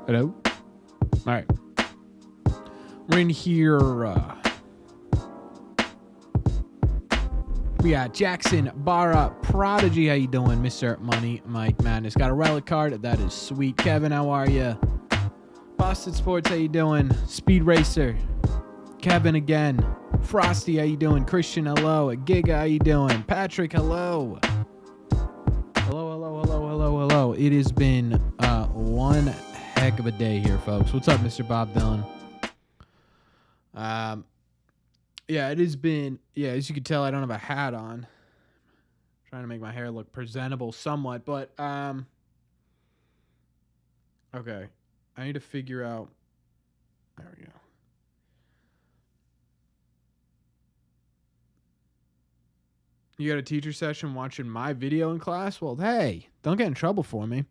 Hello? All right. We're in here. We got Jackson Barra Prodigy. How you doing, Mr. Money Mike Madness? Got a relic card. That is sweet. Kevin, how are you? Boston Sports, how you doing? Speed Racer. Kevin again. Frosty, how you doing? Christian, hello. Giga, how you doing? Patrick, hello. Hello. It has been one heck of a day here, folks. What's up, Mr. Bob Dylan? Yeah, it has been, as you can tell, I don't have a hat on. Trying to make my hair look presentable somewhat, but, okay. I need to figure out, there we go. You got a teacher session watching my video in class? Well, hey, don't get in trouble for me.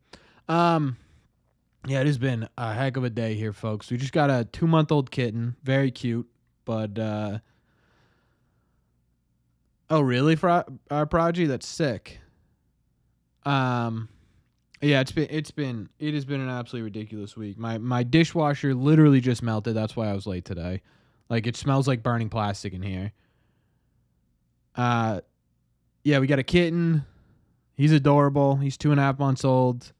Yeah, it has been a heck of a day here, folks. We just got a 2-month-old kitten. Very cute, but, oh, really, Prodigy? That's sick. Yeah, it has been an absolutely ridiculous week. My dishwasher literally just melted. That's why I was late today. Like, it smells like burning plastic in here. Yeah, we got a kitten. He's adorable. He's 2.5 months old.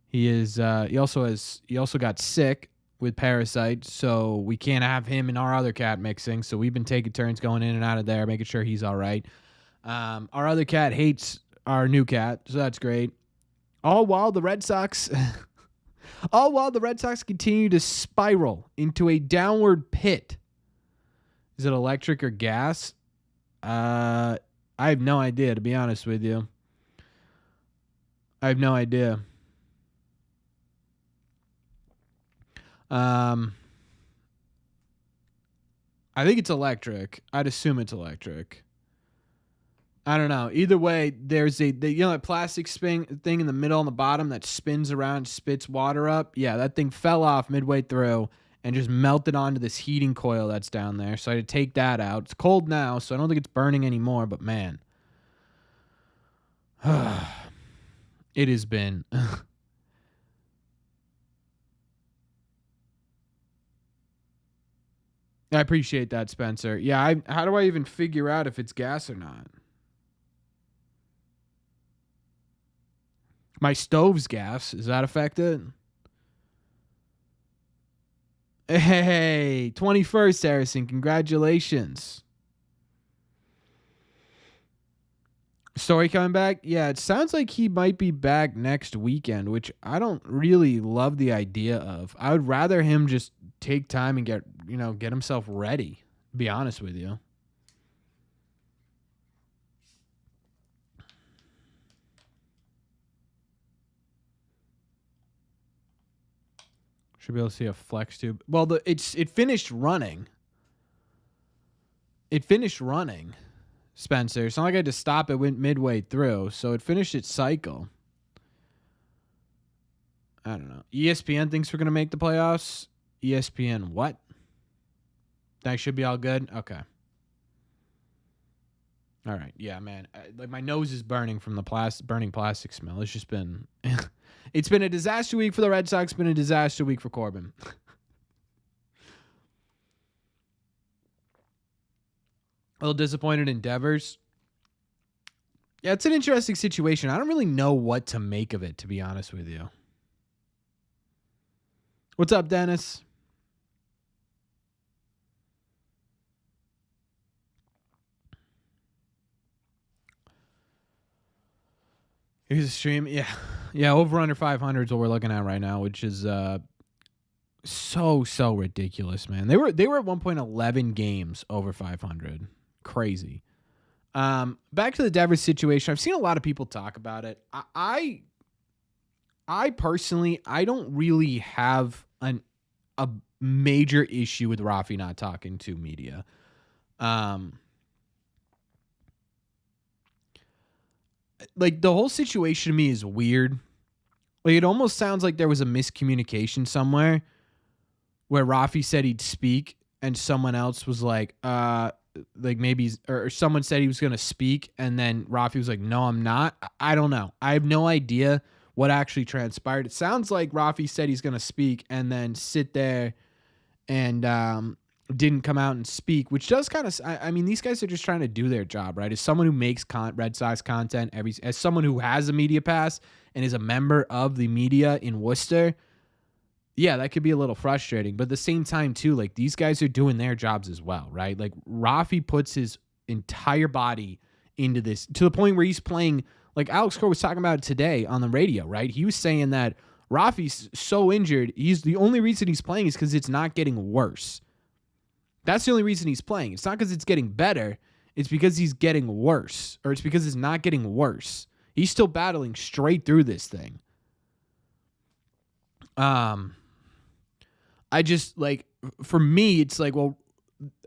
He is. He also got sick with parasites, so we can't have him and our other cat mixing. So we've been taking turns going in and out of there, making sure he's all right. Our other cat hates our new cat, so that's great. All while the Red Sox continue to spiral into a downward pit. Is it electric or gas? I have no idea, to be honest with you. I have no idea. I think it's electric. I'd assume it's electric. I don't know. Either way, there's that plastic thing in the middle on the bottom that spins around, spits water up. Yeah, that thing fell off midway through and just melted onto this heating coil that's down there. So I had to take that out. It's cold now, so I don't think it's burning anymore, but man. It has been. I appreciate that, Spencer. Yeah, how do I even figure out if it's gas or not? My stove's gas. Is that affected? Hey, 21st, Harrison. Congratulations. Story coming back? Yeah, it sounds like he might be back next weekend, which I don't really love the idea of. I would rather him just take time and get himself ready, to be honest with you. Should be able to see a flex tube. Well, it finished running. It finished running, Spencer. It's not like I had to stop it midway through, so it finished its cycle. I don't know. ESPN thinks we're going to make the playoffs. ESPN what? That should be all good? Okay. All right. Yeah, man. Like, my nose is burning from the burning plastic smell. It's just been... It's been a disaster week for the Red Sox. It's been a disaster week for Corbin. A little disappointed in Devers. Yeah, it's an interesting situation. I don't really know what to make of it, to be honest with you. What's up, Dennis? Here's a stream. Yeah, over under 500 is what we're looking at right now, which is so ridiculous, man. They were at one point 11 games over 500. Crazy. Back to the Devers situation. I've seen a lot of people talk about it. I personally, I don't really have a major issue with Rafi not talking to media. Like, the whole situation to me is weird. Like, it almost sounds like there was a miscommunication somewhere where Rafi said he'd speak and someone else was like maybe, or someone said he was going to speak and then Rafi was like, no, I'm not. I don't know. I have no idea what actually transpired. It sounds like Rafi said he's going to speak and then sit there and didn't come out and speak, which does kind of, I mean, these guys are just trying to do their job, right? As someone who makes Red Sox content, as someone who has a media pass and is a member of the media in Worcester, yeah, that could be a little frustrating. But at the same time, too, like, these guys are doing their jobs as well, right? Like, Rafi puts his entire body into this to the point where he's playing, like Alex Cora was talking about it today on the radio, right? He was saying that Rafi's so injured, the only reason he's playing is because it's not getting worse. That's the only reason he's playing. It's not because it's getting better. It's because he's getting worse, or it's because it's not getting worse. He's still battling straight through this thing. I just, like, for me, it's like, well,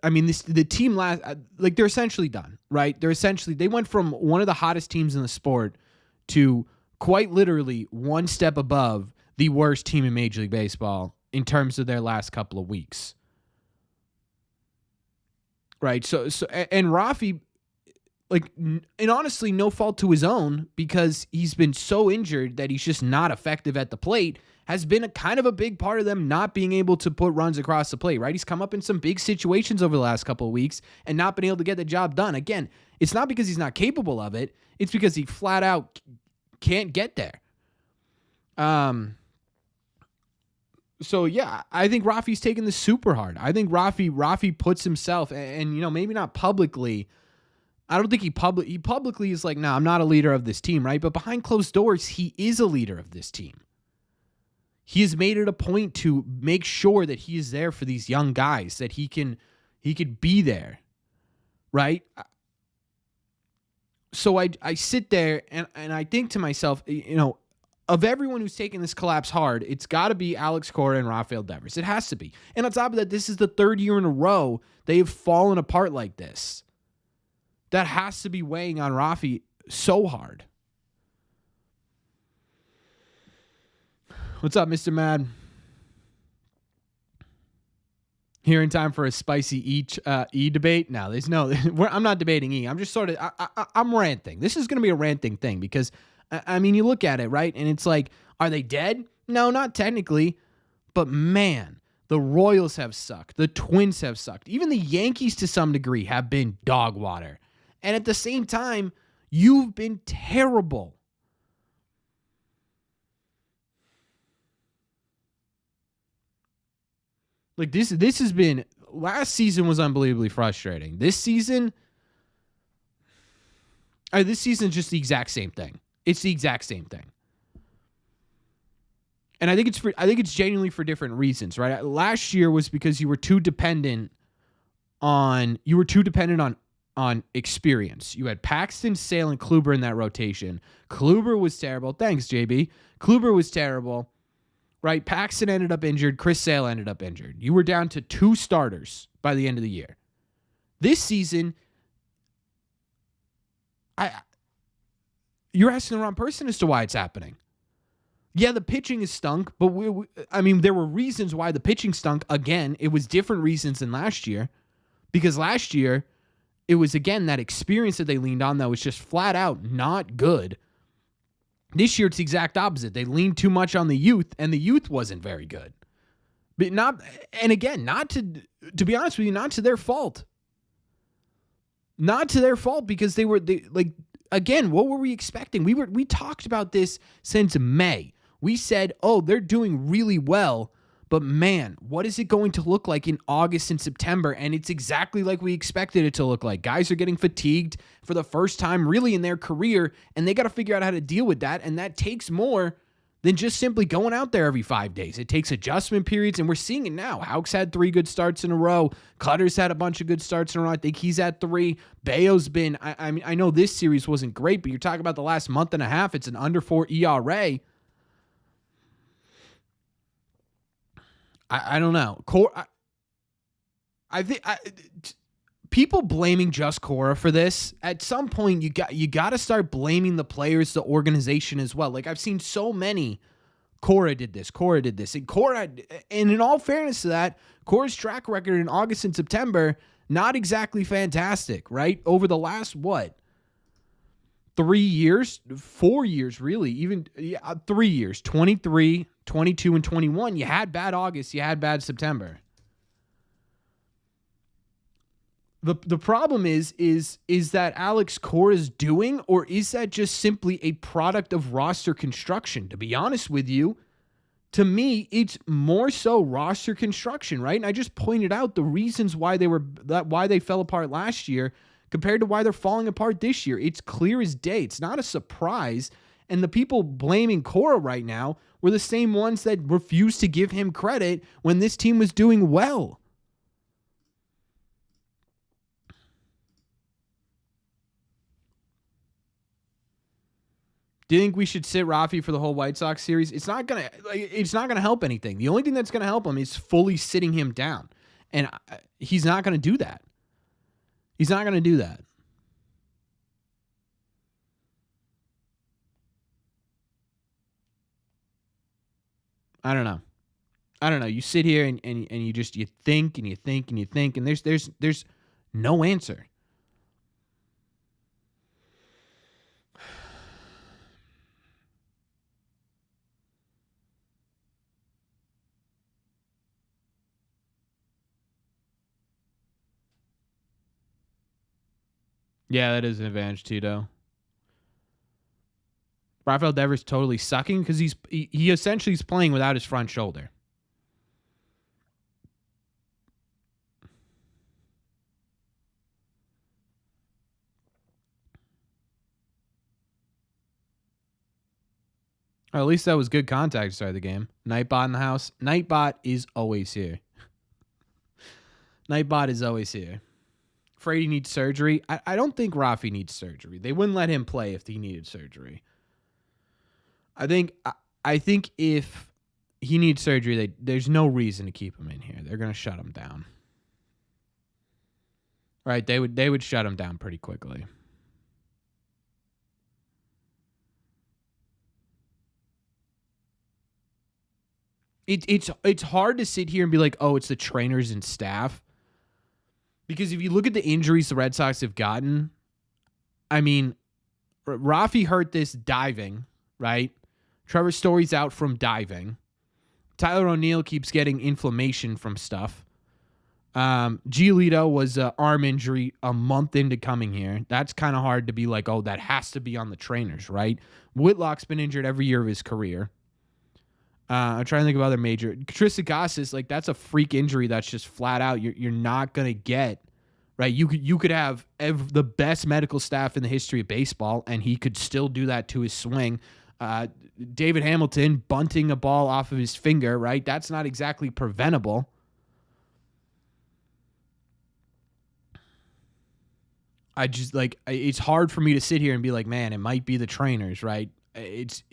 I mean, the team like, they're essentially done, right? They went from one of the hottest teams in the sport to quite literally one step above the worst team in Major League Baseball in terms of their last couple of weeks. Right. So and Rafi, like, and honestly, no fault to his own, because he's been so injured that he's just not effective at the plate, has been a kind of a big part of them not being able to put runs across the plate, right? He's come up in some big situations over the last couple of weeks and not been able to get the job done. Again, it's not because he's not capable of it. It's because he flat out can't get there. So yeah, I think Rafi's taking this super hard. I think Rafi puts himself, and maybe not publicly. I don't think he publicly is like, no, I'm not a leader of this team, right? But behind closed doors, he is a leader of this team. He has made it a point to make sure that he is there for these young guys, that he could be there, right? So I sit there and I think to myself, of everyone who's taking this collapse hard, it's got to be Alex Cora and Rafael Devers. It has to be. And on top of that, this is the third year in a row they have fallen apart like this. That has to be weighing on Rafi so hard. What's up, Mr. Mad? Here in time for a spicy E debate? No, there's no. I'm not debating E. I'm just sort of. I'm ranting. This is going to be a ranting thing because, I mean, you look at it, right, and it's like, are they dead? No, not technically, but man, the Royals have sucked. The Twins have sucked. Even the Yankees, to some degree, have been dog water. And at the same time, you've been terrible. Like, this has been, last season was unbelievably frustrating. This season is just the exact same thing. It's the exact same thing. And I think it's genuinely for different reasons, right? Last year was because you were too dependent on experience. You had Paxton, Sale, and Kluber in that rotation. Kluber was terrible. Thanks, JB. Kluber was terrible. Right, Paxton ended up injured. Chris Sale ended up injured. You were down to 2 starters by the end of the year. This season, you're asking the wrong person as to why it's happening. Yeah, the pitching is stunk, but there were reasons why the pitching stunk. Again, it was different reasons than last year, because last year it was, again, that experience that they leaned on that was just flat out not good. This year, it's the exact opposite. They leaned too much on the youth, and the youth wasn't very good. But not to be honest with you, not to their fault. Not to their fault, because again, what were we expecting? We talked about this since May. We said, oh, they're doing really well, but man, what is it going to look like in August and September? And it's exactly like we expected it to look like. Guys are getting fatigued for the first time really in their career, and they got to figure out how to deal with that. And that takes more than just simply going out there every 5 days. It takes adjustment periods, and we're seeing it now. Houck's had 3 good starts in a row. Cutter's had a bunch of good starts in a row. I think he's had 3. Bayo's been, I mean, I know this series wasn't great, but you're talking about the last month and a half. It's an under 4 ERA. I don't know. I think people blaming just Cora for this. At some point, you got to start blaming the players, the organization as well. Like, I've seen so many. Cora did this. And and in all fairness to that, Cora's track record in August and September, not exactly fantastic, right? Over the last, 3 years, 4 years, really, even 3 years, 23, 22, and 21, you had bad August, you had bad September. The problem is that Alex Cora's doing, or is that just simply a product of roster construction? To be honest with you, to me, it's more so roster construction, right? And I just pointed out the reasons why they fell apart last year compared to why they're falling apart this year. It's clear as day. It's not a surprise. And the people blaming Cora right now were the same ones that refused to give him credit when this team was doing well. Do you think we should sit Rafi for the whole White Sox series? It's not gonna help anything. The only thing that's gonna help him is fully sitting him down, and he's not gonna do that. He's not gonna do that. I don't know. You sit here and you think and you think and you think, and there's no answer. Yeah, that is an advantage too, though. Rafael Devers totally sucking because he essentially is playing without his front shoulder. Or at least that was good contact to start the game. Nightbot in the house. Nightbot is always here. Nightbot is always here. Afraid he needs surgery. I don't think Rafi needs surgery. They wouldn't let him play if he needed surgery. I think if he needs surgery, there's no reason to keep him in here. They're gonna shut him down. Right? They would shut him down pretty quickly. It's hard to sit here and be like, oh, it's the trainers and staff. Because if you look at the injuries the Red Sox have gotten, I mean, Rafi hurt this diving, right? Trevor Story's out from diving. Tyler O'Neill keeps getting inflammation from stuff. Giolito was an arm injury a month into coming here. That's kind of hard to be like, oh, that has to be on the trainers, right? Whitlock's been injured every year of his career. I'm trying to think of other major. Trissagassis, like that's a freak injury that's just flat out. You're not gonna get right. You could have the best medical staff in the history of baseball, and he could still do that to his swing. David Hamilton bunting a ball off of his finger, right? That's not exactly preventable. It's hard for me to sit here and be like, man, it might be the trainers, right? It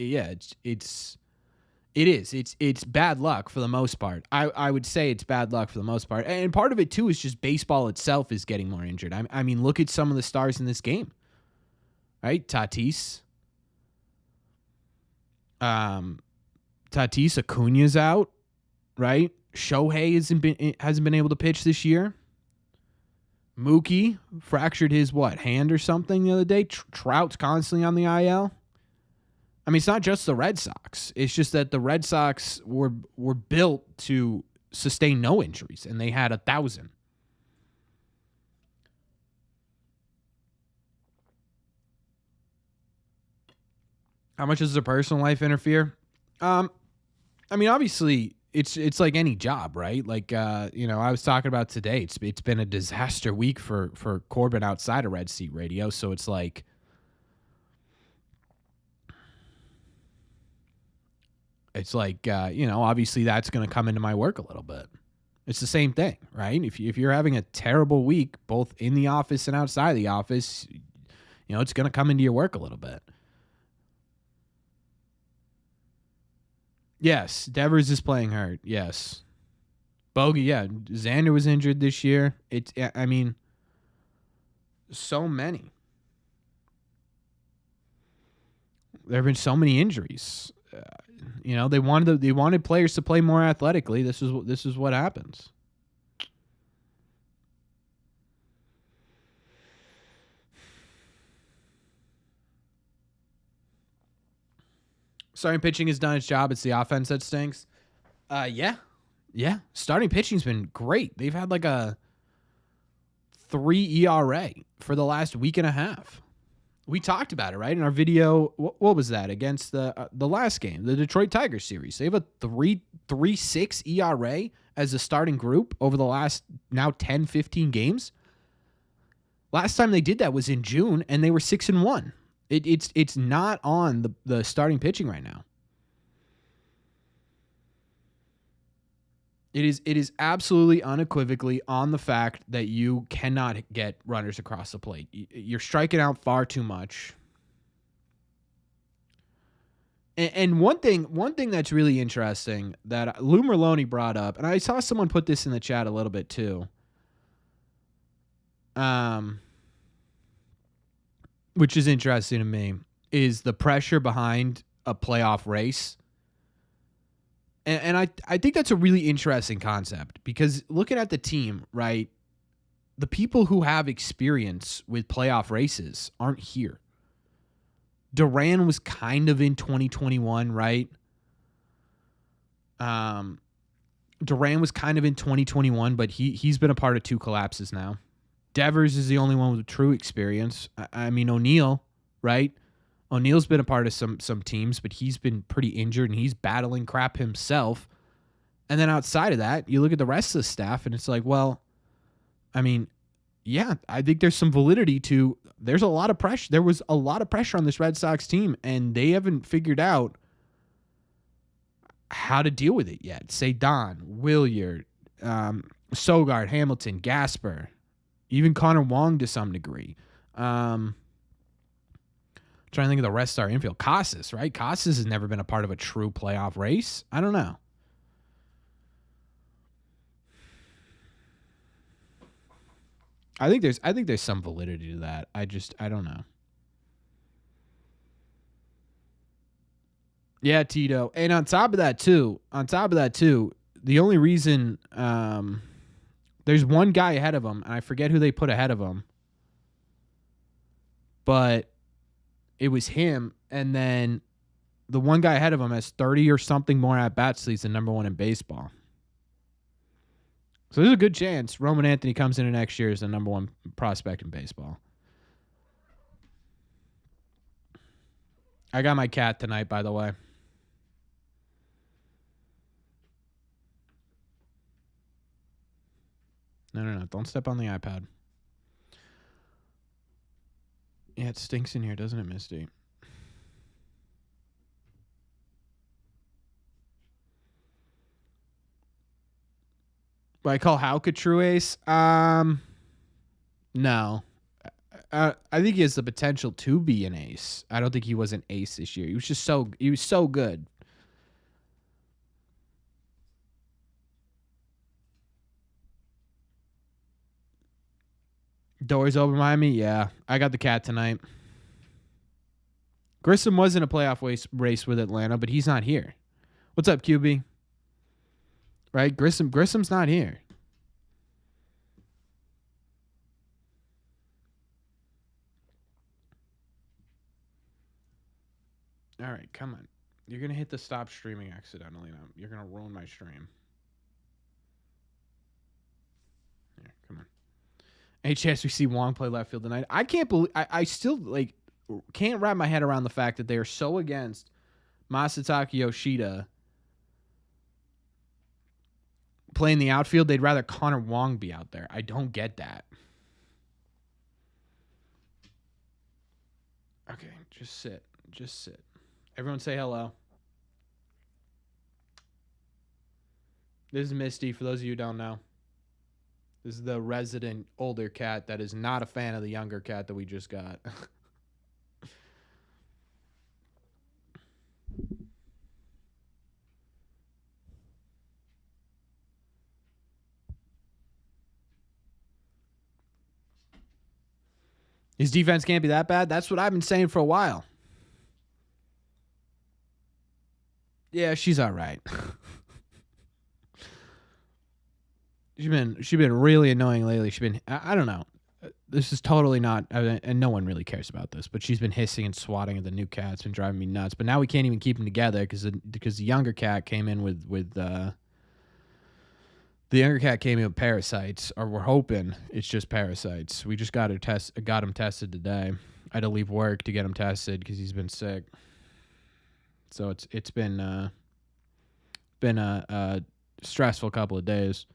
is. It's bad luck for the most part. I would say it's bad luck for the most part. And part of it, too, is just baseball itself is getting more injured. I mean, look at some of the stars in this game. Right? Tatis, Acuna's out. Right? Shohei hasn't been able to pitch this year. Mookie fractured his, hand or something the other day. Trout's constantly on the IL. I mean, it's not just the Red Sox. It's just that the Red Sox were built to sustain no injuries, and they had 1,000. How much does their personal life interfere? I mean, obviously, it's like any job, right? Like, I was talking about today. It's been a disaster week for Corbin outside of Red Seat Radio, so it's like, obviously that's going to come into my work a little bit. It's the same thing, right? If you're having a terrible week, both in the office and outside of the office, it's going to come into your work a little bit. Yes, Devers is playing hurt. Yes. Bogey, yeah. Xander was injured this year. I mean, so many. There have been so many injuries. They wanted players to play more athletically. This is what happens. Starting pitching has done its job. It's the offense that stinks. Yeah. Starting pitching's been great. They've had like a 3 ERA for the last week and a half. We talked about it, right? In our video, what was that? Against the last game, the Detroit Tigers series. They have a 3.36 ERA as a starting group over the last now 10, 15 games. Last time they did that was in June, and they were 6-1. It's not on the starting pitching right now. It is absolutely unequivocally on the fact that you cannot get runners across the plate. You're striking out far too much. And one thing that's really interesting that Lou Merloni brought up, and I saw someone put this in the chat a little bit too, which is interesting to me, is the pressure behind a playoff race. And I think that's a really interesting concept because looking at the team, right, the people who have experience with playoff races aren't here. Duran was kind of in 2021, right? Duran was kind of in 2021, but he's been a part of 2 collapses now. Devers is the only one with true experience. I mean, O'Neill, right? O'Neill's been a part of some teams, but he's been pretty injured, and he's battling crap himself. And then outside of that, you look at the rest of the staff, and it's like, well, I mean, yeah, I think there's some validity to – there's a lot of pressure. There was a lot of pressure on this Red Sox team, and they haven't figured out how to deal with it yet. Say Don, Williard, Sogard, Hamilton, Gasper, even Connor Wong to some degree. Trying to think of the rest of our infield. Casas, right? Casas has never been a part of a true playoff race. I don't know. I think there's some validity to that. I don't know. Yeah, Tito. And on top of that too, the only reason there's one guy ahead of him, and I forget who they put ahead of him, but it was him, and then the one guy ahead of him has 30 or something more at-bats, so he's the number 1 in baseball. So there's a good chance Roman Anthony comes into next year as the number 1 prospect in baseball. I got my cat tonight, by the way. No. Don't step on the iPad. Yeah, it stinks in here, doesn't it, Misty? But I call Houck a true ace? No. I think he has the potential to be an ace. I don't think he was an ace this year. He was so good. Doors open behind me? Yeah. I got the cat tonight. Grissom was in a playoff race with Atlanta, but he's not here. What's up, QB? Right? Grissom's not here. All right, come on. You're going to hit the stop streaming accidentally now. You're going to ruin my stream. Here, come on. Any chance we see Wong play left field tonight? I can't believe I still can't wrap my head around the fact that they are so against Masataka Yoshida playing the outfield. They'd rather Connor Wong be out there. I don't get that. Okay, just sit. Everyone say hello. This is Misty, for those of you who don't know. This is the resident older cat that is not a fan of the younger cat that we just got. His defense can't be that bad? That's what I've been saying for a while. Yeah, she's all right. She's been really annoying lately. I don't know. this is totally not, and no one really cares about this, but she's been hissing and swatting at the new cat. It's been driving me nuts. But now we can't even keep them together because the younger cat came in with the younger cat came in with parasites, or we're hoping it's just parasites. We just got him tested today. I had to leave work to get him tested because he's been sick. So it's been a stressful couple of days.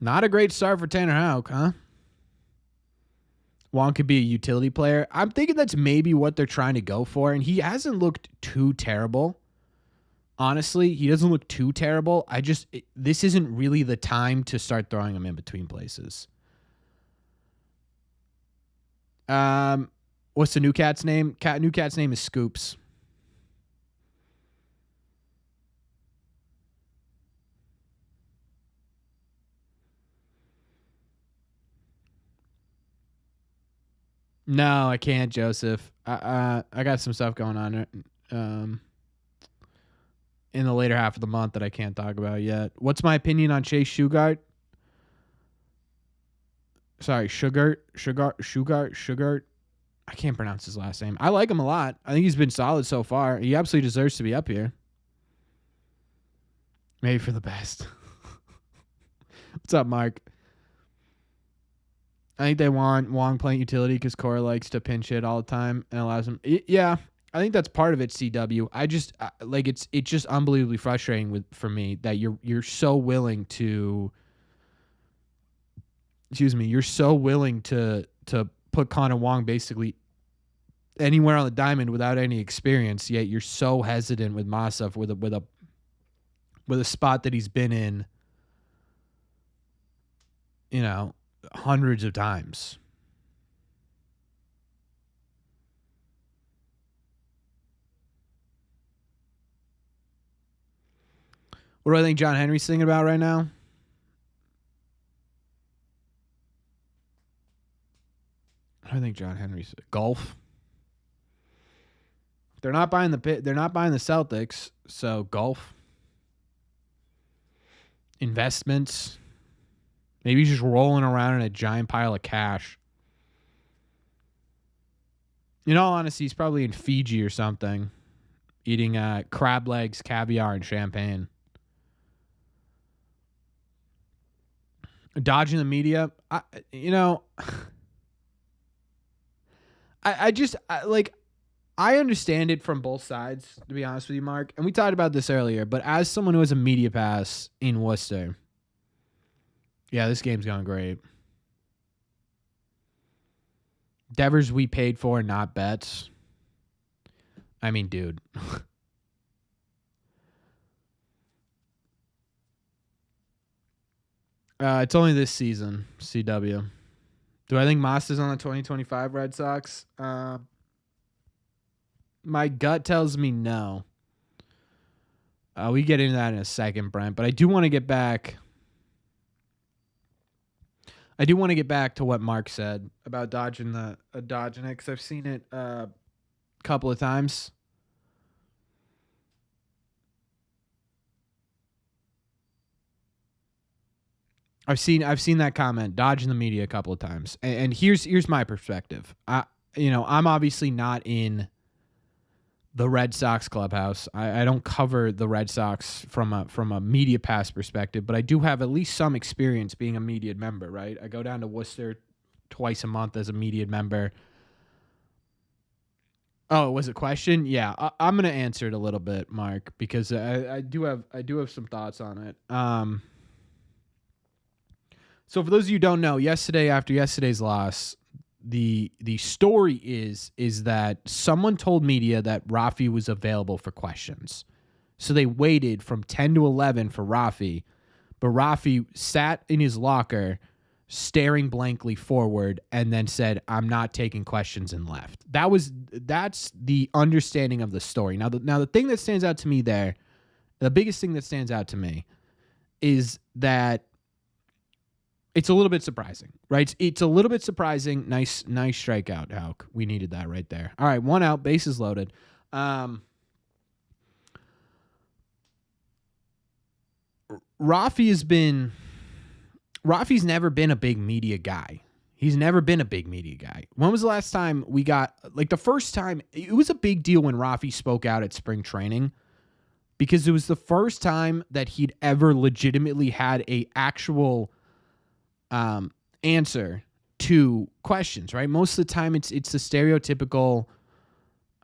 Not a great start for Tanner Houck, huh? Juan could be a utility player. I'm thinking that's maybe what they're trying to go for, and he hasn't looked too terrible. Honestly, he doesn't look too terrible. This isn't really the time to start throwing him in between places. What's the new cat's name? New cat's name is Scoops. No, I can't, Joseph. I got some stuff going on in the later half of the month that I can't talk about yet. What's my opinion on Chase Shugart? Sorry, Shugart. I can't pronounce his last name. I like him a lot. I think he's been solid so far. He absolutely deserves to be up here. Maybe for the best. What's up, Mark? I think they want Wong playing utility because Cora likes to pinch hit all the time and allows him. Yeah, I think that's part of it. CW. It's just unbelievably frustrating for me that you're so willing to. Excuse me. You're so willing to put Connor Wong basically anywhere on the diamond without any experience. Yet you're so hesitant with Masov with a spot that he's been in. You know, hundreds of times. What do I think John Henry's thinking about right now? I think John Henry's golf. They're not buying the Celtics, so golf. Investments. Maybe he's just rolling around in a giant pile of cash. In all honesty, he's probably in Fiji or something, eating crab legs, caviar, and champagne. Dodging the media. I understand it from both sides, to be honest with you, Mark. And we talked about this earlier, but as someone who has a media pass in Worcester, yeah, this game's going great. Devers we paid for, not bets. I mean, dude. It's only this season, CW. Do I think Moss is on the 2025 Red Sox? My gut tells me no. We get into that in a second, Brent, but I do want to get back. I do want to get back to what Mark said about dodging it because I've seen it a couple of times. I've seen that comment, dodging the media, a couple of times, and here's my perspective. I'm obviously not in the Red Sox clubhouse. I don't cover the Red Sox from a media pass perspective, but I do have at least some experience being a media member, right? I go down to Worcester twice a month as a media member. Oh, was it a question? Yeah, I'm gonna answer it a little bit, Mark, because I do have some thoughts on it. So for those of you who don't know, after yesterday's loss, the story is that someone told media that Rafi was available for questions. So they waited from 10 to 11 for Rafi, but Rafi sat in his locker staring blankly forward and then said, "I'm not taking questions," and left. That's the understanding of the story. Now the thing that stands out to me there, the biggest thing that stands out to me is that it's a little bit surprising, right? It's a little bit surprising. Nice strikeout, Houck. We needed that right there. All right, 1 out, bases loaded. Rafi has been Rafi's never been a big media guy. He's never been a big media guy. When was the last time we got, like the first time, it was a big deal when Rafi spoke out at spring training because it was the first time that he'd ever legitimately had a actual answer to questions, right? Most of the time it's the stereotypical,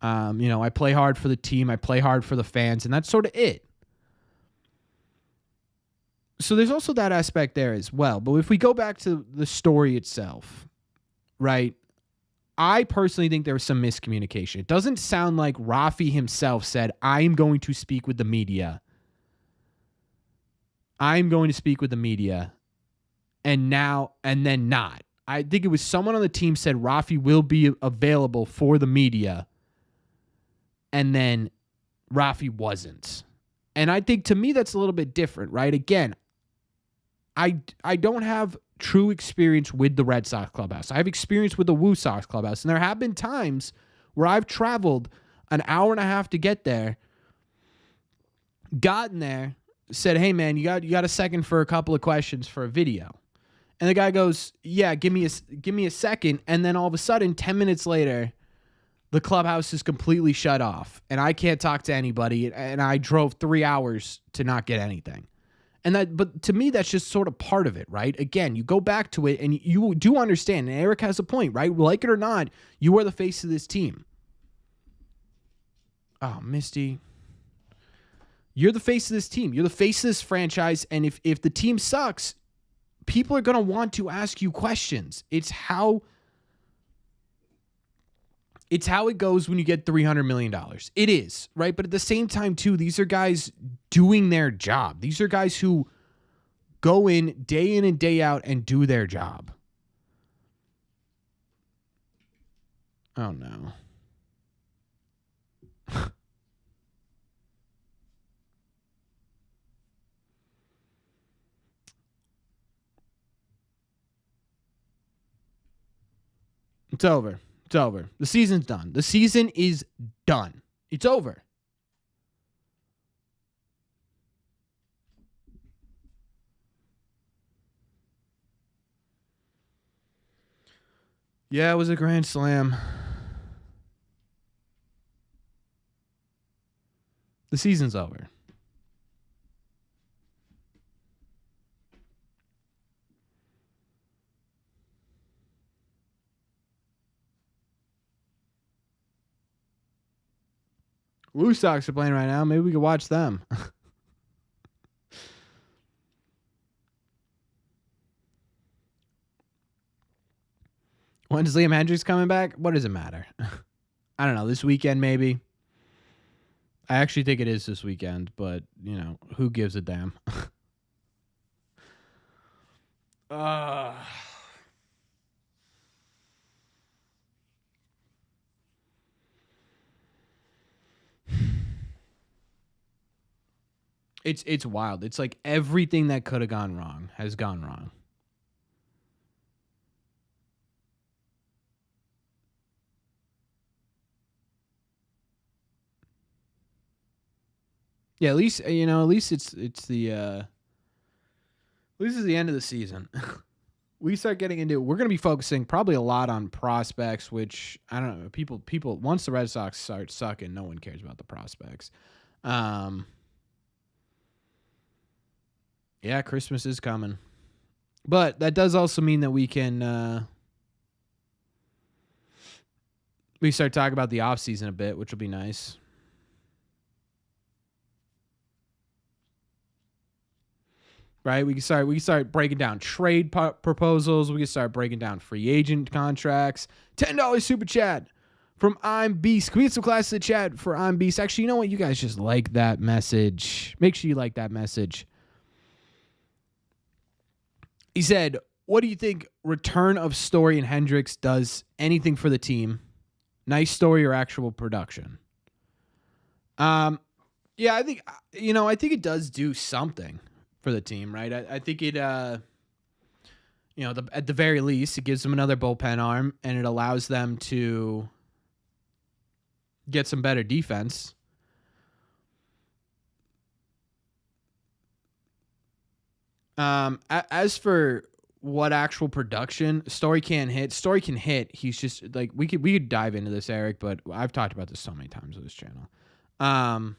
I play hard for the team, I play hard for the fans, and that's sort of it. So there's also that aspect there as well. But if we go back to the story itself, right, I personally think there was some miscommunication. It doesn't sound like Rafi himself said, I'm going to speak with the media. I'm going to speak with the media. And then not. I think it was someone on the team said Rafi will be available for the media. And then Rafi wasn't. And I think to me that's a little bit different, right? Again, I don't have true experience with the Red Sox clubhouse. I have experience with the Woo Sox clubhouse. And there have been times where I've traveled an hour and a half to get there, gotten there, said, hey man, you got a second for a couple of questions for a video. And the guy goes, yeah, give me a second. And then all of a sudden, 10 minutes later, the clubhouse is completely shut off and I can't talk to anybody. And I drove 3 hours to not get anything. But to me, that's just sort of part of it, right? Again, you go back to it and you do understand, and Eric has a point, right? Like it or not, you are the face of this team. Oh, Misty. You're the face of this team. You're the face of this franchise. And if the team sucks, people are going to want to ask you questions. It's how it goes when you get $300 million. It is, right? But at the same time, too, these are guys doing their job. These are guys who go in and day out and do their job. Oh, no. It's over. It's over. The season's done. The season is done. It's over. Yeah, it was a grand slam. The season's over. Woo Sox are playing right now. Maybe we could watch them. When's Liam Hendricks coming back? What does it matter? I don't know. This weekend, maybe. I actually think it is this weekend, but, who gives a damn? It's wild. It's like everything that could have gone wrong has gone wrong. Yeah, at least it's the at least it's the end of the season. We start getting into it. We're going to be focusing probably a lot on prospects, which I don't know. People once the Red Sox start sucking, no one cares about the prospects. Yeah, Christmas is coming. But that does also mean that we can we start talking about the offseason a bit, which will be nice. Right? We can start breaking down trade proposals. We can start breaking down free agent contracts. $10 super chat from I'm Beast. Can we get some class in the chat for I'm Beast? Actually, you know what? You guys just like that message. Make sure you like that message. He said, what do you think return of Story and Hendricks does anything for the team? Nice story or actual production? Yeah, I think it does do something for the team, right? I think it, at the very least, it gives them another bullpen arm and it allows them to get some better defense. As for what actual production, Story can't hit. Story can hit. He's just like we could dive into this, Eric, but I've talked about this so many times on this channel. Um,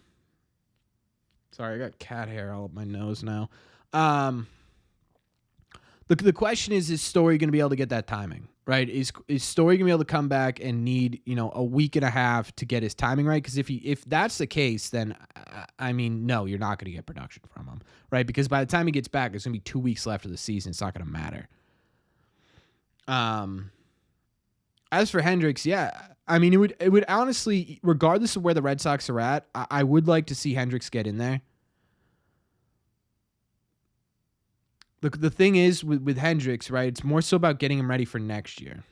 sorry, I got cat hair all up my nose now. Um, the question is Story going to be able to get that timing right? Is Story going to be able to come back and need a week and a half to get his timing right? Because if that's the case, then I mean, no, you're not going to get production from him, right? Because by the time he gets back, there's going to be 2 weeks left of the season. It's not going to matter. As for Hendricks, yeah, I mean, it would honestly, regardless of where the Red Sox are at, I would like to see Hendricks get in there. The thing is with Hendricks, right? It's more so about getting him ready for next year.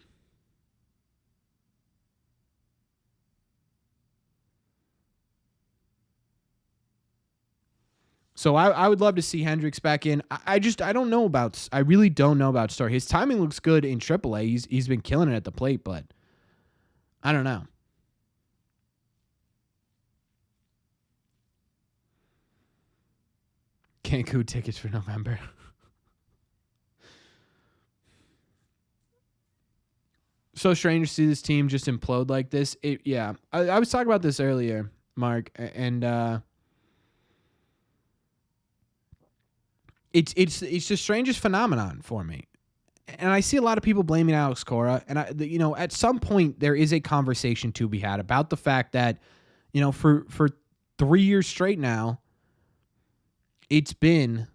So I would love to see Hendricks back in. I don't know about. I really don't know about Story. His timing looks good in AAA. He's been killing it at the plate, but I don't know. Cancun tickets for November. So strange to see this team just implode like this. I was talking about this earlier, Mark, and it's the strangest phenomenon for me. And I see a lot of people blaming Alex Cora, and at some point there is a conversation to be had about the fact that, for 3 years straight now, it's been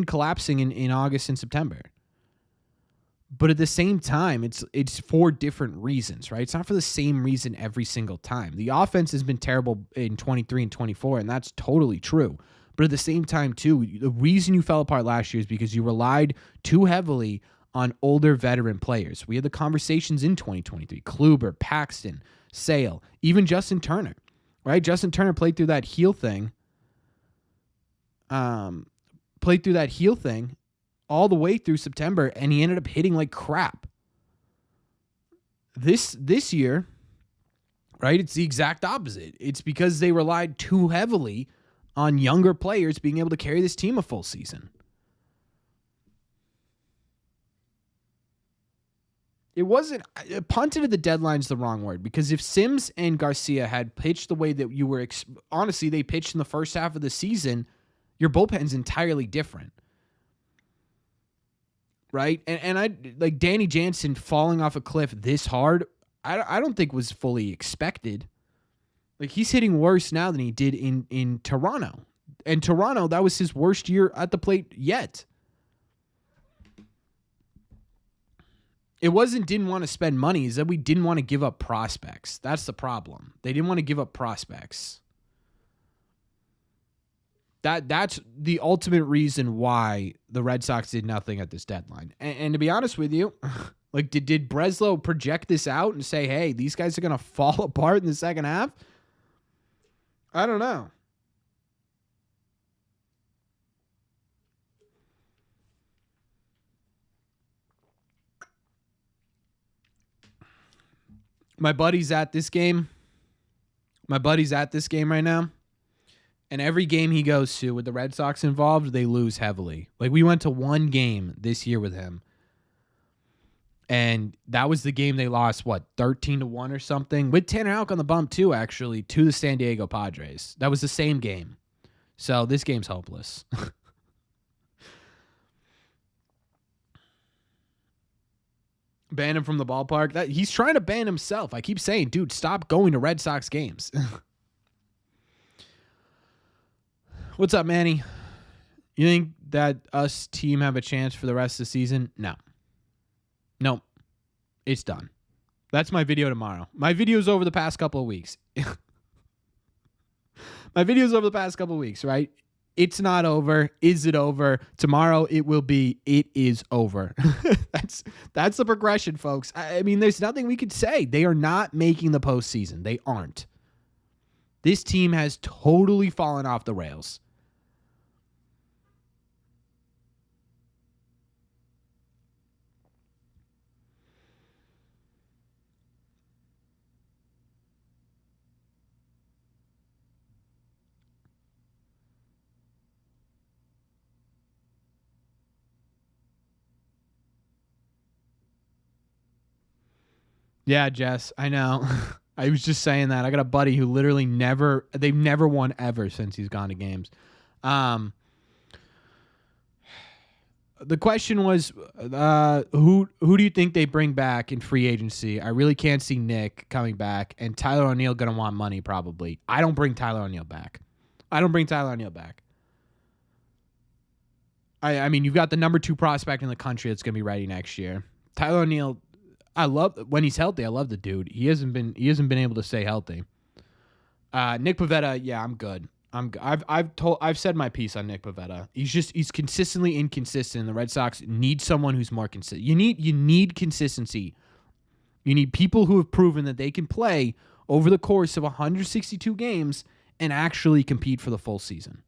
collapsing in August and September. But at the same time, it's for different reasons, right? It's not for the same reason every single time. The offense has been terrible in 23 and 24, and that's totally true. But at the same time, too, the reason you fell apart last year is because you relied too heavily on older veteran players. We had the conversations in 2023. Kluber, Paxton, Sale, even Justin Turner, right? Justin Turner played through that heel thing. All the way through September, and he ended up hitting like crap. This year, right, it's the exact opposite. It's because they relied too heavily on younger players being able to carry this team a full season. It wasn't punted at the deadline's the wrong word, because if Sims and Garcia had pitched the way that you were honestly, they pitched in the first half of the season, your bullpen's entirely different. Right? And I like Danny Jansen falling off a cliff this hard, I don't think was fully expected. Like, he's hitting worse now than he did in Toronto. And Toronto, that was his worst year at the plate yet. It wasn't didn't want to spend money, is that we didn't want to give up prospects. That's the problem. They didn't want to give up prospects. That's the ultimate reason why the Red Sox did nothing at this deadline. And to be honest with you, like, did Breslow project this out and say, hey, these guys are going to fall apart in the second half? I don't know. My buddy's at this game. Right now. And every game he goes to with the Red Sox involved, they lose heavily. Like, we went to one game this year with him, and that was the game they lost, 13-1 or something? With Tanner Houck on the bump, too, actually, to the San Diego Padres. That was the same game. So this game's hopeless. Ban him from the ballpark. He's trying to ban himself. I keep saying, dude, stop going to Red Sox games. What's up, Manny? You think that us team have a chance for the rest of the season? No. Nope. It's done. That's my video tomorrow. My videos over the past couple of weeks. Right? It's not over. Is it over? Tomorrow it will be. It is over. That's the progression, folks. I mean, there's nothing we could say. They are not making the postseason. They aren't. This team has totally fallen off the rails. Yeah, Jess, I know. I was just saying that. I got a buddy who literally they've never won ever since he's gone to games. The question was, who do you think they bring back in free agency? I really can't see Nick coming back, and Tyler O'Neill going to want money probably. I don't bring Tyler O'Neill back. I mean, you've got the number 2 prospect in the country that's going to be ready next year. Tyler O'Neill, I love when he's healthy. I love the dude. He hasn't been able to stay healthy. Nick Pivetta, yeah, I'm good. I've said my piece on Nick Pivetta. He's consistently inconsistent. The Red Sox need someone who's more consistent. You need consistency. You need people who have proven that they can play over the course of 162 games and actually compete for the full season.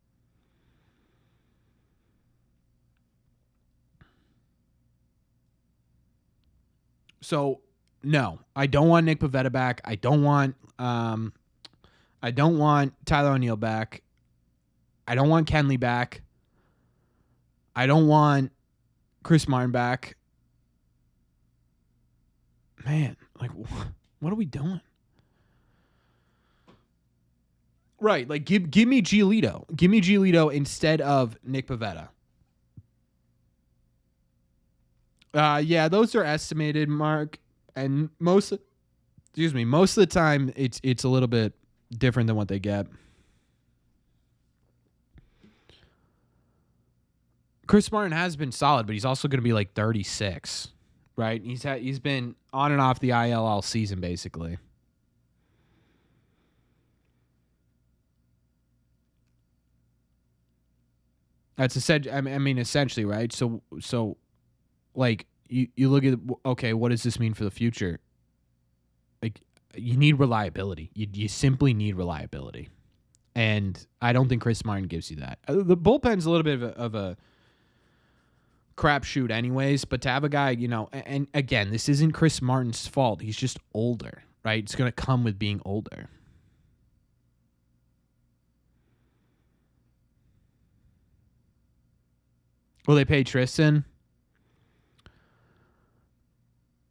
So, no, I don't want Nick Pivetta back. I don't want Tyler O'Neill back. I don't want Kenley back. I don't want Chris Martin back. Man, like, what are we doing? Right, like give me Giolito. Give me Giolito instead of Nick Pivetta. Yeah, those are estimated, Mark, and most of the time it's a little bit different than what they get. Chris Martin has been solid, but he's also going to be like 36, right? He's been on and off the IL all season basically. That's essentially, right? So like you look at, okay, what does this mean for the future? Like, you need reliability. You simply need reliability. And I don't think Chris Martin gives you that. The bullpen's a little bit of a crapshoot anyways, but to have a guy, and again, this isn't Chris Martin's fault. He's just older, right? It's going to come with being older. Will they pay Tristan?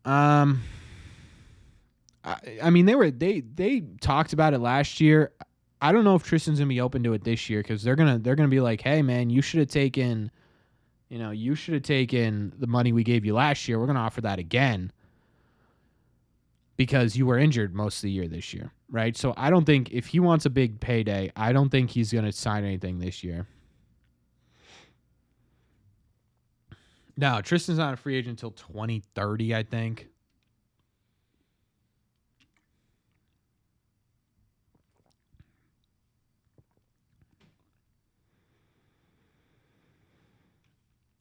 I mean, they talked about it last year. I don't know if Tristan's gonna be open to it this year because they're gonna be like, hey man, you should have taken the money we gave you last year. We're gonna offer that again because you were injured most of the year this year, right? So I don't think if he wants a big payday, I don't think he's gonna sign anything this year. No, Tristan's not a free agent until 2030, I think.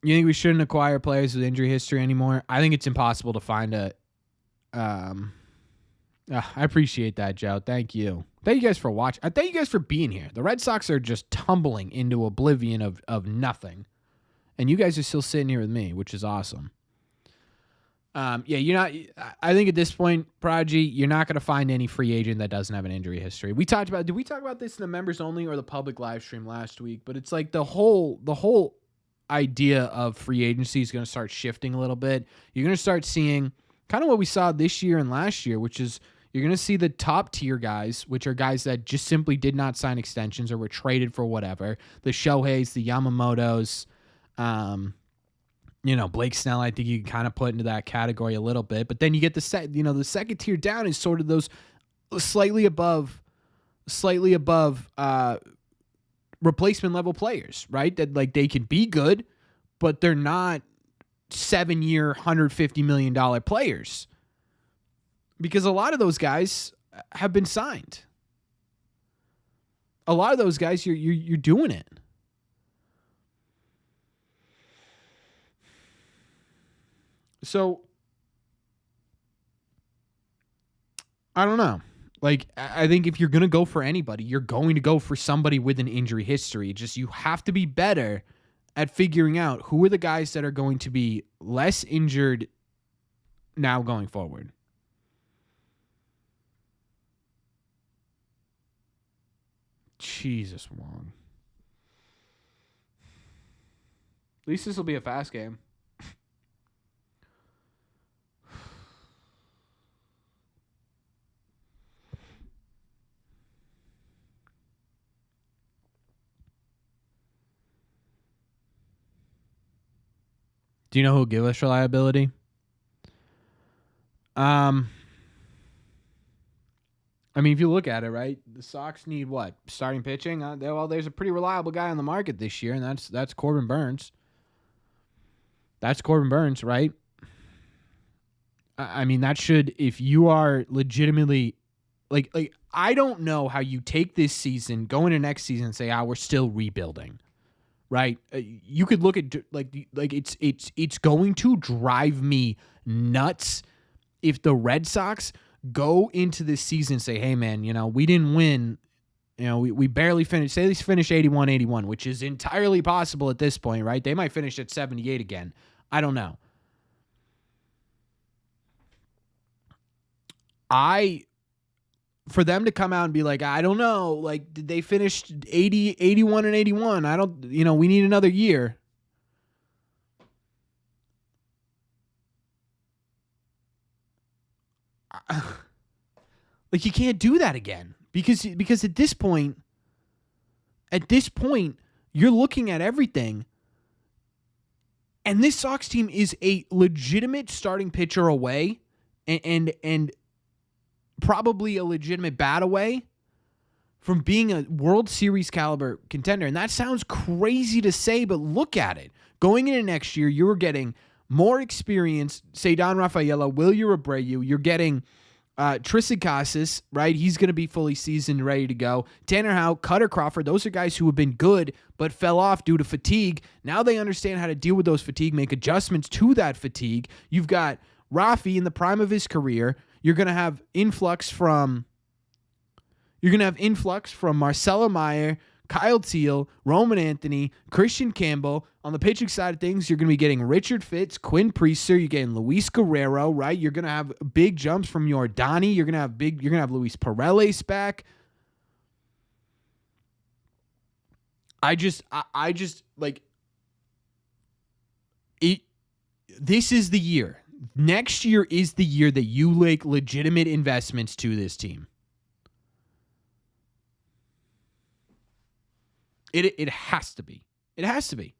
You think we shouldn't acquire players with injury history anymore? I think it's impossible to find a. I appreciate that, Joe. Thank you. Thank you guys for watching. I thank you guys for being here. The Red Sox are just tumbling into oblivion of nothing, and you guys are still sitting here with me, which is awesome. Yeah, you're not. I think at this point, Prodigy, you're not going to find any free agent that doesn't have an injury history. Did we talk about this in the members only or the public live stream last week? But it's like the whole idea of free agency is going to start shifting a little bit. You're going to start seeing kind of what we saw this year and last year, which is you're going to see the top tier guys, which are guys that just simply did not sign extensions or were traded for whatever. The Shoheis, the Yamamotos, Blake Snell, I think you can kind of put into that category a little bit. But then you get the second tier down is sort of those slightly above replacement level players, right? That like they can be good, but they're not 7-year, $150 million players. Because a lot of those guys have been signed. A lot of those guys, you're doing it. So, I don't know. Like, I think if you're going to go for anybody, you're going to go for somebody with an injury history. Just you have to be better at figuring out who are the guys that are going to be less injured now going forward. Jesus, Wong. At least this will be a fast game. Do you know who'll give us reliability? I mean, if you look at it, right, the Sox need what? Starting pitching? Well, there's a pretty reliable guy on the market this year, and that's Corbin Burns. That's Corbin Burns, right? I mean, that should, if you are legitimately, like I don't know how you take this season, go into next season, and say, we're still rebuilding, right? You could look at like it's going to drive me nuts if the Red Sox go into this season and say, hey, man, we didn't win. We barely finished. Say they finish 81-81, which is entirely possible at this point, right? They might finish at 78 again. I don't know. For them to come out and be like, I don't know, like, did they finish 80, 81 and 81? I don't, we need another year. Like, you can't do that again because at this point, you're looking at everything. And this Sox team is a legitimate starting pitcher away and probably a legitimate bat away from being a World Series caliber contender. And that sounds crazy to say, but look at it. Going into next year, you're getting more experience. Ceddanne Rafaela, Wilyer Abreu. You're getting Tristan Casas, right? He's going to be fully seasoned, ready to go. Tanner Howe, Cutter Crawford, those are guys who have been good but fell off due to fatigue. Now they understand how to deal with those fatigue, make adjustments to that fatigue. You've got Rafi in the prime of his career. You're going to have influx from Marcelo Meyer, Kyle Teal, Roman Anthony, Christian Campbell. On the pitching side of things, you're going to be getting Richard Fitz, Quinn Priester. You're getting Luis Guerrero, right? You're going to have big jumps from Yordani. You're going to have Luis Paredes back. I just like it. This is the year. Next year is the year that you make legitimate investments to this team. It has to be. It has to be.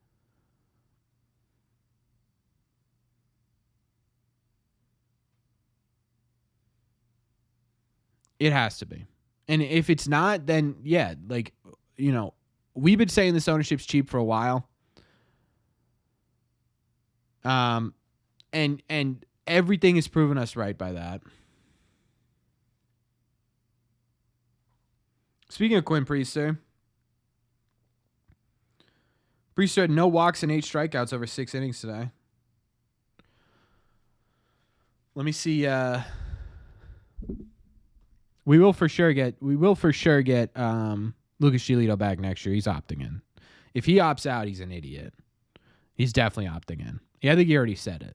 It has to be. And if it's not, then yeah, like, we've been saying this ownership's cheap for a while. And everything has proven us right by that. Speaking of Quinn Priester had no walks and 8 strikeouts over 6 innings today. Let me see. We will for sure get Lucas Giolito back next year. He's opting in. If he opts out, he's an idiot. He's definitely opting in. Yeah, I think he already said it.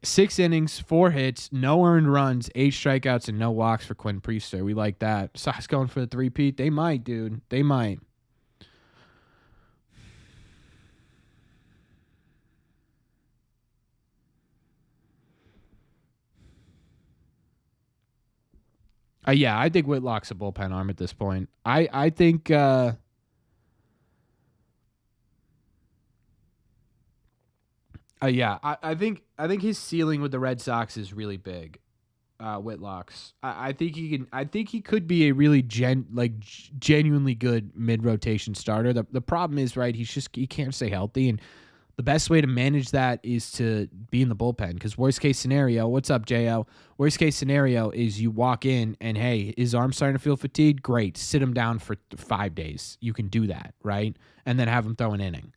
6 innings, 4 hits, no earned runs, 8 strikeouts, and no walks for Quinn Priester. We like that. Sox going for the 3-peat. They might, dude. They might. Yeah, I think Whitlock's a bullpen arm at this point. I think I think his ceiling with the Red Sox is really big. Whitlock's. I think he can. I think he could be a really genuinely good mid rotation starter. The problem is, right, he can't stay healthy, and the best way to manage that is to be in the bullpen. Because worst case scenario, what's up, Jo? Worst case scenario is you walk in and, hey, his arm's starting to feel fatigued. Great, sit him down for 5 days. You can do that, right? And then have him throw an inning.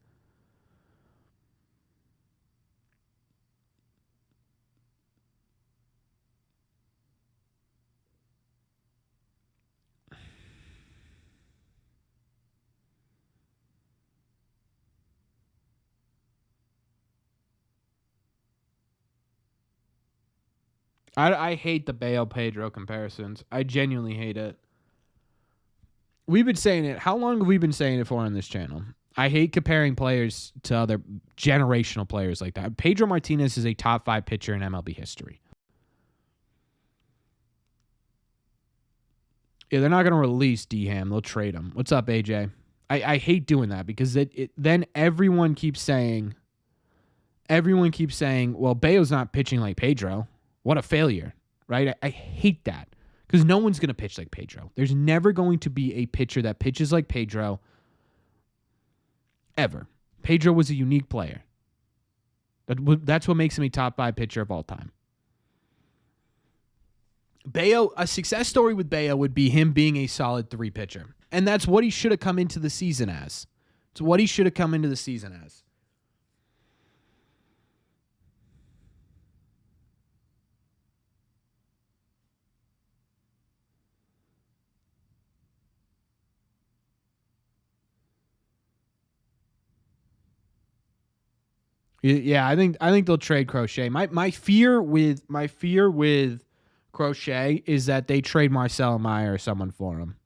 I hate the Bayo Pedro comparisons. I genuinely hate it. We've been saying it. How long have we been saying it for on this channel? I hate comparing players to other generational players like that. Pedro Martinez is a top 5 pitcher in MLB history. Yeah, they're not going to release D-Ham. They'll trade him. What's up, AJ? I hate doing that because then everyone keeps saying, well, Bayo's not pitching like Pedro. What a failure, right? I hate that because no one's going to pitch like Pedro. There's never going to be a pitcher that pitches like Pedro ever. Pedro was a unique player. That's what makes him a top 5 pitcher of all time. Bayo, a success story with Bayo would be him being a solid 3 pitcher. And that's what he should have come into the season as. It's what he should have come into the season as. Yeah, I think they'll trade Crochet. My fear with Crochet is that they trade Marcelo Meyer or someone for him.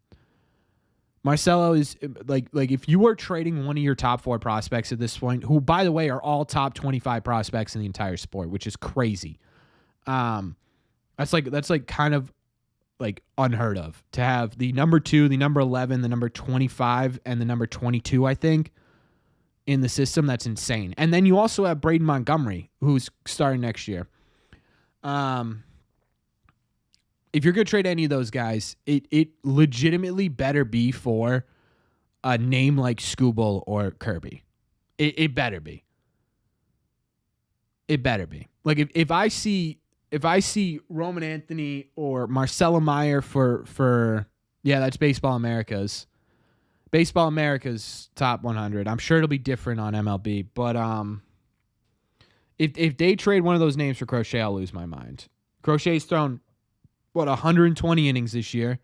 Marcelo is like if you are trading one of your top 4 prospects at this point, who by the way are all top 25 prospects in the entire sport, which is crazy. That's like kind of like unheard of to have the number 2, the number 11, the number 25, and the number 22, I think, in the system. That's insane. And then you also have Braden Montgomery, who's starting next year. If you're going to trade any of those guys, it legitimately better be for a name like Skubal or Kirby. It better be. It better be. Like if I see Roman Anthony or Marcelo Meyer for that's Baseball America's top 100. I'm sure it'll be different on MLB, but if they trade one of those names for Crochet, I'll lose my mind. Crochet's thrown 120 innings this year.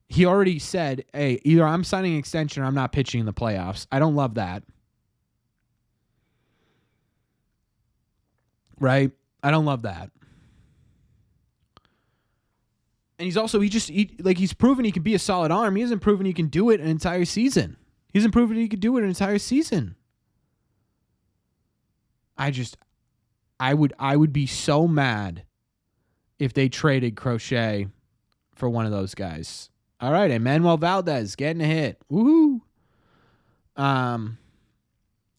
He already said, "Hey, either I'm signing an extension or I'm not pitching in the playoffs." I don't love that. Right? I don't love that. And he's proven he can be a solid arm. He hasn't proven he can do it an entire season. He hasn't proven he could do it an entire season. I would be so mad if they traded Crochet for one of those guys. All right, Emmanuel Valdez getting a hit. Woohoo!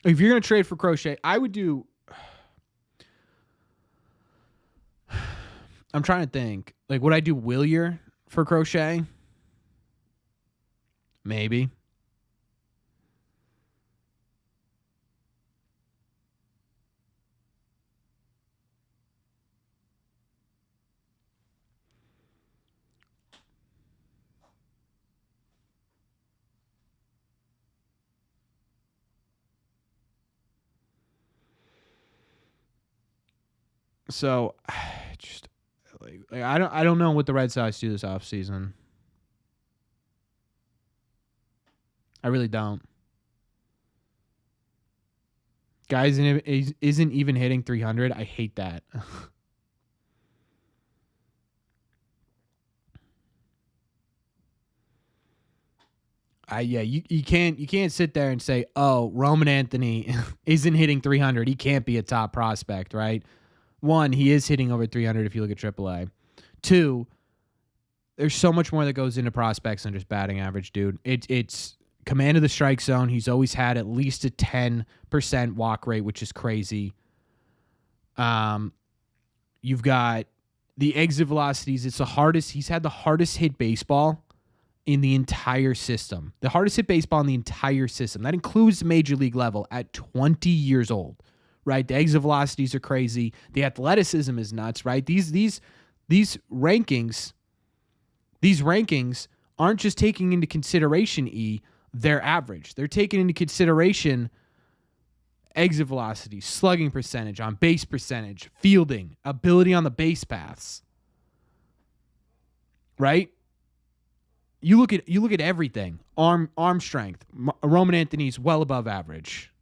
If you're gonna trade for Crochet, I would do. I'm trying to think. Like, would I do Willier for Crochet? Maybe. So, just like I don't know what the Red Sox do this offseason. I really don't. Guys isn't even hitting 300. I hate that. You can't sit there and say, "Oh, Roman Anthony isn't hitting 300. He can't be a top prospect," right? One, he is hitting over 300 if you look at AAA. Two, there's so much more that goes into prospects than just batting average, dude. It's command of the strike zone. He's always had at least a 10% walk rate, which is crazy. You've got the exit velocities. It's the hardest. He's had the hardest hit baseball in the entire system. The hardest hit baseball in the entire system. That includes the major league level at 20 years old, right? The exit velocities are crazy. The athleticism is nuts, right? These rankings aren't just taking into consideration their average. They're taking into consideration exit velocity, slugging percentage, on base percentage, fielding, ability on the base paths. Right? You look at everything. Arm strength. Roman Anthony's well above average.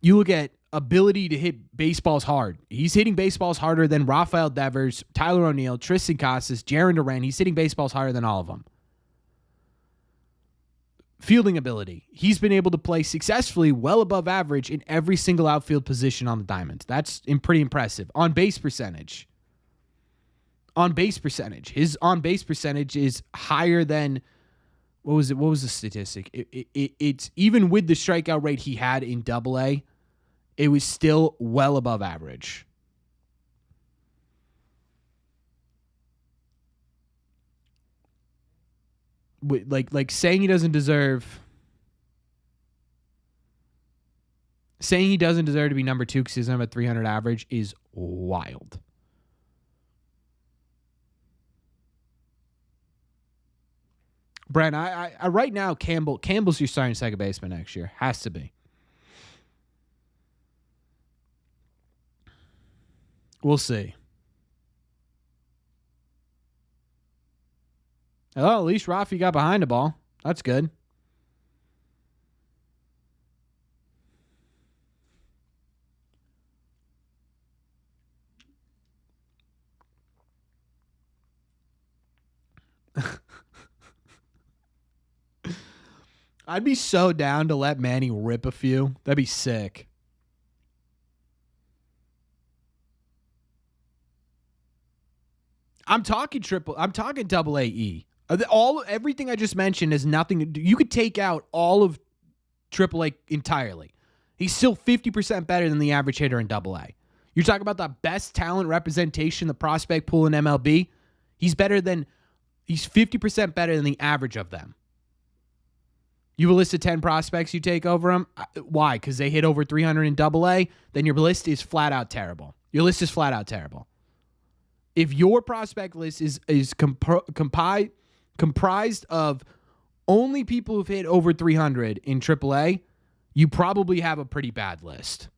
You look at ability to hit baseballs hard. He's hitting baseballs harder than Rafael Devers, Tyler O'Neill, Tristan Casas, Jarren Duran. He's hitting baseballs harder than all of them. Fielding ability. He's been able to play successfully well above average in every single outfield position on the Diamonds. That's pretty impressive. On base percentage. His on base percentage is higher than what was it? What was the statistic? It's even with the strikeout rate he had in Double-A, it was still well above average. Like saying he doesn't deserve to be number 2 because he doesn't have a 300 average is wild. Brent, I right now Campbell's your starting second baseman next year. Has to be. We'll see. Oh, at least Rafi got behind the ball. That's good. I'd be so down to let Manny rip a few. That'd be sick. I'm talking double AE. Everything I just mentioned is nothing to do. You could take out all of AAA entirely. He's still 50% better than the average hitter in Double-A. You're talking about the best talent representation, the prospect pool in MLB. He's 50% better than the average of them. You have a list of 10 prospects you take over them. Why? Because they hit over 300 in Double-A? Then your list is flat out terrible. Your list is flat out terrible. If your prospect list is comprised of only people who've hit over 300 in AAA, you probably have a pretty bad list.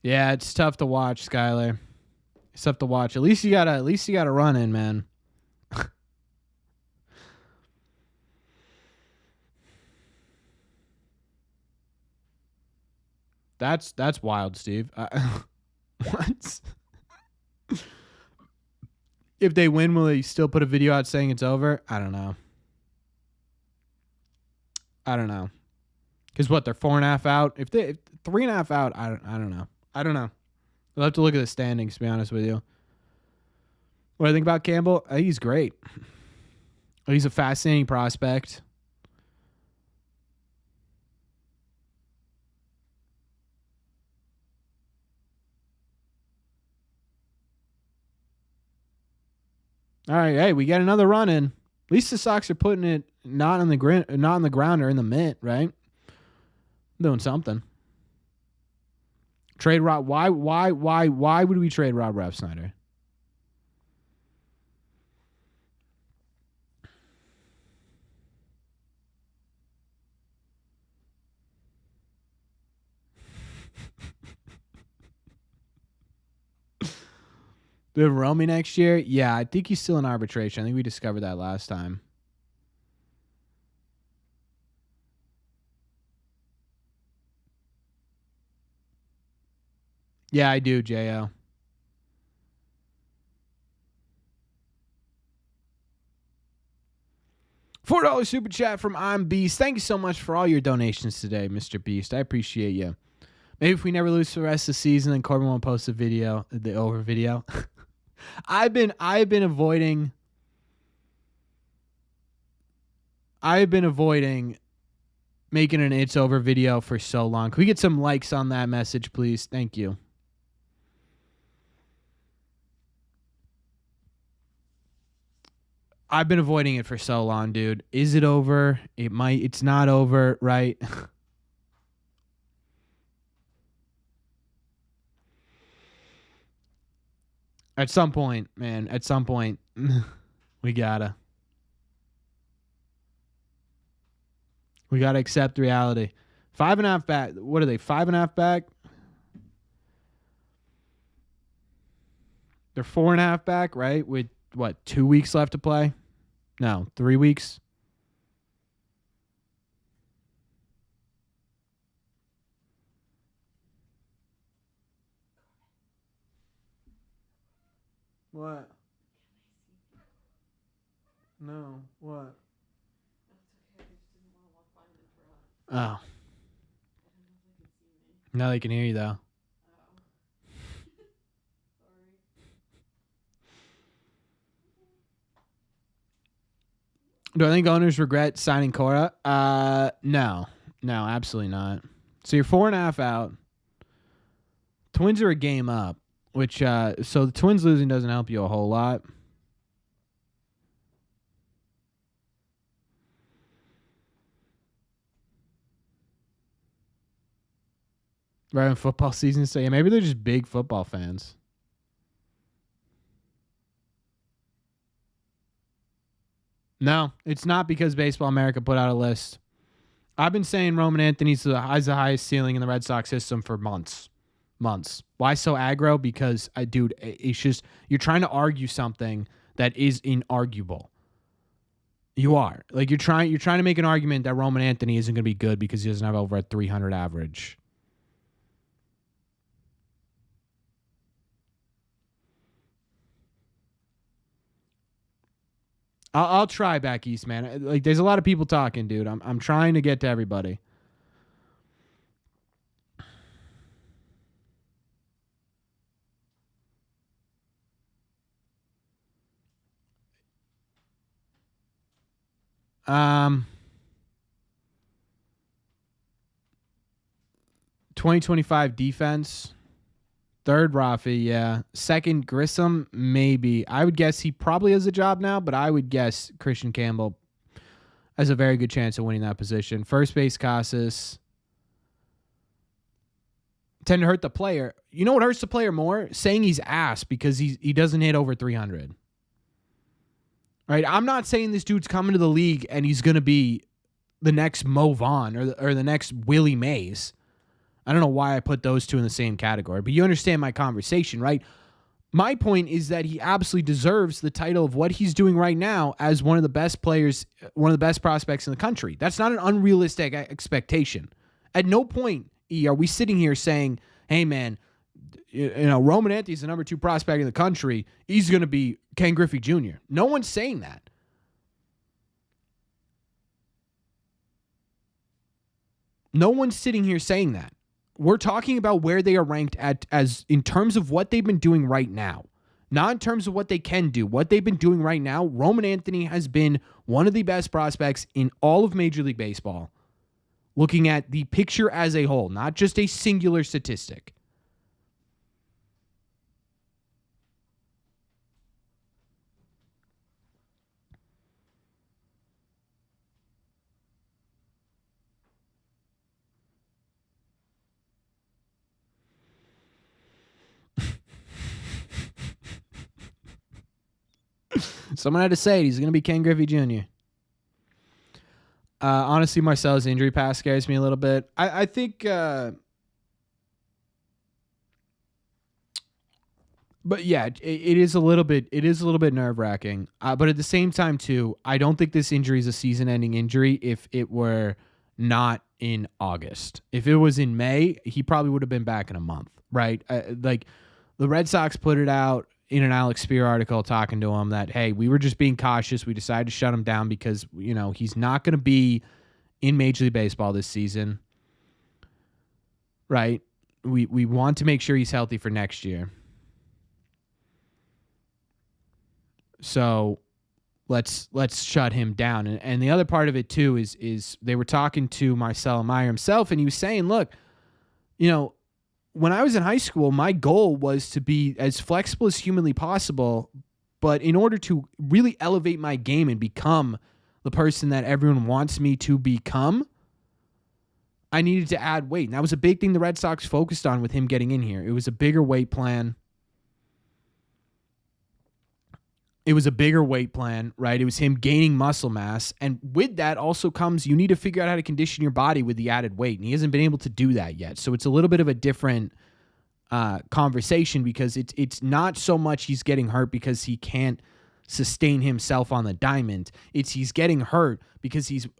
Yeah, it's tough to watch, Skyler. It's tough to watch. At least you got a run in, man. That's wild, Steve. What? If they win, will they still put a video out saying it's over? I don't know. Because what, they're 4.5 out? If 3.5 out, I don't know. We'll have to look at the standings, to be honest with you. What do I think about Campbell? He's great. He's a fascinating prospect. All right, hey, we get another run in. At least the Sox are putting it not on the ground or in the mitt, right? Doing something. Trade Rob. Why would we trade Rob Refsnyder? Do we have Romy next year? Yeah, I think he's still in arbitration. I think we discovered that last time. Yeah, I do, J.O. $4 super chat from I'm Beast. Thank you so much for all your donations today, Mr. Beast. I appreciate you. Maybe if we never lose for the rest of the season, then Corbin won't post the over video. I've been avoiding making an it's over video for so long. Can we get some likes on that message, please? Thank you. I've been avoiding it for so long, dude. Is it over? It's not over, right? At some point, man, we gotta accept reality. 5.5 back. What are they? 5.5 back? They're 4.5 back, right? With what, 2 weeks left to play? No, 3 weeks. What? No. What? Oh. Now they can hear you, though. Do I think owners regret signing Cora? No. No, absolutely not. So you're 4.5 out. Twins are a game up, which, so the Twins losing doesn't help you a whole lot. Right in football season, so yeah, maybe they're just big football fans. No, it's not because Baseball America put out a list. I've been saying Roman Anthony's has the highest ceiling in the Red Sox system for months. Why so aggro? Because, dude, it's just you're trying to argue something that is inarguable. You are. Like, you're trying to make an argument that Roman Anthony isn't going to be good because he doesn't have over a 300 average. I'll try back east, man. Like, there's a lot of people talking, dude. I'm trying to get to everybody. Um, 2025 defense. Third, Rafi, yeah. Second, Grissom, maybe. I would guess he probably has a job now, but I would guess Christian Campbell has a very good chance of winning that position. First base, Casas. Tend to hurt the player. You know what hurts the player more? Saying he's ass because he doesn't hit over 300. Right? I'm not saying this dude's coming to the league and he's going to be the next Mo Vaughn or the next Willie Mays. I don't know why I put those two in the same category, but you understand my conversation, right? My point is that he absolutely deserves the title of what he's doing right now as one of the best players, one of the best prospects in the country. That's not an unrealistic expectation. At no point, are we sitting here saying, hey, man, Roman Anthony's the number 2 prospect in the country. He's going to be Ken Griffey Jr. No one's saying that. No one's sitting here saying that. We're talking about where they are ranked at as in terms of what they've been doing right now. Not in terms of what they can do. What they've been doing right now, Roman Anthony has been one of the best prospects in all of Major League Baseball. Looking at the picture as a whole, not just a singular statistic. Someone had to say it. He's going to be Ken Griffey Jr. Honestly, Marcelo's injury past scares me a little bit. I think, but yeah, it is a little bit. It is a little bit nerve wracking. But at the same time, too, I don't think this injury is a season-ending injury. If it were not in August, if it was in May, he probably would have been back in a month, right? Like the Red Sox put it out in an Alex Spear article talking to him that, hey, we were just being cautious. We decided to shut him down because, he's not going to be in Major League Baseball this season. Right? We want to make sure he's healthy for next year. So let's shut him down. And the other part of it too is they were talking to Marcelo Meyer himself, and he was saying, look, when I was in high school, my goal was to be as flexible as humanly possible, but in order to really elevate my game and become the person that everyone wants me to become, I needed to add weight. And that was a big thing the Red Sox focused on with him getting in here. It was a bigger weight plan. Right? It was him gaining muscle mass. And with that also comes, you need to figure out how to condition your body with the added weight. And he hasn't been able to do that yet. So it's a little bit of a different conversation because it's not so much he's getting hurt because he can't sustain himself on the diamond. It's he's getting hurt because he's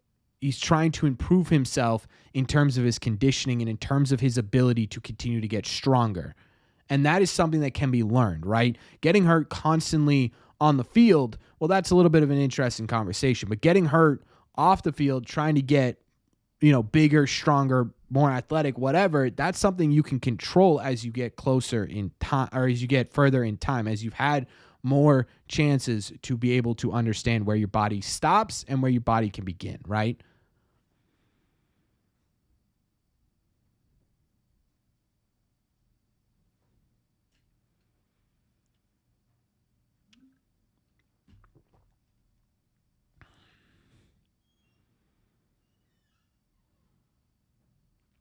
trying to improve himself in terms of his conditioning and in terms of his ability to continue to get stronger. And that is something that can be learned, right? Getting hurt constantly on the field, well, that's a little bit of an interesting conversation. But getting hurt off the field, trying to get, bigger, stronger, more athletic, whatever, that's something you can control as you get closer in time, or as you get further in time, as you've had more chances to be able to understand where your body stops and where your body can begin, right?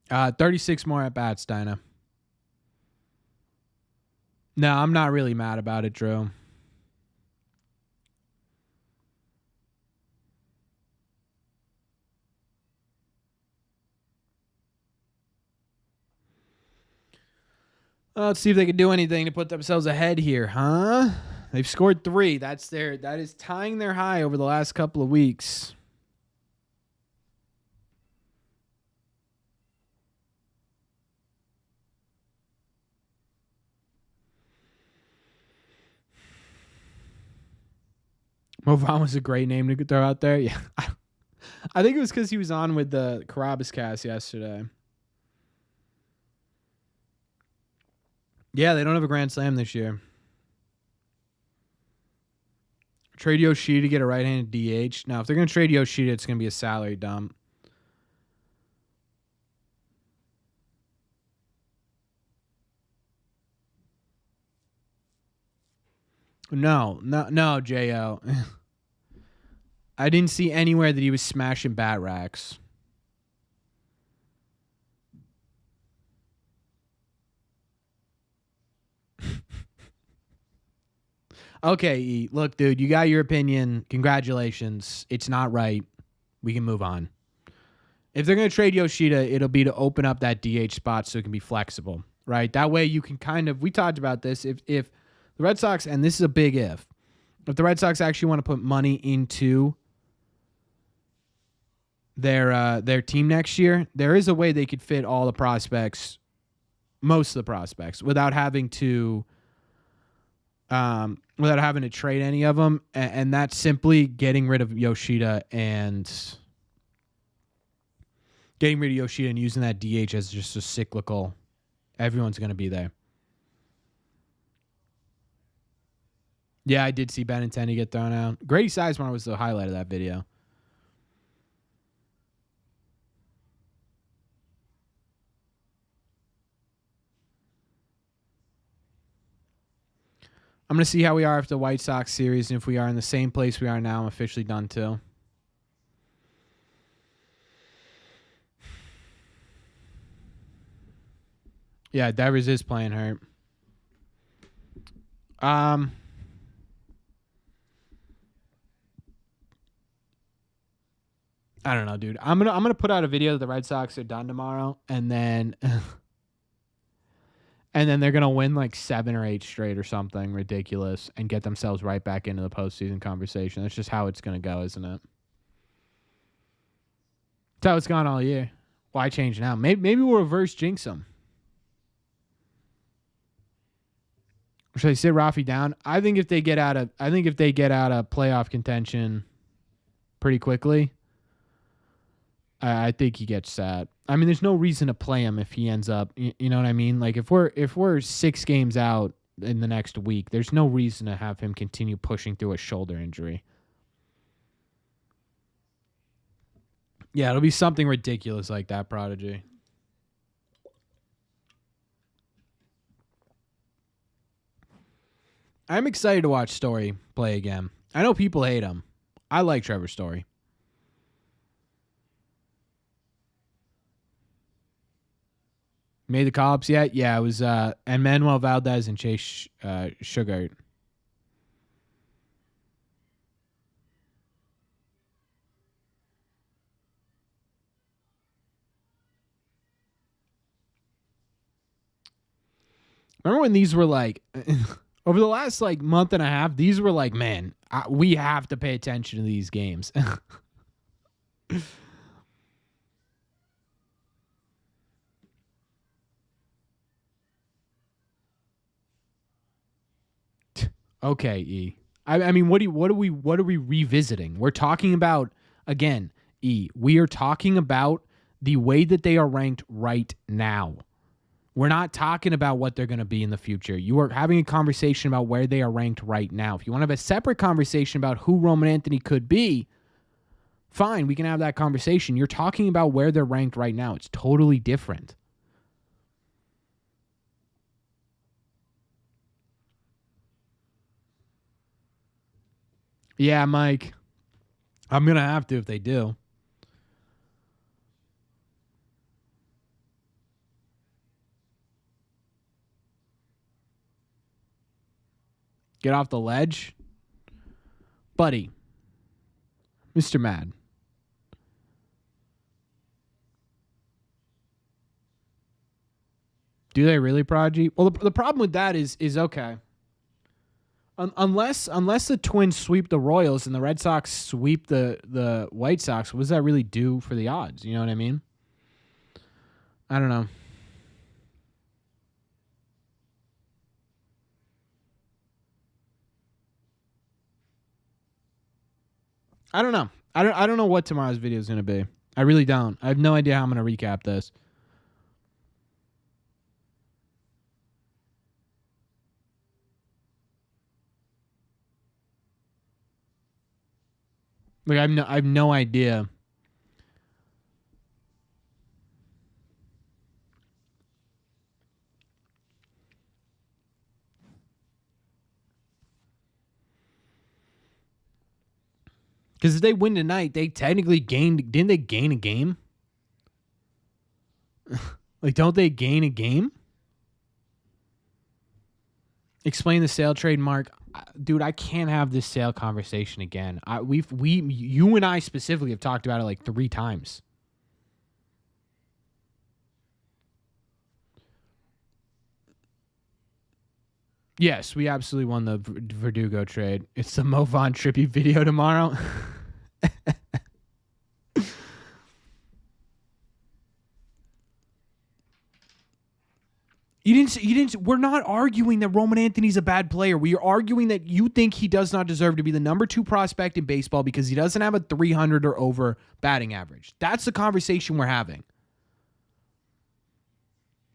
Uh, 36 more at bats, Dinah. No, I'm not really mad about it, Drew. Let's see if they can do anything to put themselves ahead here, huh? They've scored 3. That is tying their high over the last couple of weeks. Movan was a great name to throw out there. Yeah. I think it was because he was on with the Carabas cast yesterday. Yeah, they don't have a Grand Slam this year. Trade Yoshida to get a right-handed DH. Now, if they're going to trade Yoshida, it's going to be a salary dump. No, J.O. I didn't see anywhere that he was smashing bat racks. Okay, look, dude, you got your opinion. Congratulations. It's not right. We can move on. If they're going to trade Yoshida, it'll be to open up that DH spot so it can be flexible, right? That way you can we talked about this. If the Red Sox, and this is a big if the Red Sox actually want to put money into their team next year, there is a way they could fit all the prospects, most of the prospects, without having to trade any of them, and that's simply getting rid of Yoshida and using that DH as just a cyclical. Everyone's going to be there. Yeah, I did see Benintendi get thrown out. Grady Sizemore was the highlight of that video. I'm going to see how we are after the White Sox series, and if we are in the same place we are now, I'm officially done too. Yeah, Devers is playing hurt. I don't know, dude. I'm gonna put out a video that the Red Sox are done tomorrow, and then they're gonna win like 7 or 8 straight or something ridiculous and get themselves right back into the postseason conversation. That's just how it's gonna go, isn't it? That's how it's gone all year. Why change now? Maybe we'll reverse jinx them. Should I sit Rafi down? I think if they get out of playoff contention pretty quickly, I think he gets sat. I mean, there's no reason to play him if he ends up. You know what I mean? Like if we're 6 games out in the next week, there's no reason to have him continue pushing through a shoulder injury. Yeah, it'll be something ridiculous like that, Prodigy. I'm excited to watch Story play again. I know people hate him. I like Trevor Story. Made the call-ups yet? Yeah, it was and Manuel Valdez and Chase Sugar. Remember when these were like over the last like month and a half, these were like, man, we have to pay attention to these games. Okay, E. I mean, what are we revisiting? We're talking about, again, E. We are talking about the way that they are ranked right now. We're not talking about what they're going to be in the future. You are having a conversation about where they are ranked right now. If you want to have a separate conversation about who Roman Anthony could be, fine, we can have that conversation. You're talking about where they're ranked right now. It's totally different. Yeah, Mike. I'm going to have to if they do. Get off the ledge. Buddy. Mr. Mad. Do they really, Prodigy? Well, the problem with that is okay. Unless the Twins sweep the Royals and the Red Sox sweep the White Sox, what does that really do for the odds? You know what I mean? I don't know. I don't know. I don't know what tomorrow's video is going to be. I really don't. I have no idea how I'm going to recap this. Like I have no idea. Because if they win tonight, they technically gained. Didn't they gain a game? Like, don't they gain a game? Explain the sale trade, Mark. Dude, I can't have this sale conversation again. You and I specifically have talked about it like 3 times. Yes, we absolutely won the Verdugo trade. It's the Mo Vaughn Trippy video tomorrow. You didn't. We're not arguing that Roman Anthony's a bad player. We are arguing that you think he does not deserve to be the number 2 prospect in baseball because he doesn't have a 300 or over batting average. That's the conversation we're having.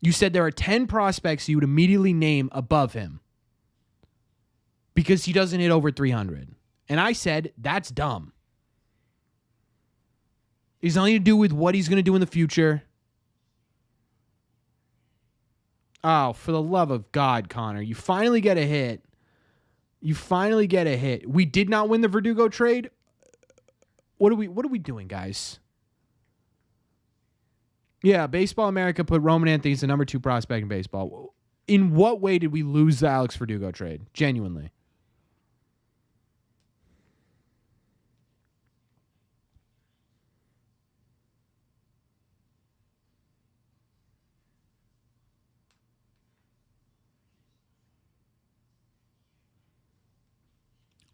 You said there are 10 prospects you would immediately name above him because he doesn't hit over 300. And I said, that's dumb. It's nothing to do with what he's going to do in the future. Oh, for the love of God, Connor. You finally get a hit. We did not win the Verdugo trade. What are we doing, guys? Yeah, Baseball America put Roman Anthony as the number 2 prospect in baseball. In what way did we lose the Alex Verdugo trade? Genuinely.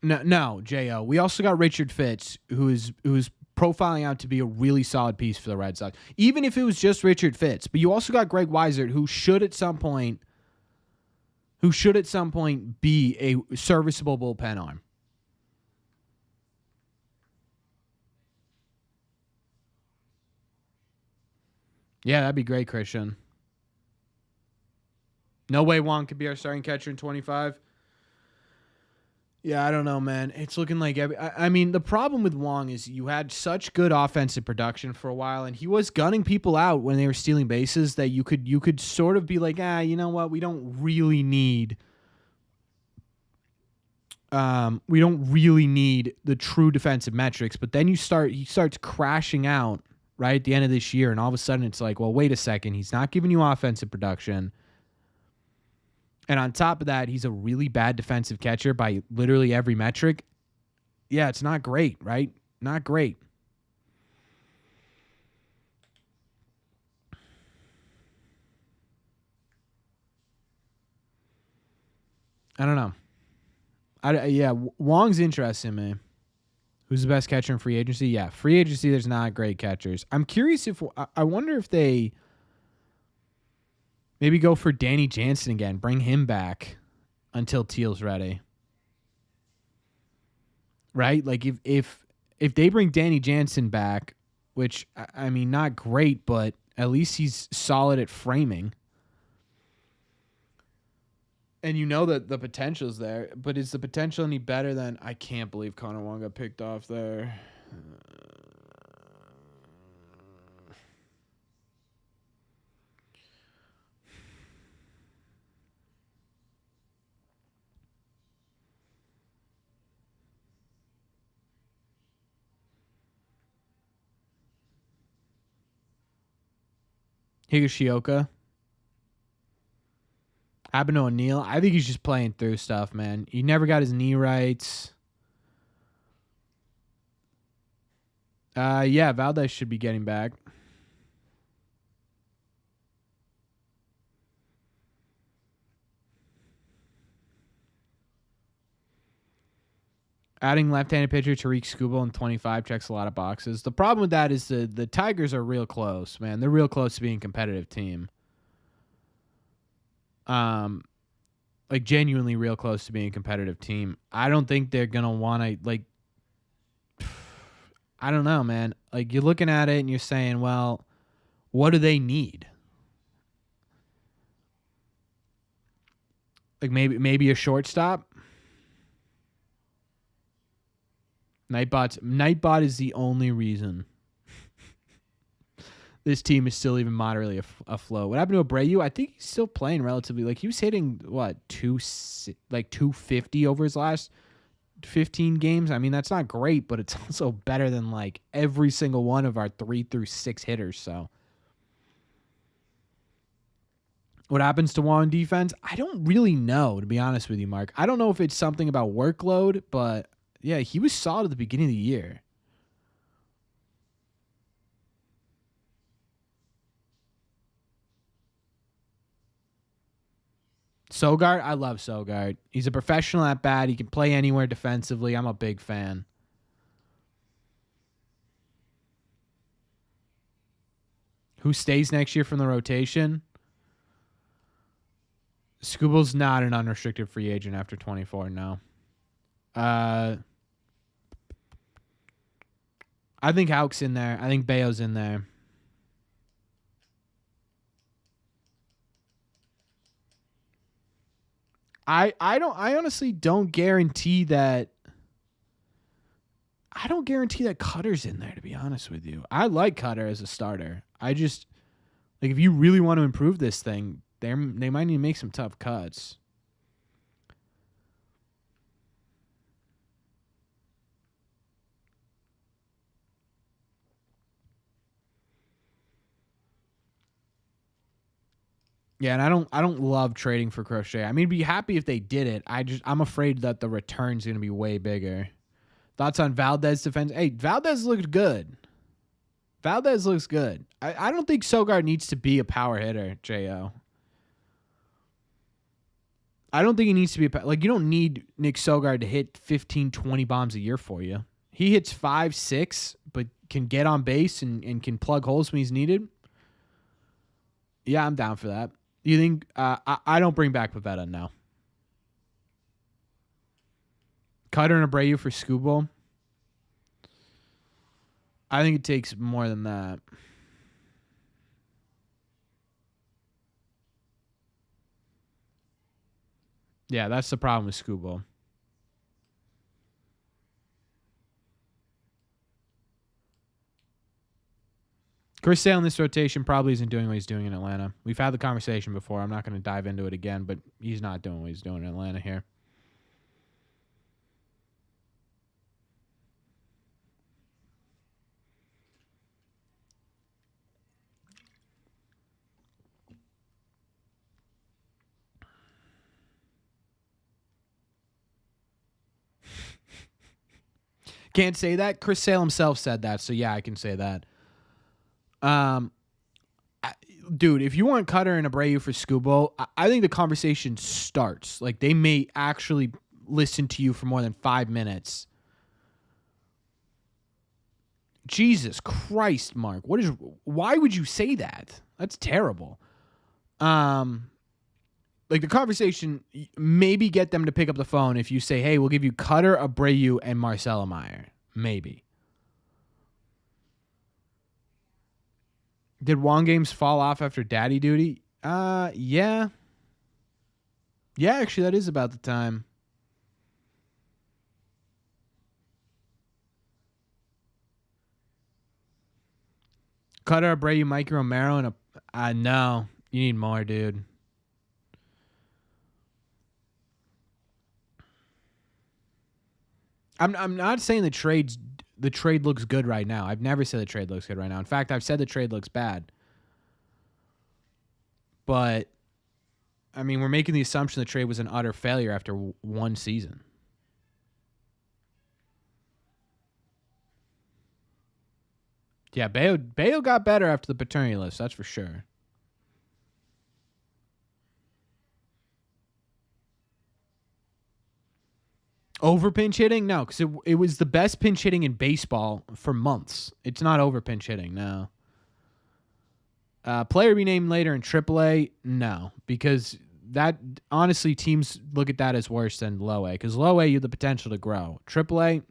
No, Jo. We also got Richard Fitz, who's profiling out to be a really solid piece for the Red Sox. Even if it was just Richard Fitz, but you also got Greg Weisert, who should at some point be a serviceable bullpen arm. Yeah, that'd be great, Christian. No way Wong could be our starting catcher in 25. Yeah, I don't know, man. It's looking like I mean, the problem with Wong is you had such good offensive production for a while, and he was gunning people out when they were stealing bases that you could sort of be like, you know what? We don't really need the true defensive metrics. But then he starts crashing out right at the end of this year, and all of a sudden it's like, well, wait a second, he's not giving you offensive production. And on top of that, he's a really bad defensive catcher by literally every metric. Yeah, it's not great, right? Not great. I don't know. Wong's interesting, man. Who's the best catcher in free agency? Yeah, free agency, there's not great catchers. I'm curious I wonder if they maybe go for Danny Jansen again. Bring him back until Teal's ready. right? Like if they bring Danny Jansen back, which I mean not great, but at least he's solid at framing. And you know that the potential's there, but is the potential any better than I can't believe Connor Wong got picked off there. Higashioka. Happened to O'Neal. I think he's just playing through stuff, man. He never got his knee right. Yeah, Valdez should be getting back. Adding left-handed pitcher Tariq Skubal in 25 checks a lot of boxes. The problem with that is the Tigers are real close, man. They're real close to being a competitive team. Like genuinely real close to being a competitive team. I don't think they're gonna want to like. I don't know, man. Like you're looking at it and you're saying, well, what do they need? Like maybe a shortstop. Nightbot is the only reason this team is still even moderately afloat. What happened to Abreu? I think he's still playing relatively. Like he was hitting what 250 over his last 15 games. I mean that's not great, but it's also better than like every single one of our 3 through 6 hitters. So what happens to Wong defense? I don't really know, to be honest with you, Mark. I don't know if it's something about workload, but yeah, he was solid at the beginning of the year. Sogard, I love Sogard. He's a professional at bat. He can play anywhere defensively. I'm a big fan. Who stays next year from the rotation? Scubal's not an unrestricted free agent after 24, no. I think Houck's in there. I think Bayo's in there. I honestly don't guarantee that. I don't guarantee that Cutter's in there, to be honest with you. I like Cutter as a starter. I just like if you really want to improve this thing, they might need to make some tough cuts. Yeah, and I don't love trading for Crochet. I mean, I'd be happy if they did it. I'm afraid that the return's going to be way bigger. Thoughts on Valdez defense? Hey, Valdez looked good. Valdez looks good. I don't think Sogard needs to be a power hitter, J.O. I don't think he needs to be like you don't need Nick Sogard to hit 15, 20 bombs a year for you. He hits 5, 6, but can get on base and can plug holes when he's needed. Yeah, I'm down for that. You think I don't bring back Pivetta now. Cutter and Abreu for Skubal. I think it takes more than that. Yeah, that's the problem with Skubal. Chris Sale in this rotation probably isn't doing what he's doing in Atlanta. We've had the conversation before. I'm not going to dive into it again, but he's not doing what he's doing in Atlanta here. Can't say that. Chris Sale himself said that, so yeah, I can say that. Dude, if you want Cutter and Abreu for Skubal, I think the conversation starts. Like they may actually listen to you for more than 5 minutes. Jesus Christ, Mark. Why would you say that? That's terrible. like the conversation, maybe get them to pick up the phone if you say, hey, we'll give you Cutter, Abreu, and Marcelo Meyer. Maybe. Did Juan games fall off after daddy duty? Yeah. Yeah, actually, that is about the time. Cutter, Abreu, Mike Romero, and no. You need more, dude. I'm not saying the trade looks good right now. I've never said the trade looks good right now. In fact, I've said the trade looks bad. But I mean, we're making the assumption the trade was an utter failure after one season. Yeah, Bayo got better after the paternity list, that's for sure. Over pinch hitting? No, because it was the best pinch hitting in baseball for months. It's not over pinch hitting, no. Player be named later in AAA? No, because that honestly teams look at that as worse than low A, because low A you have the potential to grow. AAA,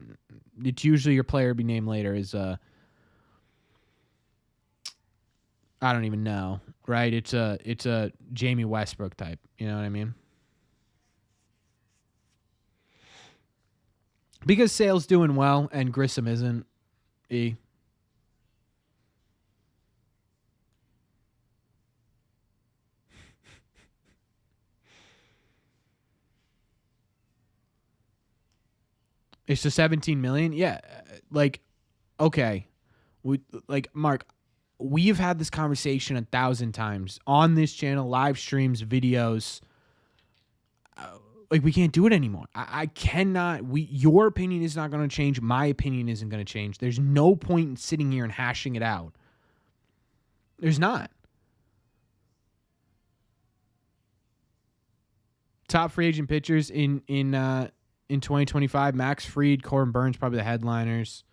it's usually your player be named later is I don't even know, right? It's a Jamie Westbrook type. You know what I mean? Because Sale's doing well and Grissom isn't. E. It's the 17 million. Yeah, like okay, Mark. We've had this conversation 1,000 times on this channel, live streams, videos. Like we can't do it anymore. I cannot. Your opinion is not going to change. My opinion isn't going to change. There's no point in sitting here and hashing it out. There's not. Top free agent pitchers in 2025: Max Fried, Corbin Burns, probably the headliners.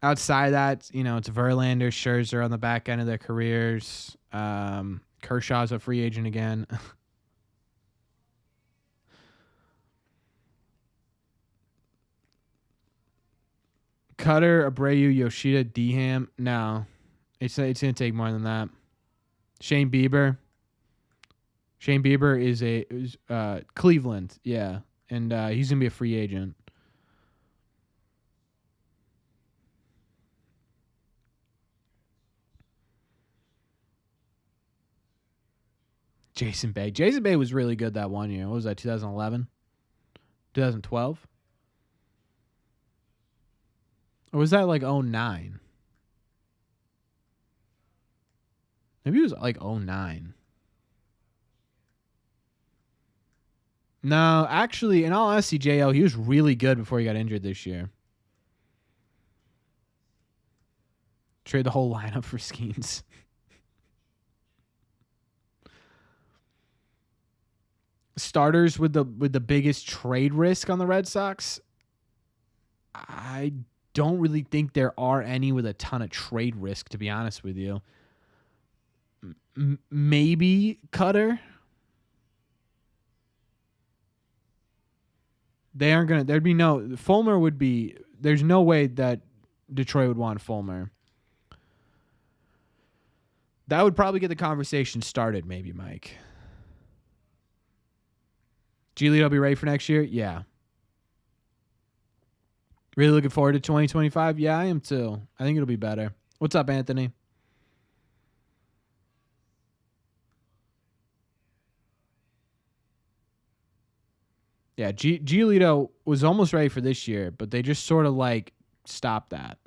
Outside of that, it's Verlander, Scherzer on the back end of their careers. Kershaw's a free agent again. Cutter, Abreu, Yoshida, Deham. No, it's gonna take more than that. Shane Bieber. Shane Bieber is Cleveland, yeah, and he's gonna be a free agent. Jason Bay. Jason Bay was really good that one year. What was that, 2011? 2012? Or was that like 09? Maybe it was like 09. No, actually, in all honesty, JL, he was really good before he got injured this year. Trade the whole lineup for Skeens. Starters with the biggest trade risk on the Red Sox? I don't really think there are any with a ton of trade risk, to be honest with you. Maybe Cutter. They aren't gonna. There'd be no. Fulmer would be. There's no way that Detroit would want Fulmer. That would probably get the conversation started, maybe, Mike. Giolito will be ready for next year? Yeah. Really looking forward to 2025? Yeah, I am too. I think it'll be better. What's up, Anthony? Yeah, Giolito was almost ready for this year, but they just sort of stopped that.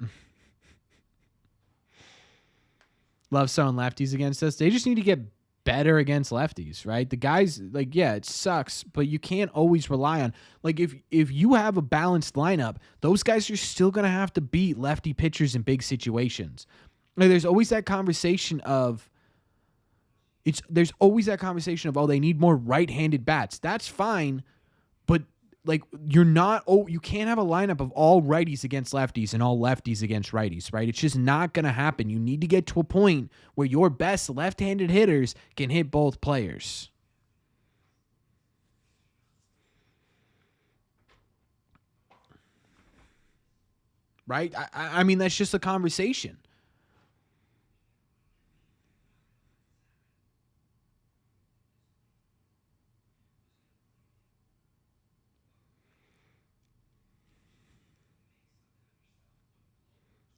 Love throwing lefties against us. They just need to get better against lefties, right? The guys, it sucks, but you can't always rely on, if you have a balanced lineup, those guys are still going to have to beat lefty pitchers in big situations. There's always that conversation of, oh, they need more right-handed bats. That's fine, but like you're not. Oh, you can't have a lineup of all righties against lefties and all lefties against righties, right? It's just not gonna happen. You need to get to a point where your best left-handed hitters can hit both players. Right? I mean, that's just a conversation.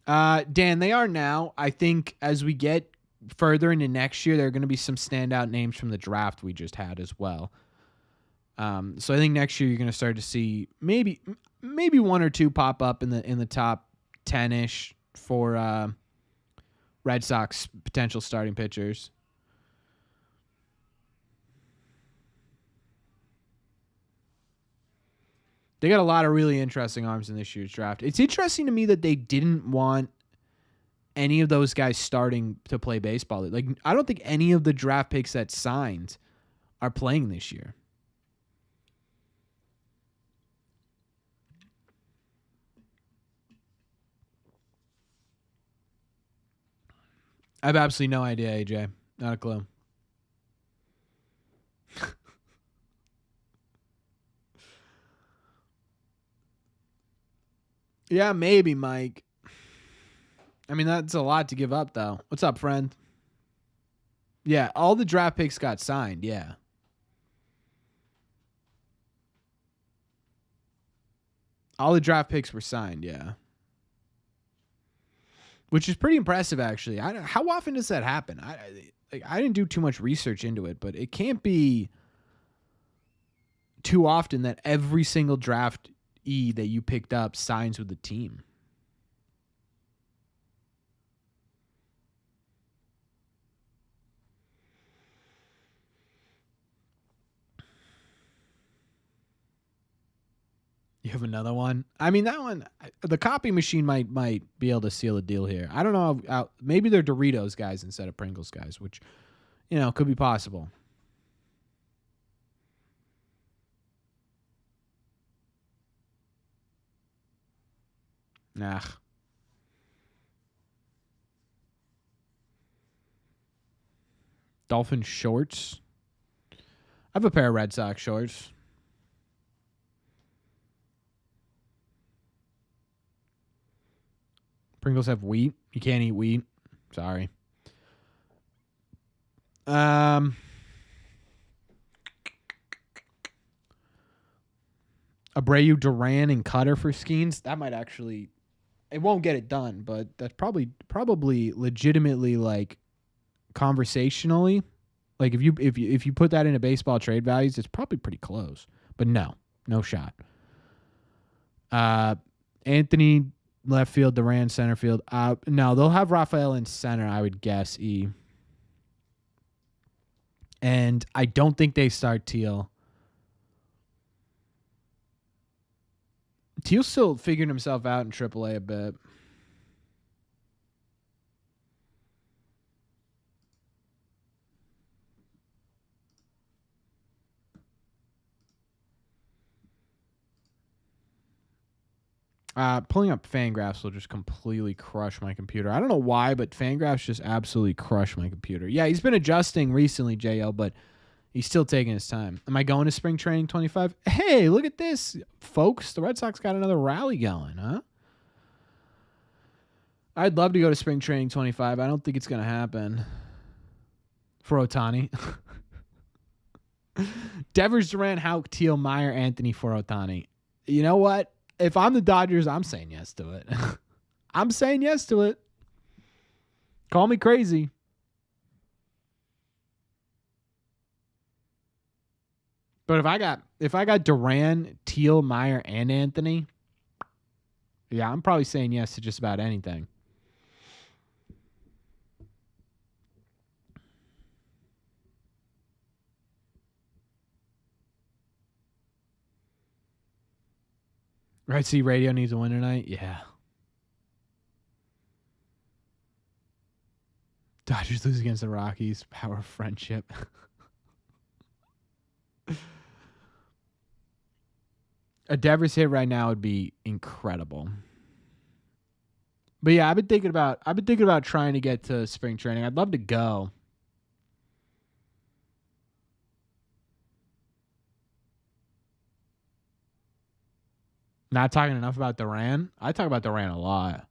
Dan, they are now. I think as we get further into next year, there are going to be some standout names from the draft we just had as well. So I think next year you're going to start to see maybe one or two pop up in the top 10-ish for Red Sox potential starting pitchers. They got a lot of really interesting arms in this year's draft. It's interesting to me that they didn't want any of those guys starting to play baseball. Like, I don't think any of the draft picks that signed are playing this year. I have absolutely no idea, AJ. Not a clue. Yeah, maybe, Mike. I mean, that's a lot to give up, though. What's up, friend? Yeah, all the draft picks got signed, yeah. All the draft picks were signed, yeah. Which is pretty impressive, actually. How often does that happen? I didn't do too much research into it, but it can't be too often that every single draft that you picked up signs with the team. You have another one? I mean, that one, the copy machine might be able to seal a deal here. I don't know. Maybe they're Doritos guys instead of Pringles guys, which, could be possible. Nah. Dolphin shorts. I have a pair of Red Sox shorts. Pringles have wheat. You can't eat wheat. Sorry. Abreu, Duran, and Cutter for Skeens. That might actually, it won't get it done, but that's probably legitimately, like, conversationally, like if you put that into baseball trade values, it's probably pretty close. But no shot. Anthony left field, Duran center field. No, they'll have Rafael in center, I would guess. And I don't think they start Teal. Teal's still figuring himself out in AAA a bit. Pulling up Fangraphs will just completely crush my computer. I don't know why, but Fangraphs just absolutely crush my computer. Yeah, he's been adjusting recently, JL, but he's still taking his time. Am I going to spring training 25? Hey, look at this, folks. The Red Sox got another rally going, huh? I'd love to go to spring training 25. I don't think it's going to happen. For Ohtani. Devers, Duran, Houck, Teal, Meyer, Anthony for Ohtani. You know what? If I'm the Dodgers, I'm saying yes to it. I'm saying yes to it. Call me crazy. But if I got Duran, Teal, Meyer, and Anthony, yeah, I'm probably saying yes to just about anything. Right, see, radio needs a win tonight? Yeah. Dodgers lose against the Rockies. Power of friendship. A Devers hit right now would be incredible. But yeah, I've been thinking about trying to get to spring training. I'd love to go. Not talking enough about Duran. I talk about Duran a lot.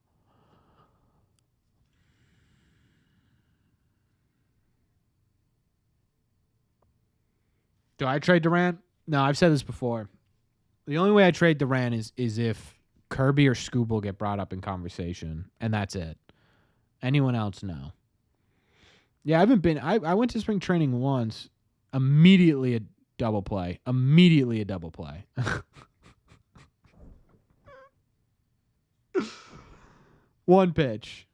Do I trade Duran? No, I've said this before. The only way I trade Duran is if Kirby or Scooble get brought up in conversation, and that's it. Anyone else, no. Yeah, I haven't been. I went to spring training once. Immediately a double play. Immediately a double play. One pitch.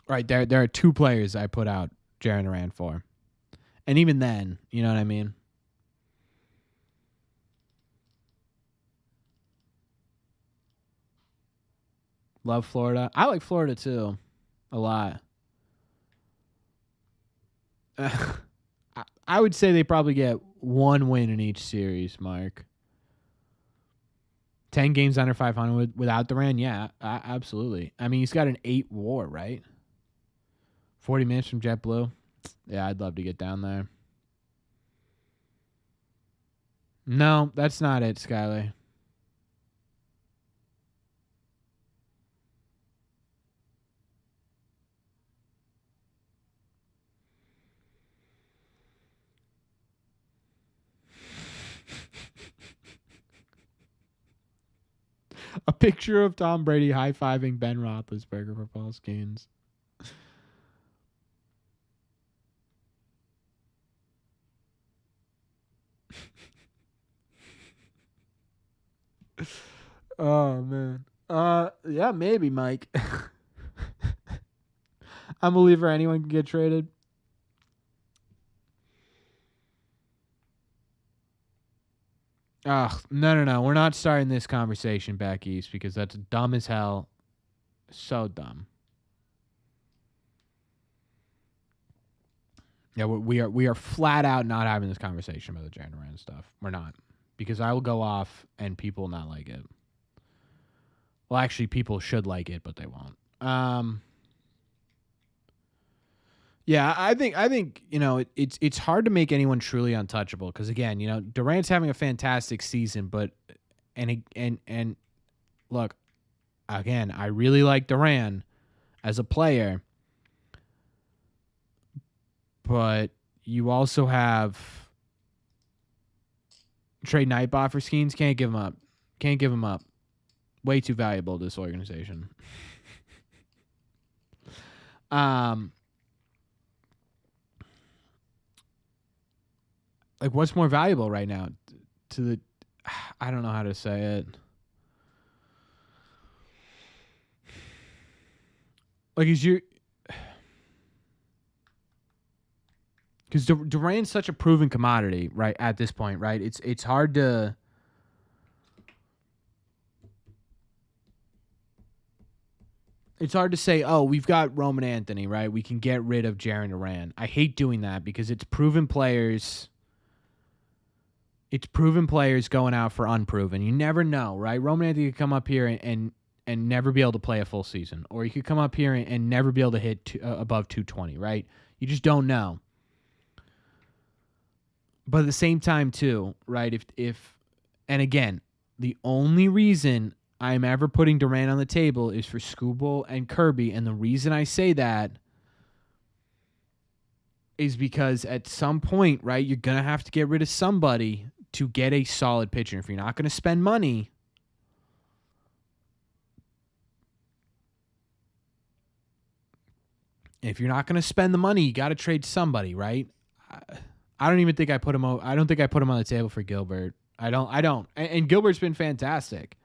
Right, there are two players I put out Jarren Duran for. And even then, you know what I mean? Love Florida. I like Florida too. A lot. I would say they probably get one win in each series, Mark. 10 games under 500 without Duran? Yeah, absolutely. I mean, he's got an 8 WAR, right? 40 minutes from JetBlue. Yeah, I'd love to get down there. No, that's not it, Skyler. A picture of Tom Brady high-fiving Ben Roethlisberger for false gains. Oh, man. Yeah, maybe, Mike. I'm a believer anyone can get traded. Ugh, no. We're not starting this conversation back east because that's dumb as hell. So dumb. Yeah, we are flat out not having this conversation about the Jarren Duran stuff. We're not. Because I will go off and people will not like it. Well, actually, people should like it, but they won't. Yeah, I think it's hard to make anyone truly untouchable because again, Durant's having a fantastic season, but and look, again, I really like Duran as a player, but you also have trade Nightbot for Skeens. Can't give him up. Way too valuable to this organization. Like what's more valuable right now to the I don't know how to say it. Like is your because Duran's such a proven commodity, right? At this point, right? It's hard to say, oh, we've got Roman Anthony, right? We can get rid of Jarren Duran. I hate doing that because it's proven players. It's proven players going out for unproven. You never know, right? Roman Anthony could come up here and never be able to play a full season, or he could come up here and never be able to hit above 220, right? You just don't know. But at the same time, too, right? If and again, the only reason I'm ever putting Duran on the table is for Scooble and Kirby, and the reason I say that is because at some point, right, you're gonna have to get rid of somebody to get a solid pitcher. If you're not gonna spend money, the money, you got to trade somebody, right? I don't even think I put him. I don't think I put him on the table for Gilbert. I don't. And Gilbert's been fantastic.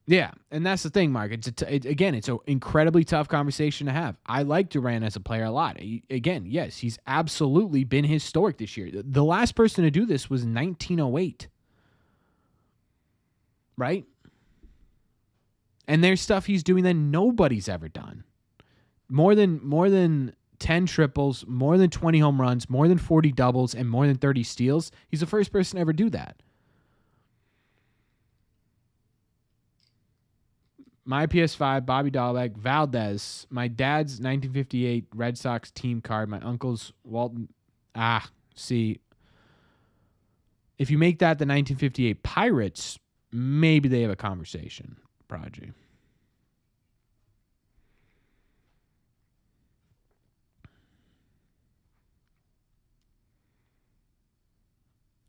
Yeah, and that's the thing, Mark. It's an incredibly tough conversation to have. I like Duran as a player a lot. Again, yes, he's absolutely been historic this year. The last person to do this was 1908, right? And there's stuff he's doing that nobody's ever done. more than 10 triples, more than 20 home runs, more than 40 doubles, and more than 30 steals. He's the first person to ever do that. My PS5, Bobby Dahlbeck, Valdez, my dad's 1958 Red Sox team card, my uncle's Walton. See, if you make that the 1958 Pirates, maybe they have a conversation, Prodigy.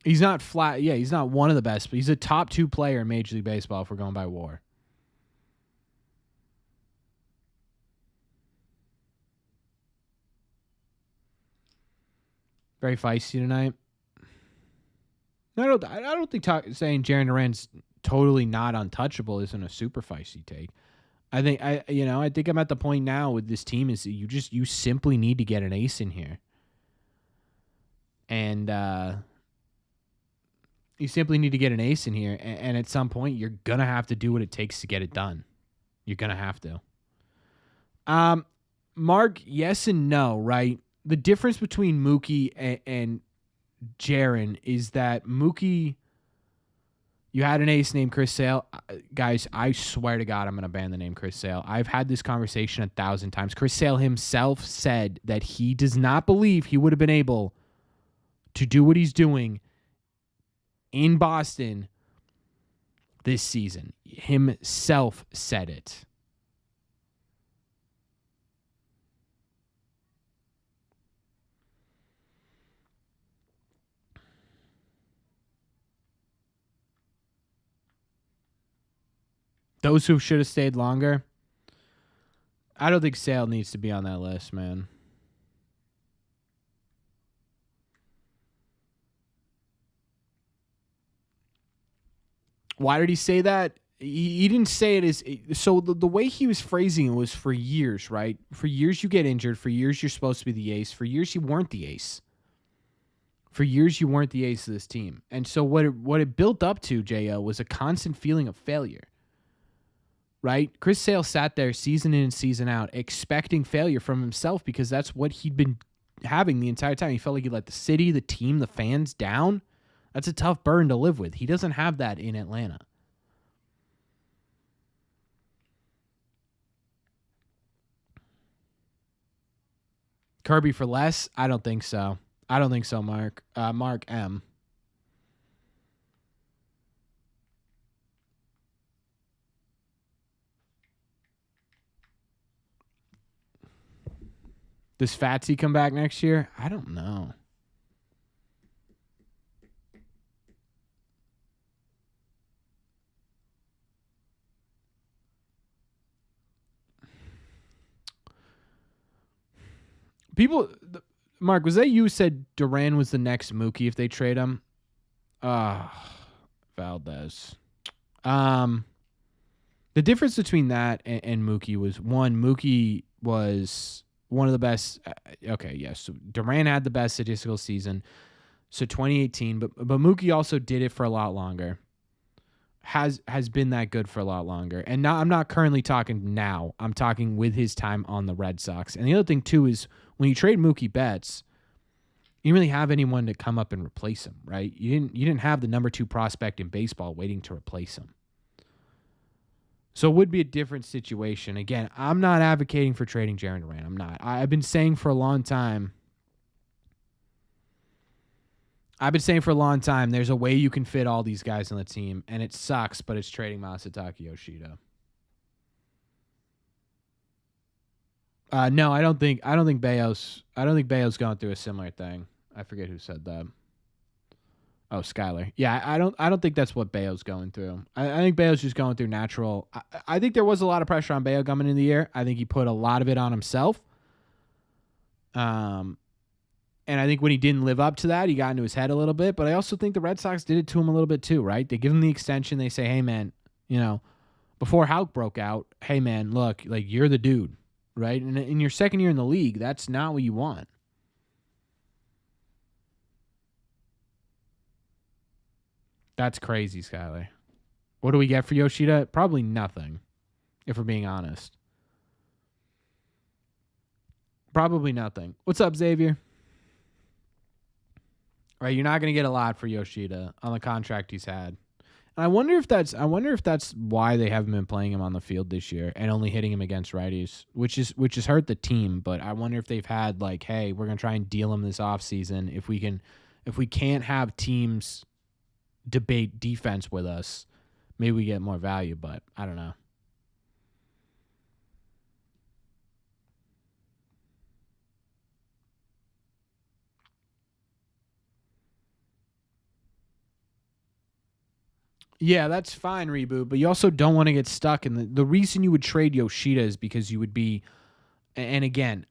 He's not flat. Yeah, he's not one of the best, but he's a top 2 player in Major League Baseball if we're going by WAR. Very feisty tonight. I don't think saying Jarren Duran's totally not untouchable isn't a super feisty take. I think I'm at the point now with this team is you simply need to get an ace in here. And you simply need to get an ace in here, and at some point you're gonna have to do what it takes to get it done. You're gonna have to. Mark, yes and no, right? The difference between Mookie and Jarren is that Mookie, you had an ace named Chris Sale. Guys, I swear to God, I'm going to ban the name Chris Sale. I've had this conversation 1,000 times. Chris Sale himself said that he does not believe he would have been able to do what he's doing in Boston this season. Himself said it. Those who should have stayed longer, I don't think Sale needs to be on that list, man. Why did he say that? He didn't say it as... So the way he was phrasing it was for years, right? For years you get injured. For years you're supposed to be the ace. For years you weren't the ace. For years you weren't the ace of this team. And so what it built up to, J.O., was a constant feeling of failure. Right? Chris Sale sat there season in and season out expecting failure from himself because that's what he'd been having the entire time. He felt like he let the city, the team, the fans down. That's a tough burden to live with. He doesn't have that in Atlanta. Kirby for less? I don't think so. I don't think so, Mark. Mark M. Does Fatsy come back next year? I don't know. People, Mark, was that you said Duran was the next Mookie if they trade him? Valdez. The difference between that and Mookie was, one, Mookie was one of the best. Okay, yes. So Duran had the best statistical season. So 2018, but Mookie also did it for a lot longer. Has been that good for a lot longer. And now I'm not currently talking now. I'm talking with his time on the Red Sox. And the other thing too is when you trade Mookie Betts, you didn't really have anyone to come up and replace him, right? You didn't have the number 2 prospect in baseball waiting to replace him. So it would be a different situation. Again, I'm not advocating for trading Jarren Duran. I'm not. I've been saying for a long time. There's a way you can fit all these guys on the team, and it sucks, but it's trading Masataka Yoshida. No, I don't think Bayo's going through a similar thing. I forget who said that. Oh, Skyler. Yeah, I don't think that's what Bayo's going through. I think Bayo's just going through natural. I think there was a lot of pressure on Bayo coming in the year. I think he put a lot of it on himself. And I think when he didn't live up to that, he got into his head a little bit. But I also think the Red Sox did it to him a little bit too, right? They give him the extension. They say, hey, man, before Houck broke out, hey, man, look, like you're the dude, right? And in your second year in the league, that's not what you want. That's crazy, Skyler. What do we get for Yoshida? Probably nothing, if we're being honest. Probably nothing. What's up, Xavier? Right, you're not going to get a lot for Yoshida on the contract he's had. And I wonder if that's why they haven't been playing him on the field this year and only hitting him against righties, which has hurt the team. But I wonder if they've had like, hey, we're gonna try and deal him this offseason. If we can't have teams debate defense with us, maybe we get more value. But I don't know. Yeah, that's fine, Reboot. But you also don't want to get stuck. And the reason you would trade Yoshida is because you would be, and again,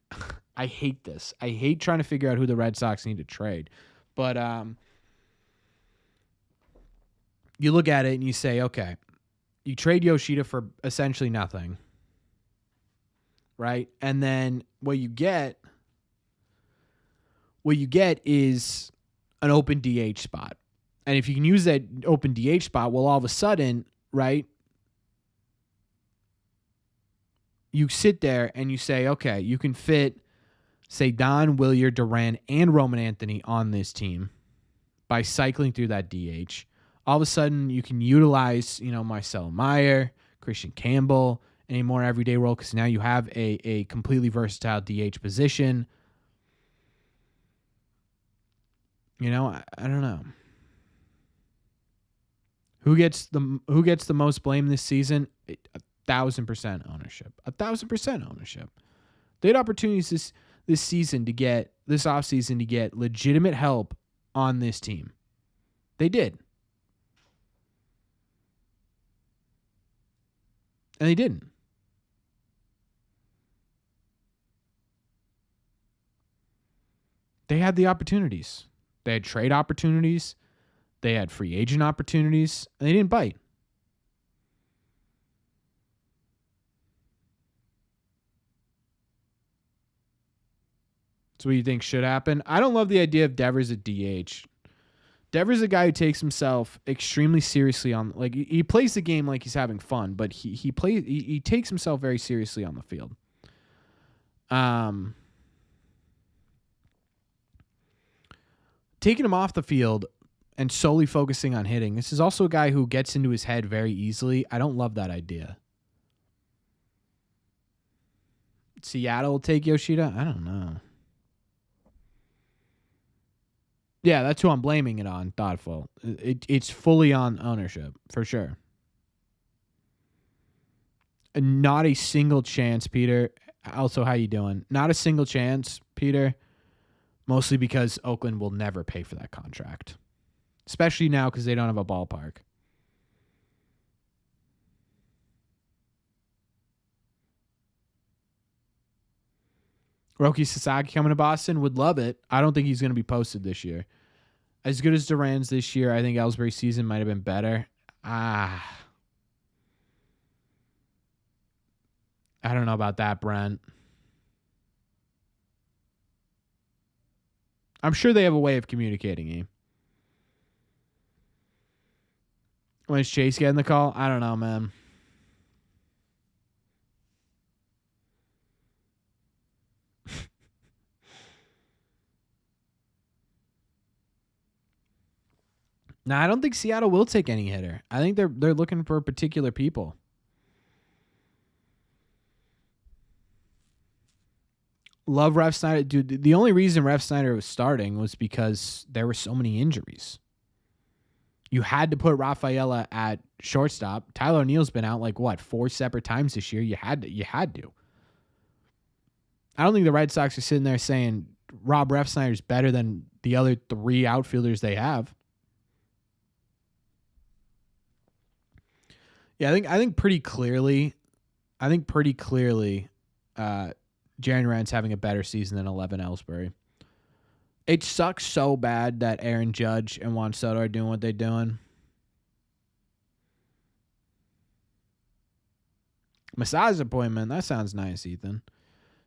I hate this. I hate trying to figure out who the Red Sox need to trade. But you look at it and you say, okay, you trade Yoshida for essentially nothing, right? And then what you get is an open DH spot. And if you can use that open DH spot, well, all of a sudden, right, you sit there and you say, okay, you can fit, say, Don, Williard, Duran, and Roman Anthony on this team by cycling through that DH. All of a sudden, you can utilize, Marcelo Meyer, Christian Campbell, any more everyday role because now you have a completely versatile DH position. I don't know. Who gets the most blame this season? 1,000% ownership. 1,000% ownership. They had opportunities this season to get this offseason to get legitimate help on this team. They did. And they didn't. They had the opportunities. They had trade opportunities. They had free agent opportunities. And they didn't bite. So what you think should happen? I don't love the idea of Devers at DH. Devers is a guy who takes himself extremely seriously on, like, he plays the game like he's having fun, but he takes himself very seriously on the field. Taking him off the field and solely focusing on hitting. This is also a guy who gets into his head very easily. I don't love that idea. Seattle will take Yoshida? I don't know. Yeah, that's who I'm blaming it on, Thoughtful. It's fully on ownership, for sure. Not a single chance, Peter. Also, how you doing? Not a single chance, Peter. Mostly because Oakland will never pay for that contract. Especially now because they don't have a ballpark. Roki Sasaki coming to Boston, would love it. I don't think he's going to be posted this year. As good as Duran's this year, I think Ellsbury's season might have been better. I don't know about that, Brent. I'm sure they have a way of communicating him. When is Chase getting the call? I don't know, man. No, I don't think Seattle will take any hitter. I think they're looking for particular people. Love Ref Snyder. Dude, the only reason Ref Snyder was starting was because there were so many injuries. You had to put Rafaela at shortstop. Tyler O'Neill's been out like what, 4 separate times this year. You had to. I don't think the Red Sox are sitting there saying Rob Refsnyder's better than the other 3 outfielders they have. Yeah, I think pretty clearly, Jaren Rant's having a better season than 11 Ellsbury. It sucks so bad that Aaron Judge and Juan Soto are doing what they're doing. Massage appointment. That sounds nice, Ethan.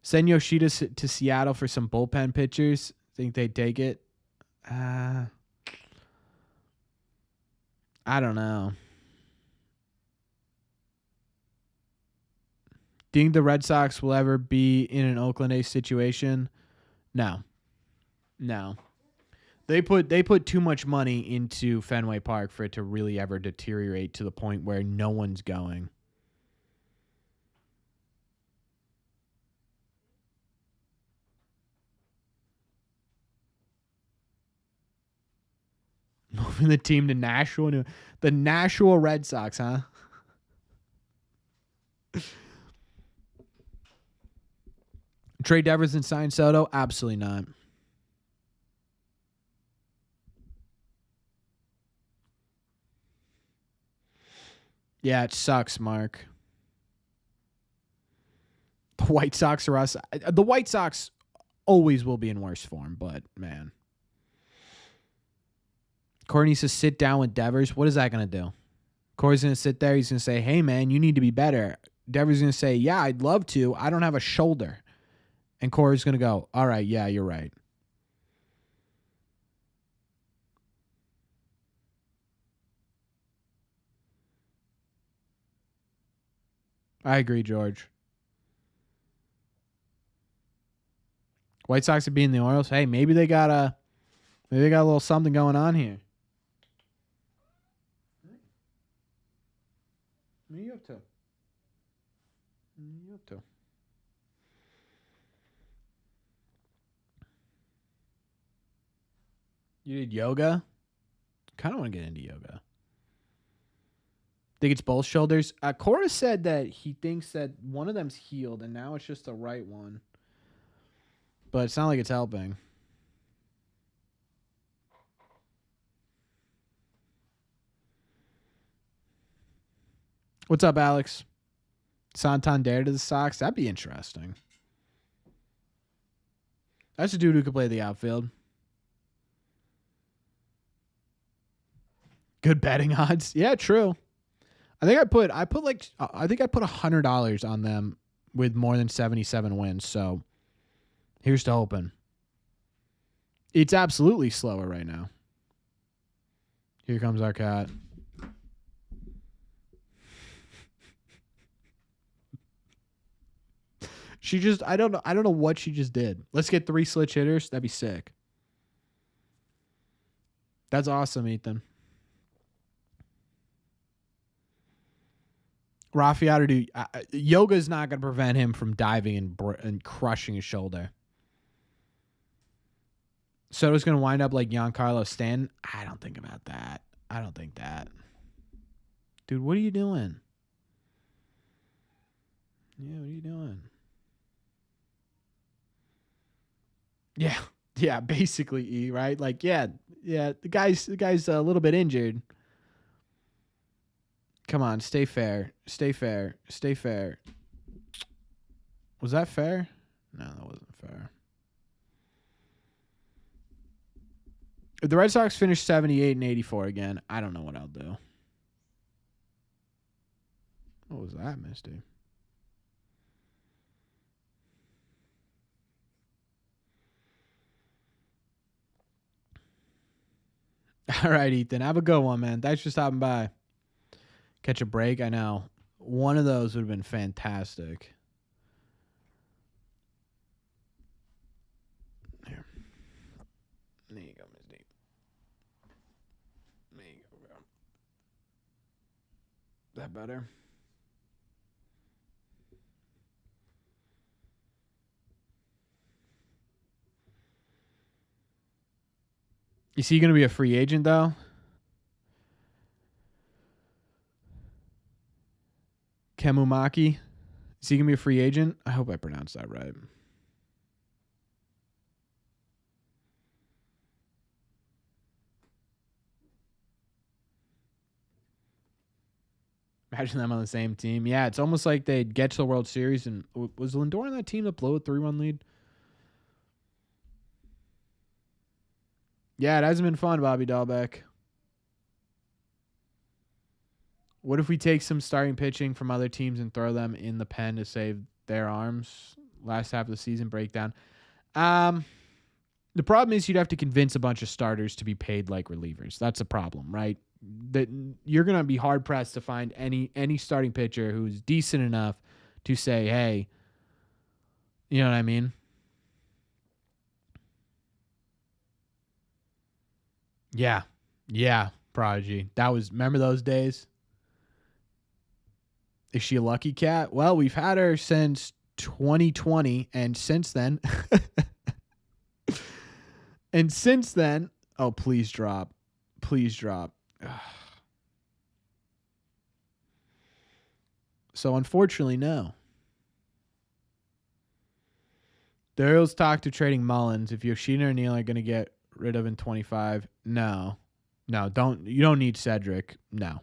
Send Yoshida to Seattle for some bullpen pitchers. Think they'd take it? I don't know. Do you think the Red Sox will ever be in an Oakland A's situation? No. They put too much money into Fenway Park for it to really ever deteriorate to the point where no one's going. Moving the team to Nashville. The Nashville Red Sox, huh? Trade Devers and sign Soto? Absolutely not. Yeah, it sucks, Mark. The White Sox are us. The White Sox always will be in worse form, but man. Corey needs to sit down with Devers. What is that going to do? Corey's going to sit there. He's going to say, hey, man, you need to be better. Devers is going to say, yeah, I'd love to. I don't have a shoulder. And Corey's going to go, all right, yeah, you're right. I agree, George. White Sox are beating the Orioles. Hey, maybe they got a little something going on here. What are you up to? You did yoga? Kind of want to get into yoga. Think it's both shoulders? Cora said that he thinks that one of them's healed and now it's just the right one. But it's not like it's helping. What's up, Alex? Santander to the Sox? That'd be interesting. That's a dude who could play the outfield. Good betting odds. Yeah, true. I think I put $100 on them with more than 77 wins. So here's to hoping. It's absolutely slower right now. Here comes our cat. She just I don't know what she just did. Let's get 3 switch hitters. That'd be sick. That's awesome, Ethan. Rafael, dude, yoga is not going to prevent him from diving and crushing his shoulder. Soto's going to wind up like Giancarlo Stanton. I don't think about that. I don't think that. Dude, what are you doing? Yeah, what are you doing? Yeah, basically, E, right? Like, yeah, the guy's a little bit injured. Come on, stay fair. Was that fair? No, that wasn't fair. If the Red Sox finish 78 and 84 again, I don't know what I'll do. What was that, Misty? All right, Ethan. Have a good one, man. Thanks for stopping by. Catch a break? I know. One of those would have been fantastic. Here. There you go, Miss D. There you go, bro. Is that better? Is he going to be a free agent, though? Kemumaki? Is he going to be a free agent? I hope I pronounced that right. Imagine them on the same team. Yeah, it's almost like they'd get to the World Series. And was Lindor on that team that blew a 3-1 lead? Yeah, it hasn't been fun, Bobby Dahlbeck. What if we take some starting pitching from other teams and throw them in the pen to save their arms? Last half of the season breakdown. The problem is you'd have to convince a bunch of starters to be paid like relievers. That's a problem, right? That you're going to be hard pressed to find any starting pitcher who's decent enough to say, hey, you know what I mean? Yeah. Yeah, Prodigy. Remember those days? Is she a lucky cat? Well, we've had her since 2020, and since then, oh, please drop. Please drop. So, unfortunately, no. The Orioles talk to trading Mullins. If Yoshida or Neal are going to get rid of in 25, no. No, you don't need Cedric. No.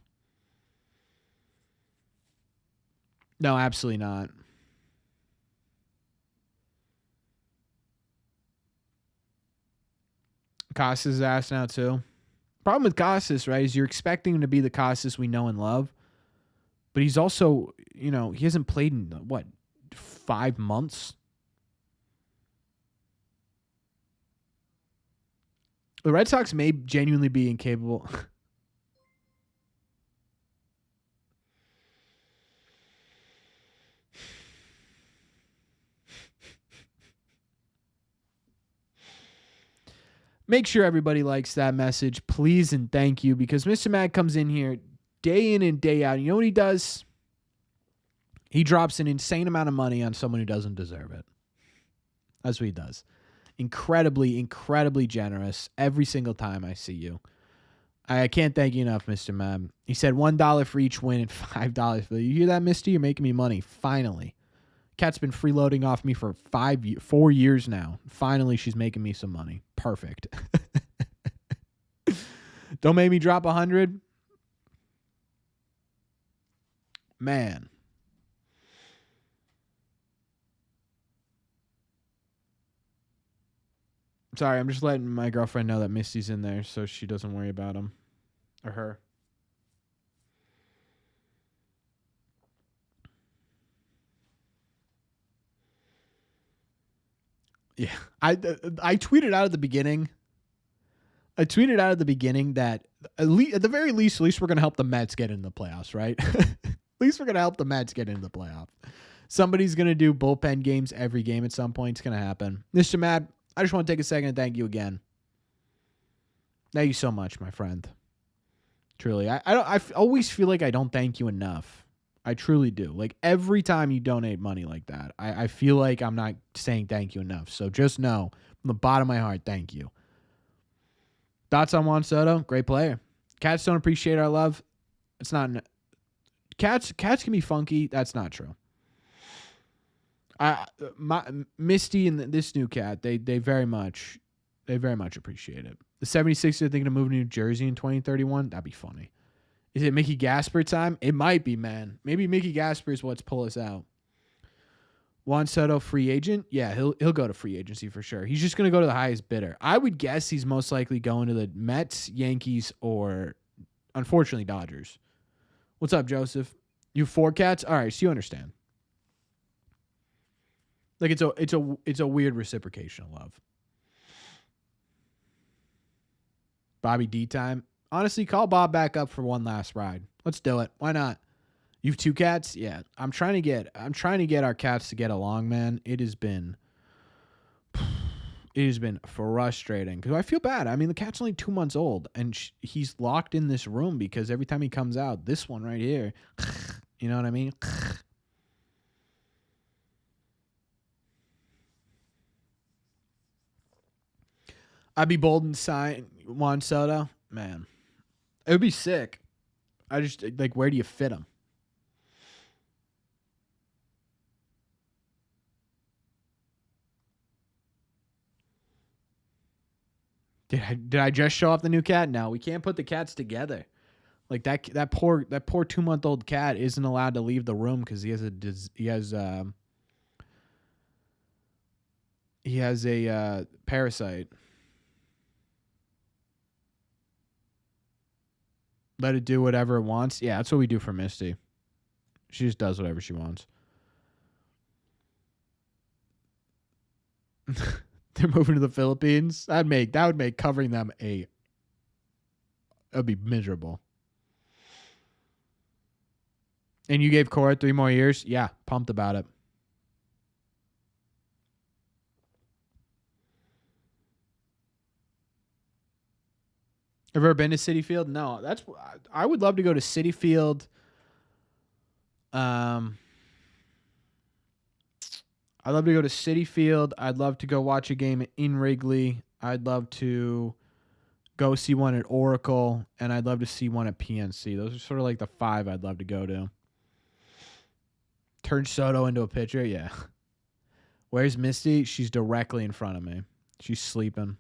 No, absolutely not. Costas is asked now, too. Problem with Costas, right, is you're expecting him to be the Costas we know and love. But he's also, he hasn't played in, 5 months? The Red Sox may genuinely be incapable. Make sure everybody likes that message, please and thank you, because Mr. Matt comes in here day in and day out. You know what he does? He drops an insane amount of money on someone who doesn't deserve it. That's what he does. Incredibly, incredibly generous every single time I see you. I can't thank you enough, Mr. Matt. He said $1 for each win and $5 for you hear that, Misty? You're making me money. Finally. Cat's been freeloading off me for 4 years now. Finally, she's making me some money. Perfect. Don't make me drop 100. Man. Sorry, I'm just letting my girlfriend know that Misty's in there so she doesn't worry about him or her. Yeah, I tweeted out at the beginning. I tweeted out at the beginning that at the very least, we're going to help the Mets get into the playoffs, right? At least we're going to help the Mets get into the playoff. Somebody's going to do bullpen games every game at some point. It's going to happen. Mr. Matt, I just want to take a second and thank you again. Thank you so much, my friend. Truly, I always feel like I don't thank you enough. I truly do. Like every time you donate money like that, I feel like I'm not saying thank you enough. So just know from the bottom of my heart, thank you. Thoughts on Juan Soto? Great player. Cats don't appreciate our love. It's not. Cats can be funky. That's not true. Misty and this new cat, they very much appreciate it. The 76ers are thinking of moving to New Jersey in 2031. That'd be funny. Is it Mickey Gasper time? It might be, man. Maybe Mickey Gasper is what's pull us out. Juan Soto free agent? Yeah, he'll go to free agency for sure. He's just going to go to the highest bidder. I would guess he's most likely going to the Mets, Yankees, or unfortunately Dodgers. What's up, Joseph? You 4 cats? All right, so you understand. Like it's a weird reciprocation of love. Bobby D time. Honestly, call Bob back up for one last ride. Let's do it. Why not? You have 2 cats? Yeah. I'm trying to get our cats to get along, man. It has been frustrating because I feel bad. I mean, the cat's only 2 months old and he's locked in this room because every time he comes out, this one right here, you know what I mean? I'd be bold and sign Juan Soto. Man. It would be sick. I just, like, where do you fit him? Did I just show off the new cat? No, we can't put the cats together. Like that poor 2-month-old cat isn't allowed to leave the room because he has a parasite. Let it do whatever it wants. Yeah, that's what we do for Misty. She just does whatever she wants. They're moving to the Philippines. That would make covering them it would be miserable. And you gave Cora 3 more years? Yeah, pumped about it. Ever been to Citi Field? No. I would love to go to Citi Field. I'd love to go to Citi Field. I'd love to go watch a game in Wrigley. I'd love to go see one at Oracle, and I'd love to see one at PNC. Those are sort of like the 5 I'd love to go to. Turn Soto into a pitcher? Yeah. Where's Misty? She's directly in front of me. She's sleeping.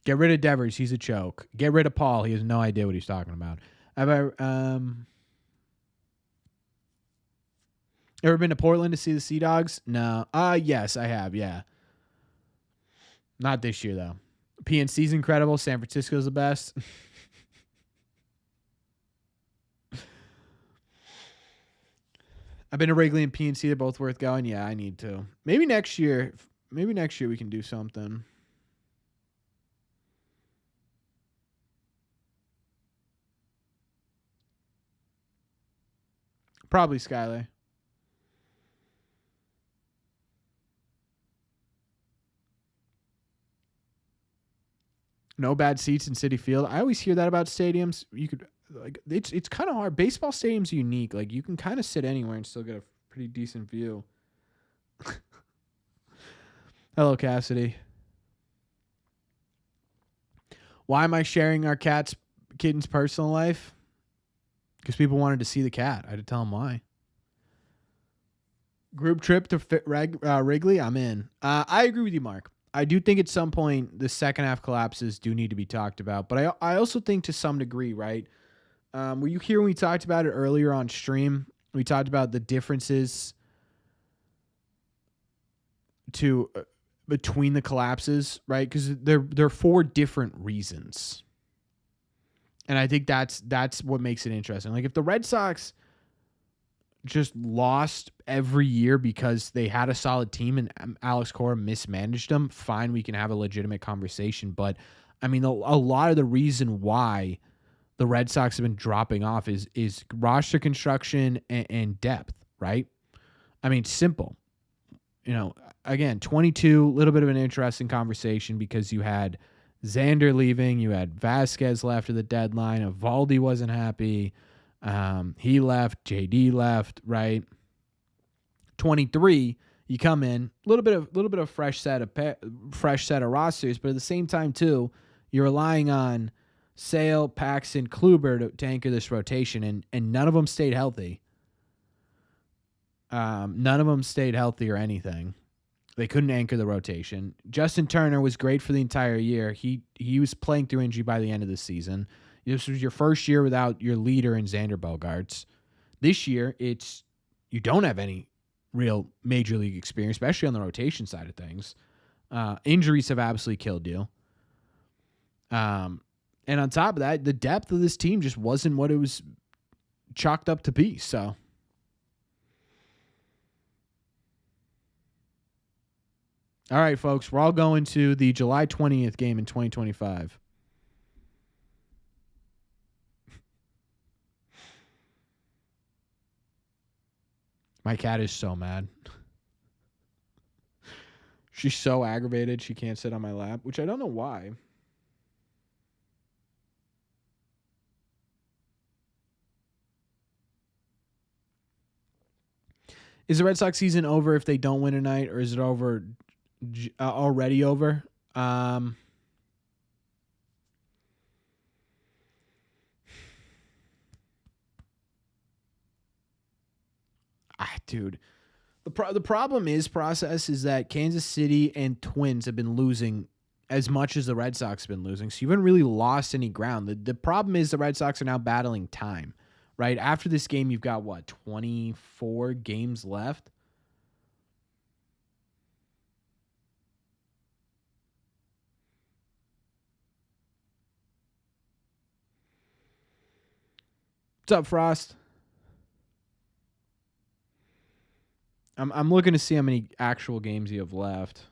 Get rid of Devers. He's a choke. Get rid of Paul. He has no idea what he's talking about. Ever been to Portland to see the Sea Dogs? No. Yes, I have. Yeah. Not this year, though. PNC's incredible. San Francisco's the best. I've been to Wrigley and PNC. They're both worth going. Yeah, I need to. Maybe next year. Maybe next year we can do something. Probably Skyler. No bad seats in Citi Field. I always hear that about stadiums. You could like it's kind of hard. Baseball stadium's unique. Like you can kind of sit anywhere and still get a pretty decent view. Hello, Cassidy. Why am I sharing our kitten's personal life? Because people wanted to see the cat. I had to tell them why. Group trip to Wrigley. I'm in. I agree with you, Mark. I do think at some point the second half collapses do need to be talked about, but I also think to some degree, right? Were you here when we talked about it earlier on stream? We talked about the differences between the collapses, right? Because they're for different reasons, and I think that's what makes it interesting. Like if the Red Sox just lost every year because they had a solid team and Alex Cora mismanaged them, fine, we can have a legitimate conversation. But I mean, a lot of the reason why the Red Sox have been dropping off is roster construction and depth, right? I mean, simple. You know, again, 22, a little bit of an interesting conversation because you had Xander leaving, you had Vasquez left at the deadline, Evaldi wasn't happy. He left, JD left, right? 23, you come in, a little bit of fresh set of rosters, but at the same time too, you're relying on Sale, Paxton, Kluber to anchor this rotation, and none of them stayed healthy. None of them stayed healthy or anything. They couldn't anchor the rotation. Justin Turner was great for the entire year. He was playing through injury by the end of the season. This was your first year without your leader in Xander Bogaerts. This year, you don't have any real major league experience, especially on the rotation side of things. Injuries have absolutely killed you. And on top of that, the depth of this team just wasn't what it was chalked up to be. So, all right, folks, we're all going to the July 20th game in 2025. My cat is so mad. She's so aggravated she can't sit on my lap, which I don't know why. Is the Red Sox season over if they don't win tonight, or is it over already over? Dude, the problem is that Kansas City and Twins have been losing as much as the Red Sox have been losing, so you haven't really lost any ground. The problem is the Red Sox are now battling time, right? After this game, you've got, 24 games left? What's up, Frost? I'm looking to see how many actual games you have left.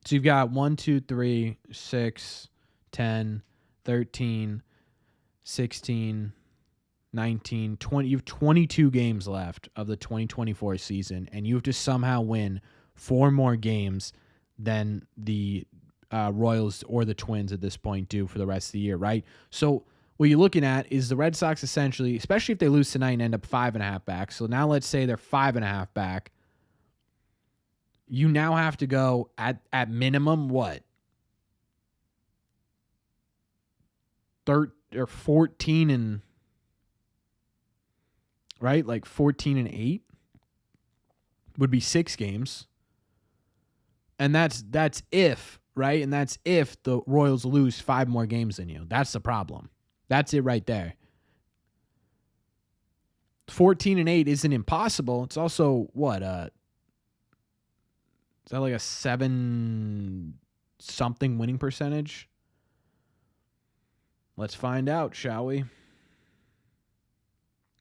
So you've got 1, 2, 3, 6, 10, 13, 16, 19, 20. You have 22 games left of the 2024 season, and you have to somehow win 4 more games than the Royals or the Twins at this point do for the rest of the year, right? So what you're looking at is the Red Sox essentially, especially if they lose tonight and end up 5.5 back. So now let's say they're 5.5 back. You now have to go at minimum what? 14 and right? Like 14 and 8 would be 6 games. And that's if, right? And that's if the Royals lose 5 more games than you. That's the problem. That's it right there. 14 and 8 isn't impossible. It's also what? Is that like a 7 something winning percentage? Let's find out, shall we?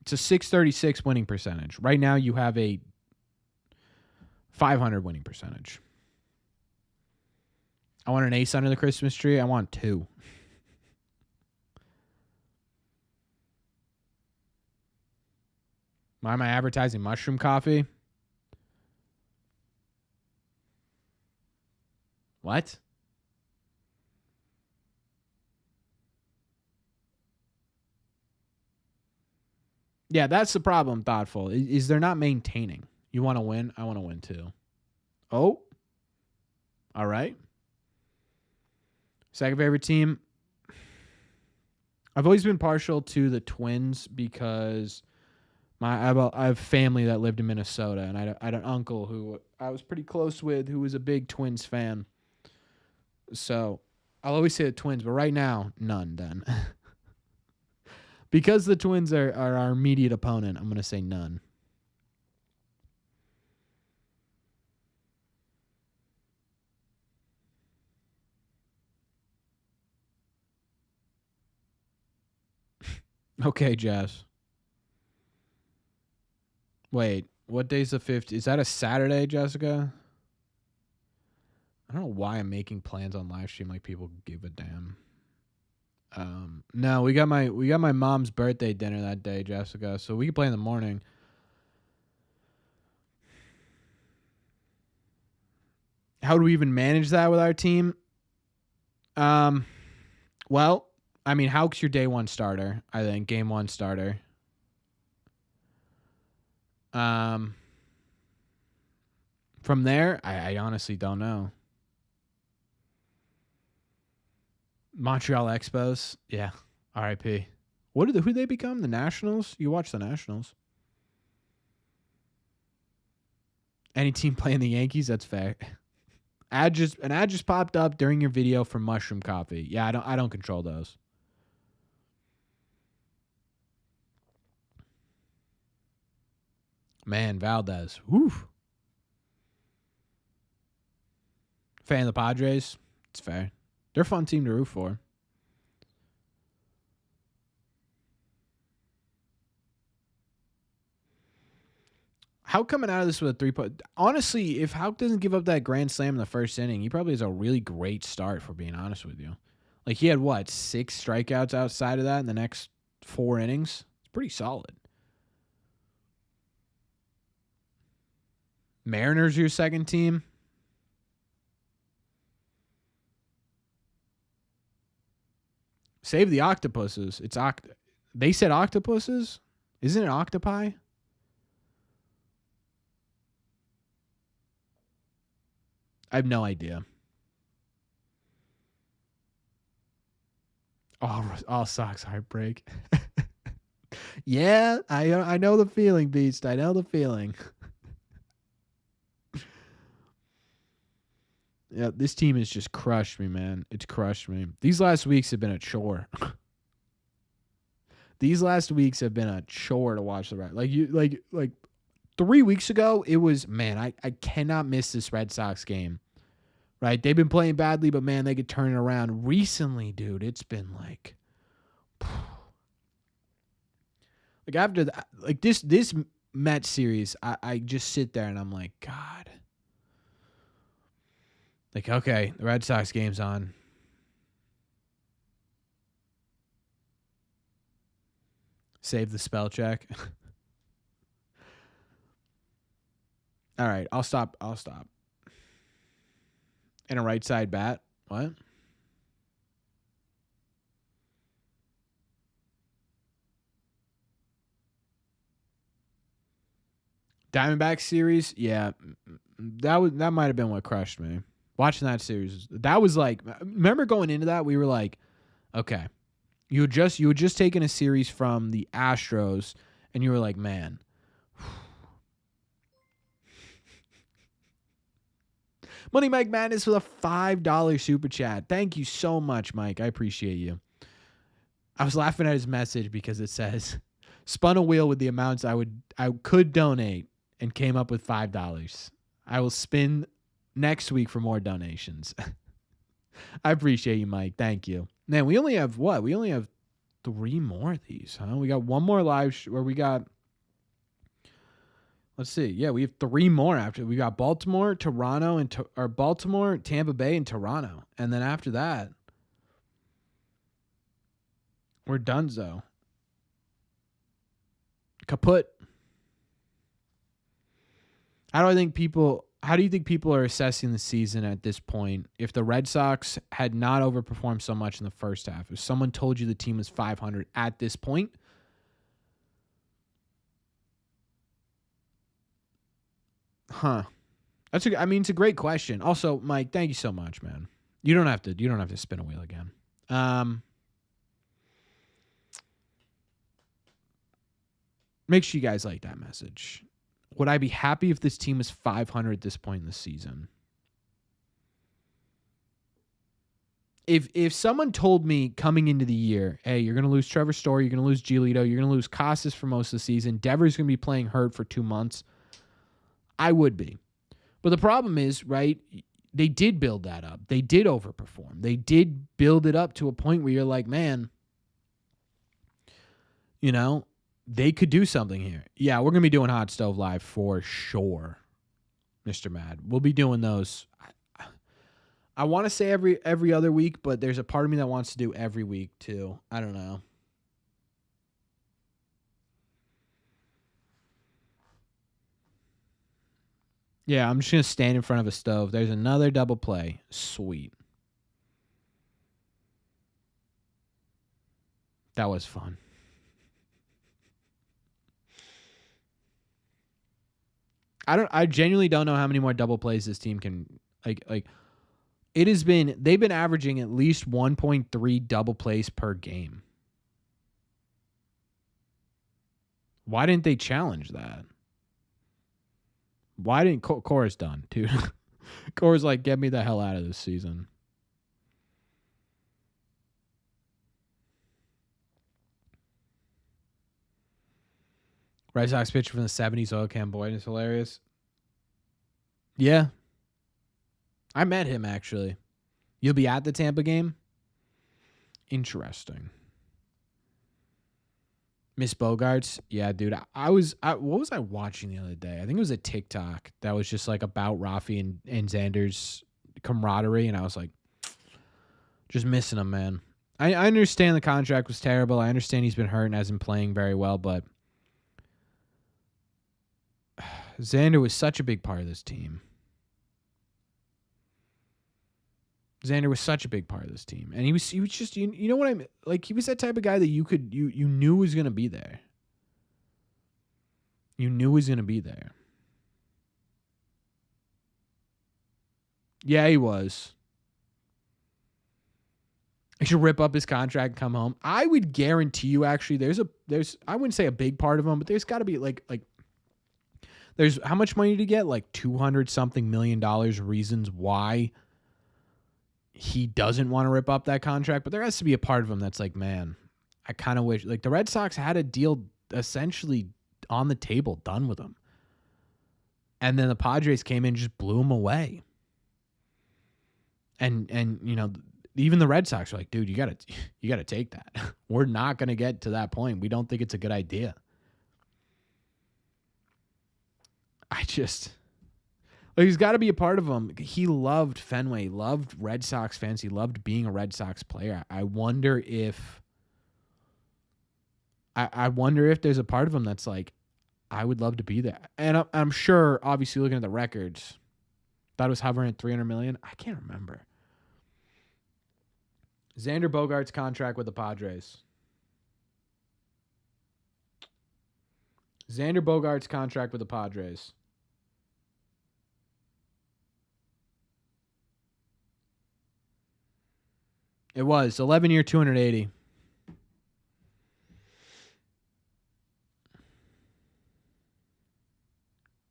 It's a 636 winning percentage. Right now you have a 500 winning percentage. I want an ace under the Christmas tree. I want 2. Why am I advertising mushroom coffee? What? Yeah, that's the problem, Thoughtful. Is they're not maintaining. You want to win? I want to win too. Oh. All right. Second favorite team. I've always been partial to the Twins because I have family that lived in Minnesota, and I had an uncle who I was pretty close with who was a big Twins fan. So I'll always say the Twins, but right now, none then. Because the Twins are our immediate opponent, I'm going to say none. Okay, Jess. Wait, what day's the 5th? Is that a Saturday, Jessica? I don't know why I'm making plans on live stream like people give a damn. No, we got my mom's birthday dinner that day, Jessica, so we can play in the morning. How do we even manage that with our team? Well, I mean, Hauk's your day 1 starter, I think, game 1 starter. From there, I honestly don't know. Montreal Expos, yeah, RIP. Who they become? The Nationals? You watch the Nationals. Any team playing the Yankees? That's fair. Ad just popped up during your video for Mushroom Coffee. Yeah, I don't control those. Man, Valdez. Woo. Fan of the Padres? It's fair. They're a fun team to root for. Hauk coming out of this with a 3-point. Honestly, if Hauk doesn't give up that grand slam in the first inning, he probably has a really great start, for being honest with you. Like, he had, 6 strikeouts outside of that in the next 4 innings? It's pretty solid. Mariners your second team? Save the octopuses. They said octopuses? Isn't it octopi? I have no idea. All Sox heartbreak. Yeah, I know the feeling, Beast. I know the feeling. Yeah, this team has just crushed me, man. It's crushed me. These last weeks have been a chore. These last weeks have been a chore to watch the Red. Like 3 weeks ago, it was, man, I cannot miss this Red Sox game. Right? They've been playing badly, but man, they could turn it around. Recently, dude, it's been like after that, like this Mets series, I just sit there and I'm like, God. Like, okay, the Red Sox game's on. Save the spell check. All right, I'll stop. And a right side bat. What? Diamondback series? Yeah. That might have been what crushed me. Watching that series. That was like, remember going into that, we were like, okay. You had just taken a series from the Astros and you were like, man. Money Mike Madness with a $5 super chat. Thank you so much, Mike. I appreciate you. I was laughing at his message because it says, spun a wheel with the amounts I could donate and came up with $5. I will spin next week for more donations. I appreciate you, Mike. Thank you. Man, we only have what? We only have 3 more of these, huh? We got one more live where we got, let's see. Yeah, we have 3 more after. We got Baltimore, Toronto, or Baltimore, Tampa Bay, and Toronto. And then after that, we're donezo. Kaput. How do you think people are assessing the season at this point? If the Red Sox had not overperformed so much in the first half, if someone told you the team was 500 at this point, it's a great question. Also, Mike, thank you so much, man. You don't have to spin a wheel again. Make sure you guys like that message. Would I be happy if this team was 500 at this point in the season? If someone told me coming into the year, hey, you're going to lose Trevor Story, you're going to lose Giolito, you're going to lose Casas for most of the season, Devers going to be playing hurt for 2 months, I would be. But the problem is, right, they did build that up. They did overperform. They did build it up to a point where you're like, man, they could do something here. Yeah, we're going to be doing Hot Stove Live for sure, Mr. Mad. We'll be doing those. I want to say every other week, but there's a part of me that wants to do every week too. I don't know. Yeah, I'm just going to stand in front of a stove. There's another double play. Sweet. That was fun. I genuinely don't know how many more double plays this team can like they've been averaging at least 1.3 double plays per game. Why didn't they challenge that? Why didn't Cora's done, dude? Cora's like, get me the hell out of this season. Red Sox pitcher from the 70s, Oil Can Boyd, is hilarious. Yeah. I met him, actually. You'll be at the Tampa game? Interesting. Miss Bogarts? Yeah, dude. What was I watching the other day? I think it was a TikTok that was just like about Rafi and Xander's camaraderie, and I was like, just missing him, man. I understand the contract was terrible. I understand he's been hurt and hasn't playing very well, but Xander was such a big part of this team. Xander was such a big part of this team. And he was just, you know what I mean? Like, he was that type of guy that you knew was going to be there. You knew he was going to be there. Yeah, he was. He should rip up his contract and come home. I would guarantee you, actually, there's I wouldn't say a big part of him, but there's got to be like there's how much money did he get? Like $200-something million reasons why he doesn't want to rip up that contract. But there has to be a part of him that's like, man, I kind of wish, like, the Red Sox had a deal essentially on the table, done with him. And then the Padres came in and just blew him away. And even the Red Sox are like, dude, you gotta take that. We're not gonna get to that point. We don't think it's a good idea. Like, he's got to be a part of them. He loved Fenway. He loved Red Sox fans. He loved being a Red Sox player. I wonder if there's a part of him that's like, I would love to be there. And I'm sure, obviously, looking at the records, thought it was hovering at $300 million. I can't remember. Xander Bogaerts' contract with the Padres. Xander Bogaerts' contract with the Padres. It was 11-year, 280.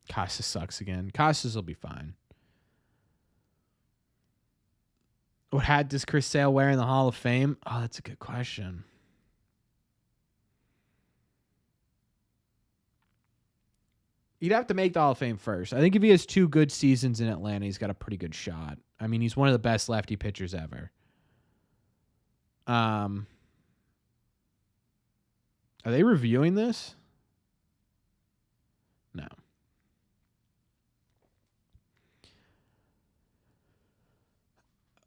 Casas sucks again. Casas will be fine. What hat does Chris Sale wear in the Hall of Fame? Oh, that's a good question. He'd have to make the Hall of Fame first. I think if he has 2 good seasons in Atlanta, he's got a pretty good shot. I mean, he's one of the best lefty pitchers ever. Are they reviewing this? No.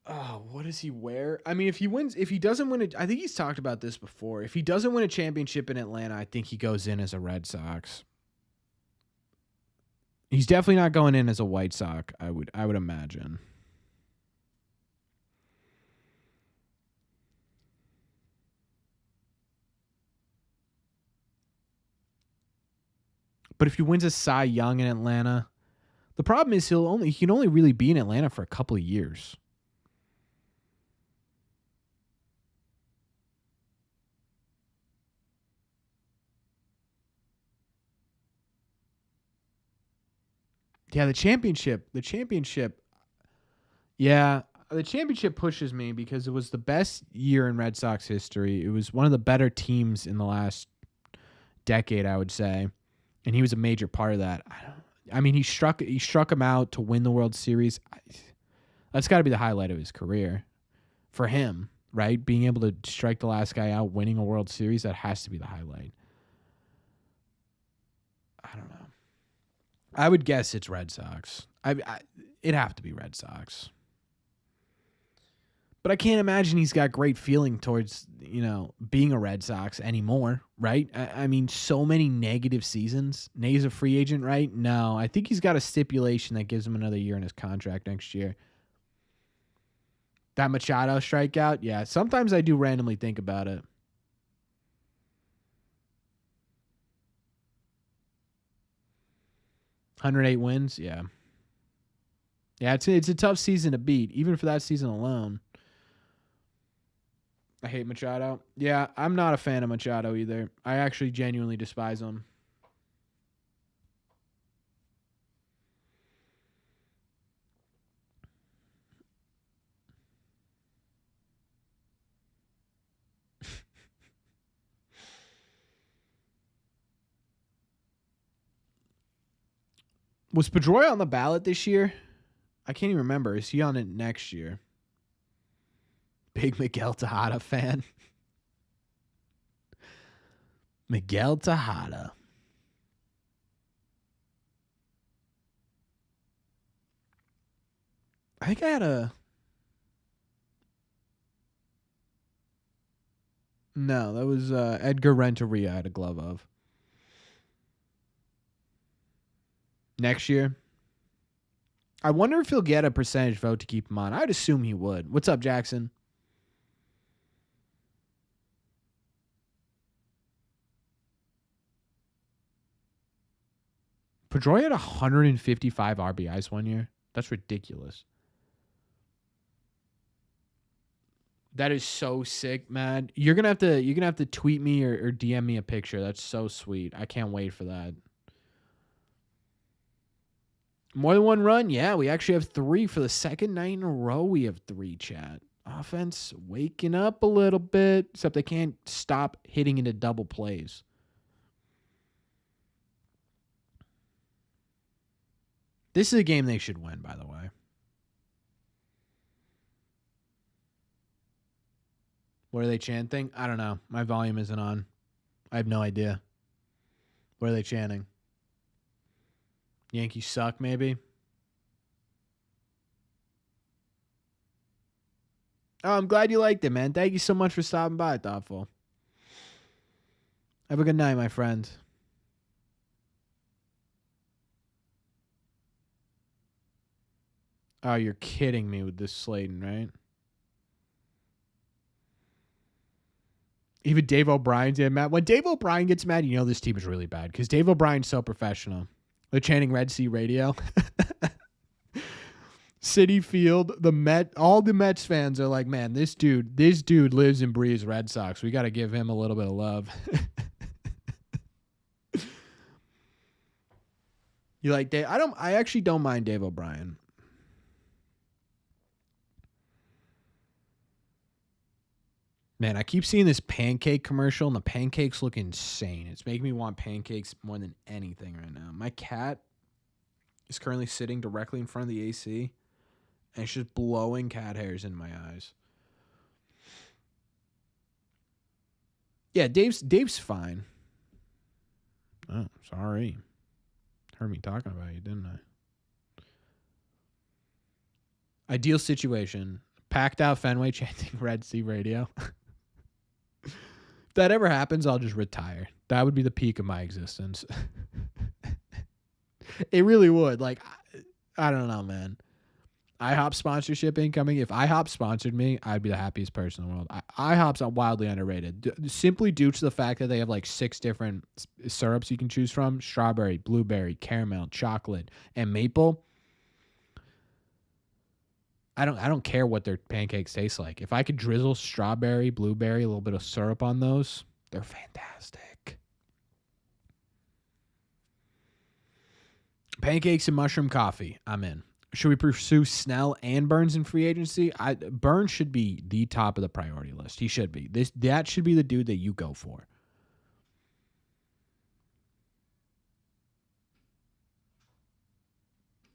Oh, what does he wear? I mean, if he doesn't win it, I think he's talked about this before. If he doesn't win a championship in Atlanta, I think he goes in as a Red Sox. He's definitely not going in as a White Sox, I would imagine. But if he wins a Cy Young in Atlanta, the problem is he can only really be in Atlanta for a couple of years. Yeah, the championship. Yeah, the championship pushes me because it was the best year in Red Sox history. It was one of the better teams in the last decade, I would say, and he was a major part of that. I mean, he struck him out to win the World Series. That's got to be the highlight of his career for him, right? Being able to strike the last guy out, winning a World Series, that has to be the highlight. I don't know. I would guess it's Red Sox. It'd have to be Red Sox. But I can't imagine he's got great feeling towards, being a Red Sox anymore, right? I mean, so many negative seasons. Nay's a free agent, right? No, I think he's got a stipulation that gives him another year in his contract next year. That Machado strikeout? Yeah, sometimes I do randomly think about it. $108 wins, yeah. Yeah, it's a tough season to beat, even for that season alone. I hate Machado. Yeah, I'm not a fan of Machado either. I actually genuinely despise him. Was Pedroia on the ballot this year? I can't even remember. Is he on it next year? Big Miguel Tejada fan. Miguel Tejada. I think I had a... No, that was Edgar Renteria I had a glove of. Next year? I wonder if he'll get a percentage vote to keep him on. I'd assume he would. What's up, Jackson? Pedroia had 155 RBIs one year. That's ridiculous. That is so sick, man. You're gonna have to tweet me or DM me a picture. That's so sweet. I can't wait for that. More than one run? Yeah, we actually have 3 for the second night in a row. We have 3, chat. Offense waking up a little bit, except they can't stop hitting into double plays. This is a game they should win, by the way. What are they chanting? I don't know. My volume isn't on. I have no idea. What are they chanting? Yankees suck, maybe? Oh, I'm glad you liked it, man. Thank you so much for stopping by, Thoughtful. Have a good night, my friend. Oh, you're kidding me with this Slayton, right? Even Dave O'Brien's getting mad. When Dave O'Brien gets mad, you know this team is really bad because Dave O'Brien's so professional. They're chanting Red Sea Radio. City Field, all the Mets fans are like, man, this dude lives and breathes Red Sox. We got to give him a little bit of love. You like Dave? I actually don't mind Dave O'Brien. Man, I keep seeing this pancake commercial, and the pancakes look insane. It's making me want pancakes more than anything right now. My cat is currently sitting directly in front of the AC, and it's just blowing cat hairs in my eyes. Yeah, Dave's fine. Oh, sorry. Heard me talking about you, didn't I? Ideal situation. Packed out Fenway chanting Red Sea Radio. If that ever happens, I'll just retire. That would be the peak of my existence. It really would. Like, I don't know, man. IHOP sponsorship incoming. If IHOP sponsored me, I'd be the happiest person in the world. IHOP's wildly underrated, simply due to the fact that they have like 6 different syrups you can choose from: strawberry, blueberry, caramel, chocolate, and maple. I don't care what their pancakes taste like. If I could drizzle strawberry, blueberry, a little bit of syrup on those, they're fantastic. Pancakes and mushroom coffee, I'm in. Should we pursue Snell and Burns in free agency? Burns should be the top of the priority list. He should be. That should be the dude that you go for.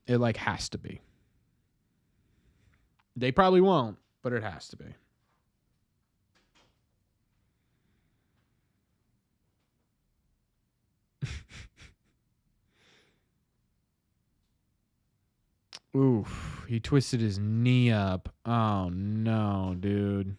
It like has to be. They probably won't, but it has to be. Oof, he twisted his knee up. Oh, no, dude.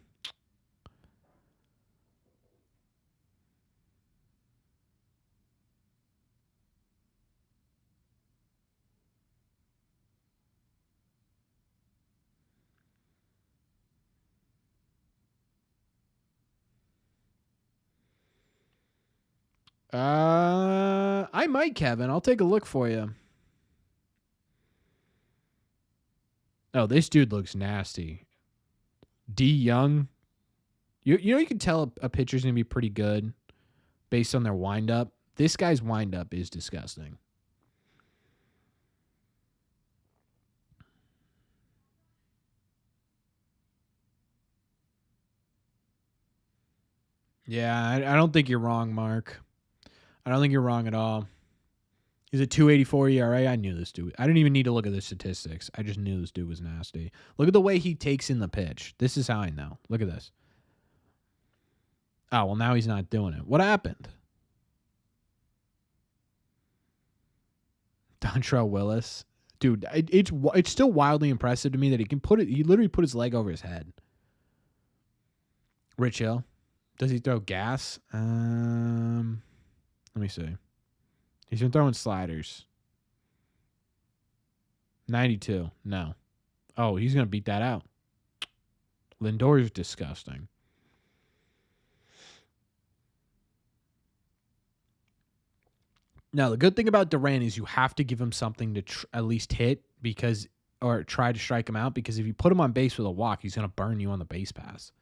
I might, Kevin. I'll take a look for you. Oh, this dude looks nasty. D Young. You know you can tell a pitcher's gonna be pretty good based on their windup. This guy's windup is disgusting. Yeah, I don't think you're wrong, Mark. I don't think you're wrong at all. He's a 2.84 ERA. I knew this dude. I didn't even need to look at the statistics. I just knew this dude was nasty. Look at the way he takes in the pitch. This is how I know. Look at this. Oh, well, now he's not doing it. What happened? Dontrell Willis. Dude, it's still wildly impressive to me that he can put it. He literally put his leg over his head. Rich Hill. Does he throw gas? Let me see. He's been throwing sliders. 92. No. Oh, he's going to beat that out. Lindor is disgusting. Now, the good thing about Duran is you have to give him something to at least hit or try to strike him out, because if you put him on base with a walk, he's going to burn you on the base pass.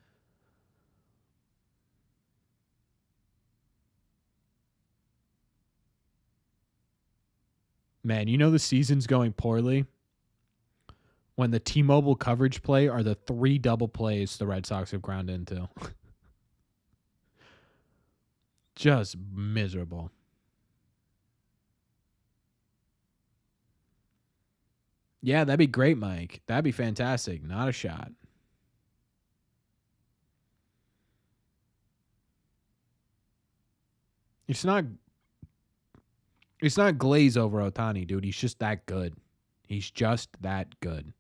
Man, you know the season's going poorly when the T-Mobile coverage play are the 3 double plays the Red Sox have ground into. Just miserable. Yeah, that'd be great, Mike. That'd be fantastic. Not a shot. It's not glaze over Ohtani, dude. He's just that good. He's just that good.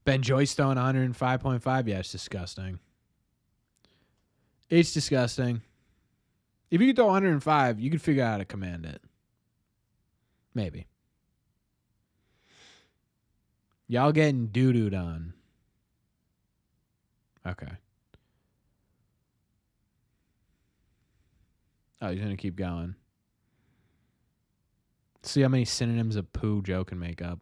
Ben Joyce throwing 105.5. Yeah, it's disgusting. It's disgusting. If you could throw 105, you could figure out how to command it. Maybe. Y'all getting doo-dooed on. Okay. Oh, he's going to keep going. See how many synonyms of poo Joe can make up.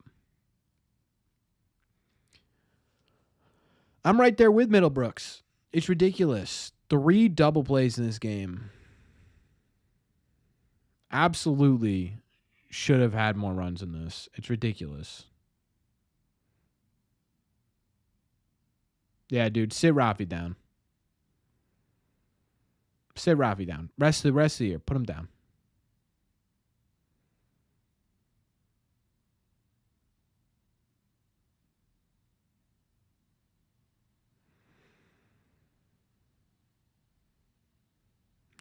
I'm right there with Middlebrooks. It's ridiculous. 3 double plays in this game. Absolutely should have had more runs in this. It's ridiculous. Yeah, dude, sit Rafi down. Sit Rafi down. Rest of the year, put him down.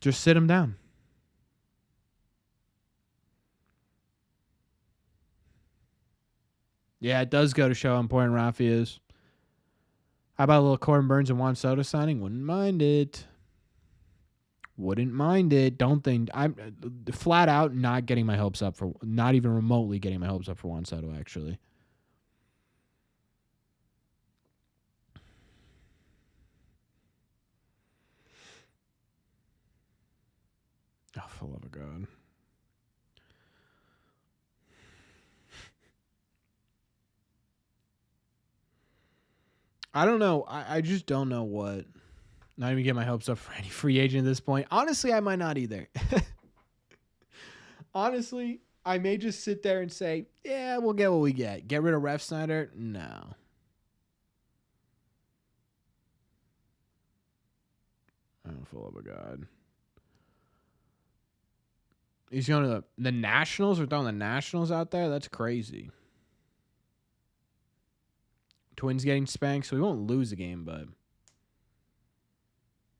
Just sit him down. Yeah, it does go to show how important Rafi is. How about a little Corbin Burns and Juan Soto signing? Wouldn't mind it. Don't think I'm flat out not getting my hopes up for, not even remotely getting my hopes up for Juan Soto, actually. Oh, for the love of God. I don't know. I just don't know what. Not even get my hopes up for any free agent at this point. Honestly, I might not either. Honestly, I may just sit there and say, yeah, we'll get what we get. Get rid of Ref Snyder? No. Oh, for the love of God. He's going to the Nationals? We're throwing the Nationals out there? That's crazy. Twins getting spanked, so we won't lose the game, but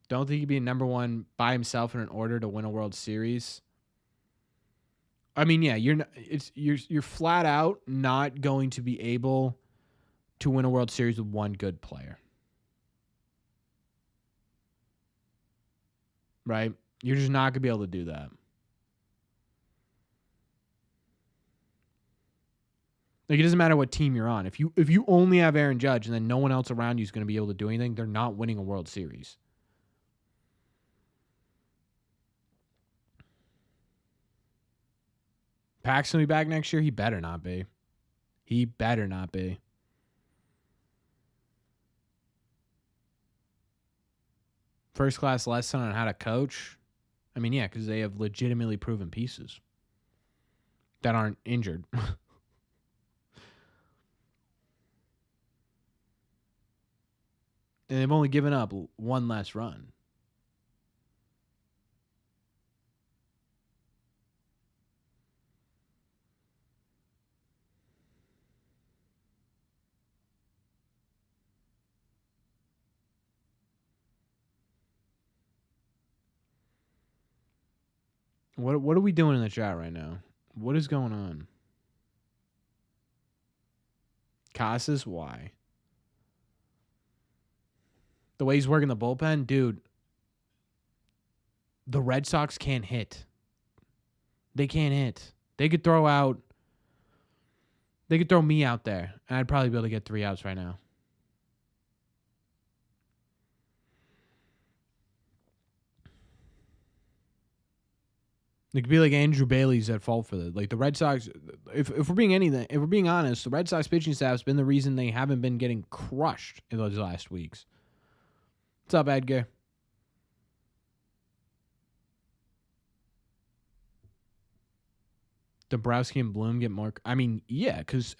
don't think he'd be number one by himself in an order to win a World Series. I mean, yeah, you're flat out not going to be able to win a World Series with one good player. Right? You're just not going to be able to do that. Like, it doesn't matter what team you're on. If you only have Aaron Judge and then no one else around you is going to be able to do anything, they're not winning a World Series. Paxton will be back next year? He better not be. He better not be. First class lesson on how to coach? I mean, yeah, because they have legitimately proven pieces that aren't injured. And they've only given up one last run. What are we doing in the chat right now? What is going on? Casas, why? The way he's working the bullpen, dude. The Red Sox can't hit. They can't hit. They could throw me out there, and I'd probably be able to get 3 outs right now. It could be like Andrew Bailey's at fault for that. Like the Red Sox, if we're being honest, the Red Sox pitching staff's been the reason they haven't been getting crushed in those last weeks. What's up, Edgar? Dombrowski and Bloom get more. I mean, yeah, because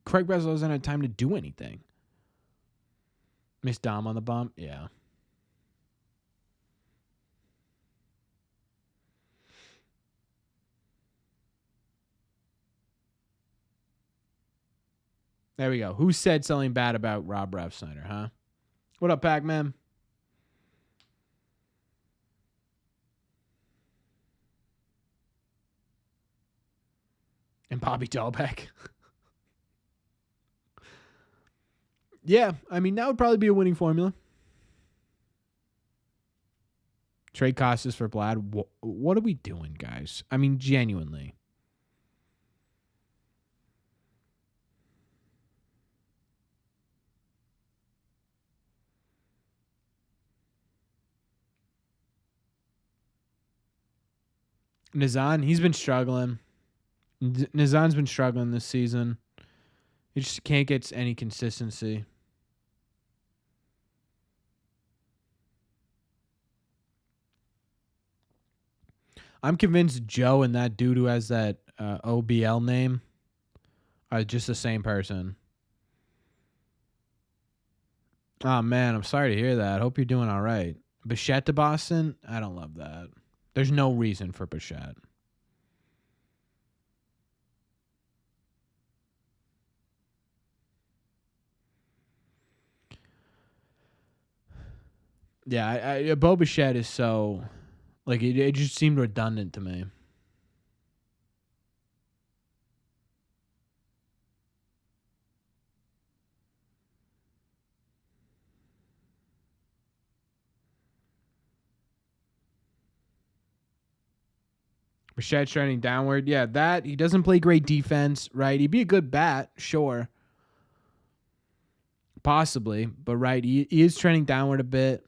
Craig Breslow hasn't had time to do anything. Miss Dom on the bump, yeah. There we go. Who said something bad about Rob Refsnyder, huh? What up, Pac-Man? And Bobby Dalbec. Yeah, I mean, that would probably be a winning formula. Trade Costas for Vlad. What are we doing, guys? I mean, genuinely. Nazan, he's been struggling. Nazan's been struggling this season. He just can't get any consistency. I'm convinced Joe and that dude who has that OBL name are just the same person. Oh, man, I'm sorry to hear that. Hope you're doing all right. Bichette to Boston? I don't love that. There's no reason for Bichette. Yeah, Bo Bichette is so... Like, it just seemed redundant to me. Bichette trending downward. Yeah, that. He doesn't play great defense, right? He'd be a good bat, sure. Possibly. But, right, he is trending downward a bit.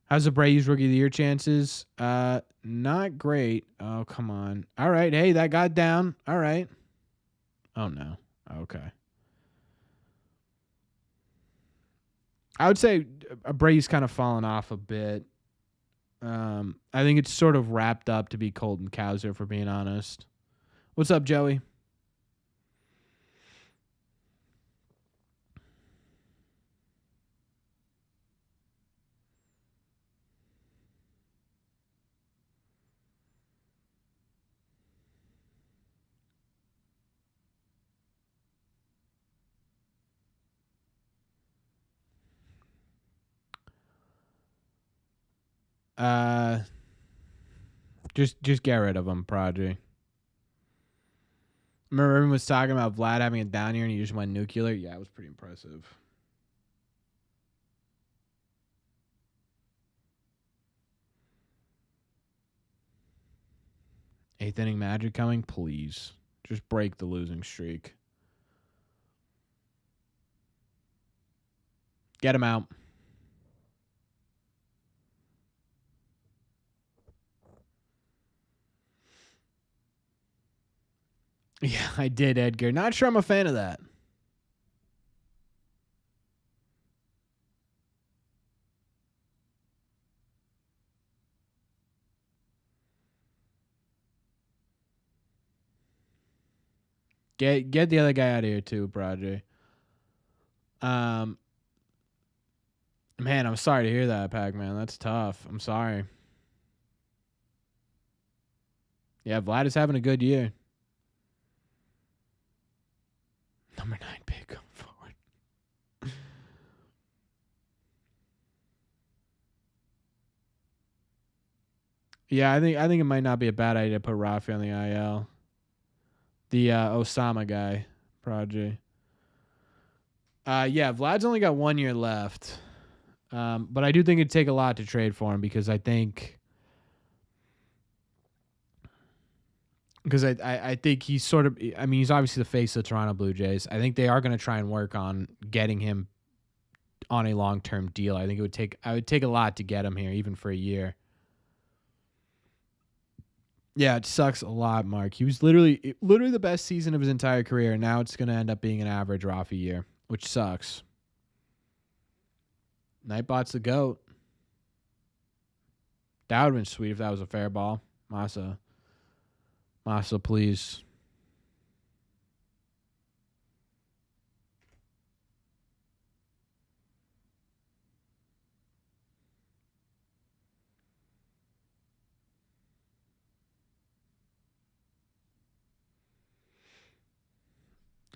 How's Abreu's Rookie of the Year chances? Not great. Oh, come on. All right. Hey, that got down. All right. Oh, no. Okay. I would say Abreu's kind of fallen off a bit. I think it's sort of wrapped up to be Colton Cowser, for being honest. What's up, Joey? Just get rid of him, Prodigy. Remember everyone was talking about Vlad having it down here and he just went nuclear? Yeah, it was pretty impressive. Eighth inning Magic coming? Please. Just break the losing streak. Get him out. Yeah, I did, Edgar. Not sure I'm a fan of that. Get the other guy out of here too, Prodigy. Man, I'm sorry to hear that, Pac-Man. That's tough. I'm sorry. Yeah, Vlad is having a good year. Number 9 pick going forward. Yeah, I think it might not be a bad idea to put Rafi on the IL. The Osama guy, Prodigy. Yeah, Vlad's only got 1 year left. But I do think it'd take a lot to trade for him because I think he's sort of, I mean, he's obviously the face of the Toronto Blue Jays. I think they are going to try and work on getting him on a long-term deal. I think it would take a lot to get him here, even for a year. Yeah, it sucks a lot, Mark. He was literally the best season of his entire career, and now it's going to end up being an average Rafi year, which sucks. Nightbot's the GOAT. That would have been sweet if that was a fair ball. Masa, please.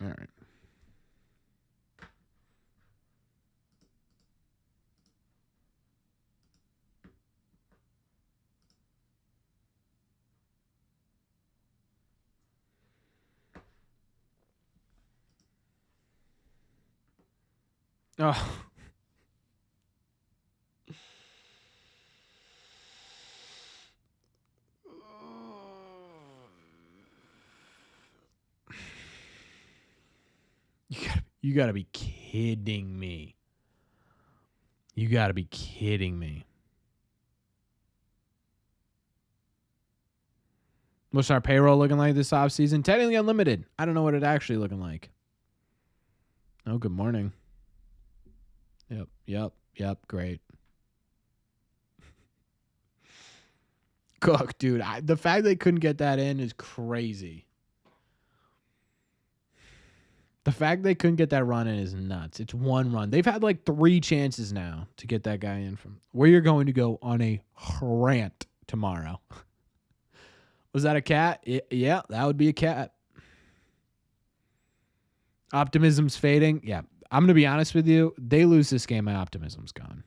All right. Oh. You gotta be kidding me. You gotta be kidding me. What's our payroll looking like this offseason? Technically unlimited. I don't know what it's actually looking like. Oh, good morning. Yep. Great. Cook, dude. The fact they couldn't get that in is crazy. The fact they couldn't get that run in is nuts. It's one run. They've had like 3 chances now to get that guy in from. Where you're going to go on a rant tomorrow. Was that a cat? Yeah, that would be a cat. Optimism's fading. Yeah, I'm going to be honest with you. They lose this game, my optimism's gone.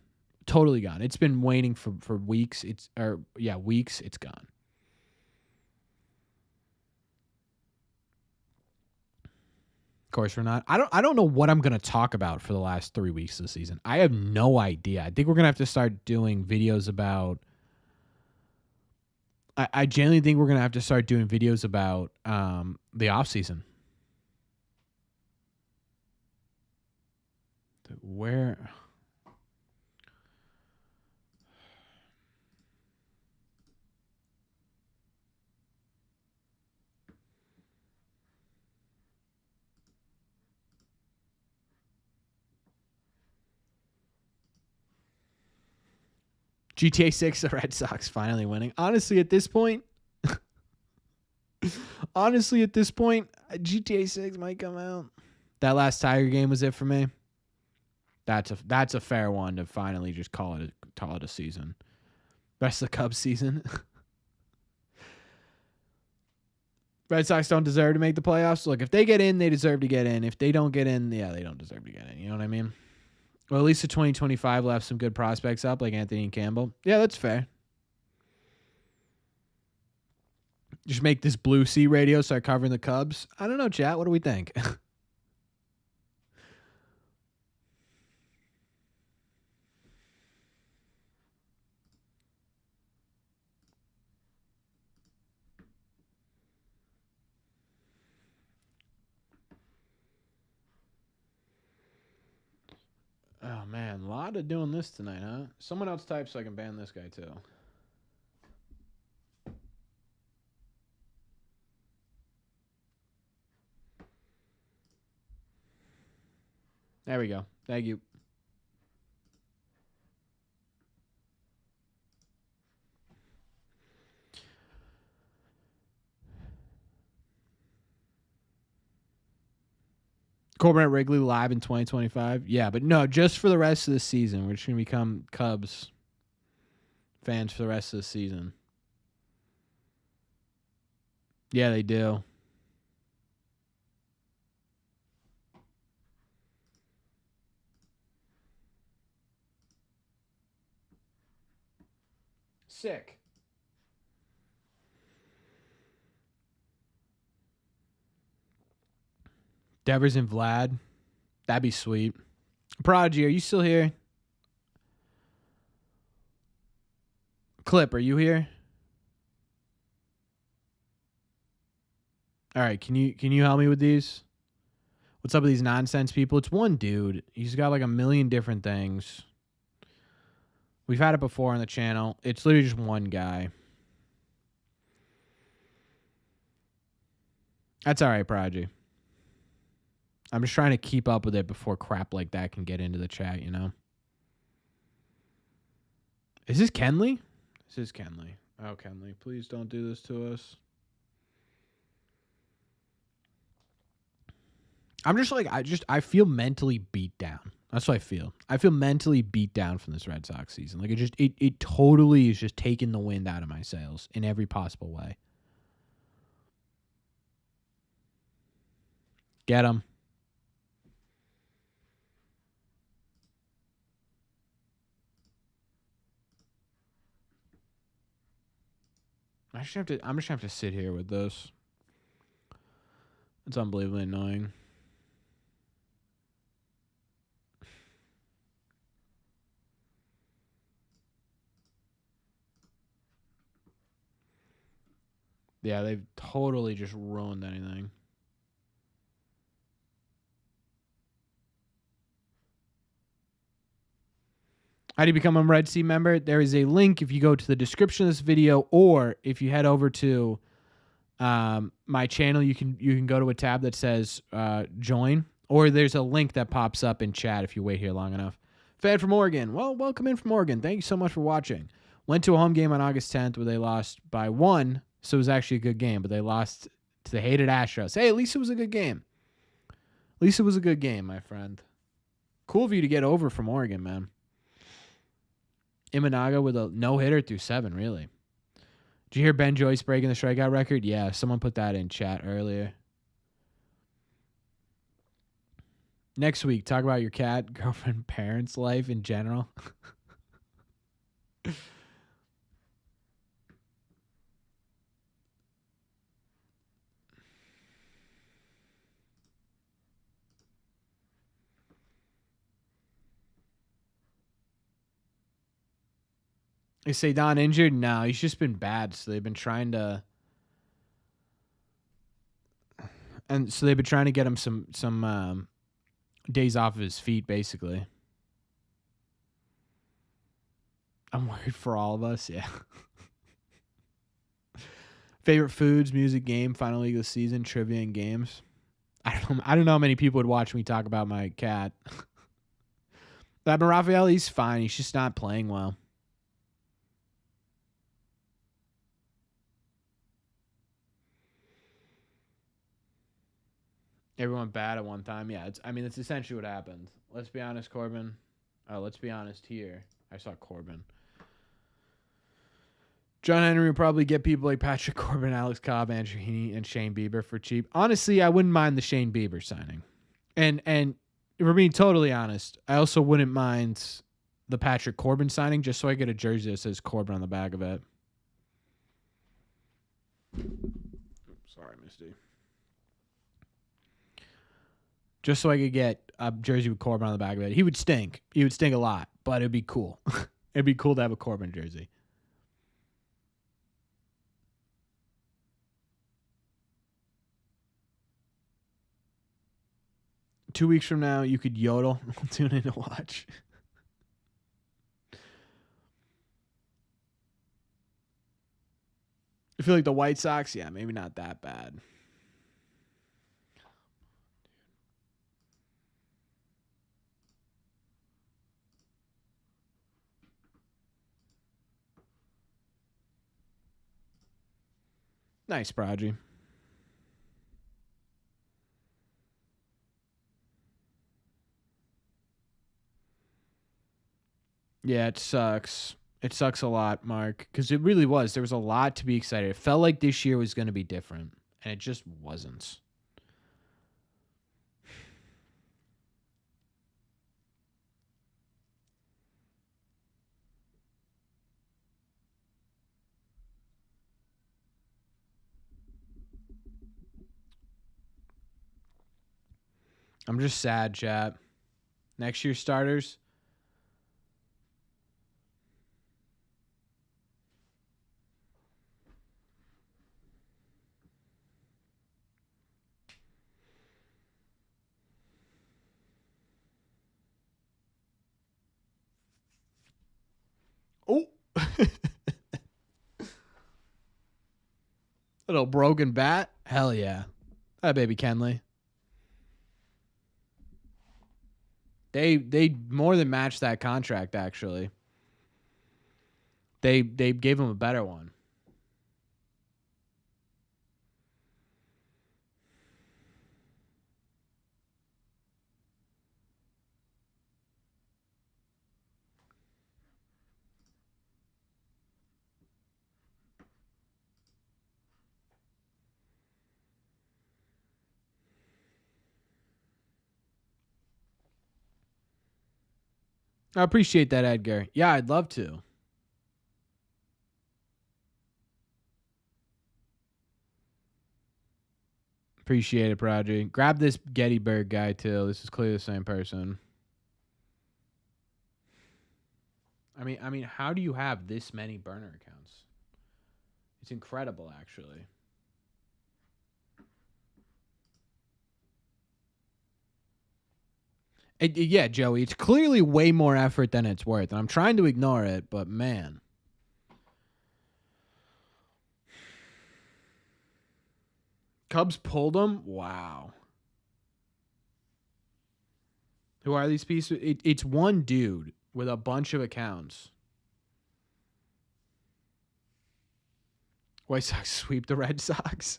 Totally gone. It's been waning for weeks. Weeks. It's gone. Of course, we're not. I don't know what I'm going to talk about for the last 3 weeks of the season. I have no idea. I think we're going to have to start doing videos about. I genuinely think we're going to have to start doing videos about the offseason. Where. GTA 6, the Red Sox finally winning. Honestly, at this point, GTA 6 might come out. That last Tiger game was it for me. That's a fair one to finally just call it a season. Rest of the Cubs season. Red Sox don't deserve to make the playoffs. Look, if they get in, they deserve to get in. If they don't get in, yeah, they don't deserve to get in. You know what I mean? Well, at least the 2025 will have some good prospects up, like Anthony and Campbell. Yeah, that's fair. Just make this Blue Sea radio start covering the Cubs. I don't know, chat. What do we think? Oh, man. A lot of doing this tonight, huh? Someone else type so I can ban this guy, too. There we go. Thank you. Corbin at Wrigley live in 2025. Yeah, but no, just for the rest of the season. We're just going to become Cubs fans for the rest of the season. Yeah, they do. Sick. Devers and Vlad. That'd be sweet. Prodigy, are you still here? Clip, are you here? All right, can you help me with these? What's up with these nonsense people? It's one dude. He's got like a million different things. We've had it before on the channel. It's literally just one guy. That's all right, Prodigy. I'm just trying to keep up with it before crap like that can get into the chat, you know? Is this Kenley? This is Kenley. Oh, Kenley, please don't do this to us. I'm just like, I feel mentally beat down. That's what I feel. I feel mentally beat down from this Red Sox season. Like it totally is just taking the wind out of my sails in every possible way. Get him. I'm just gonna have to sit here with this. It's unbelievably annoying. Yeah, they've totally just ruined anything. How do you become a Red Sea member? There is a link if you go to the description of this video, or if you head over to my channel, you can go to a tab that says join, or there's a link that pops up in chat if you wait here long enough. Fan from Oregon. Well, welcome in from Oregon. Thank you so much for watching. Went to a home game on August 10th where they lost by 1, so it was actually a good game, but they lost to the hated Astros. Hey, at least it was a good game. At least it was a good game, my friend. Cool of you to get over from Oregon, man. Imanaga with a no-hitter through 7, really. Did you hear Ben Joyce breaking the strikeout record? Yeah, someone put that in chat earlier. Next week, talk about your cat, girlfriend, parents' life in general. Is Cedon injured? No, he's just been bad. So they've been trying to, get him some days off of his feet, basically. I'm worried for all of us. Yeah. Favorite foods, music, game, final league of the season, trivia, and games. I don't know how many people would watch me talk about my cat. But Raphael, he's fine. He's just not playing well. Everyone bad at one time. Yeah, it's essentially what happened. Let's be honest, Corbin. Let's be honest here. I saw Corbin. John Henry will probably get people like Patrick Corbin, Alex Cobb, Andrew Heaney, and Shane Bieber for cheap. Honestly, I wouldn't mind the Shane Bieber signing. And if we're being totally honest, I also wouldn't mind the Patrick Corbin signing just so I get a jersey that says Corbin on the back of it. Sorry, Misty. Just so I could get a jersey with Corbin on the back of it. He would stink. He would stink a lot, but it'd be cool. It'd be cool to have a Corbin jersey. Two weeks from now, you could yodel. Tune in to watch. I feel like the White Sox, yeah, maybe not that bad. Nice, Prodigy. Yeah, it sucks. It sucks a lot, Mark, because it really was. There was a lot to be excited. It felt like this year was going to be different, and it just wasn't. I'm just sad, chat. Next year's starters. Oh. Little broken bat. Hell yeah. That baby Kenley. They more than matched that contract, actually. They gave him a better one. I appreciate that, Edgar. Yeah, I'd love to. Appreciate it, Prodigy. Grab this Gettysburg guy, too. This is clearly the same person. I mean, how do you have this many burner accounts? It's incredible, actually. Yeah, Joey, it's clearly way more effort than it's worth. And I'm trying to ignore it, but man. Cubs pulled him? Wow. Who are these pieces? It's one dude with a bunch of accounts. White Sox sweep the Red Sox.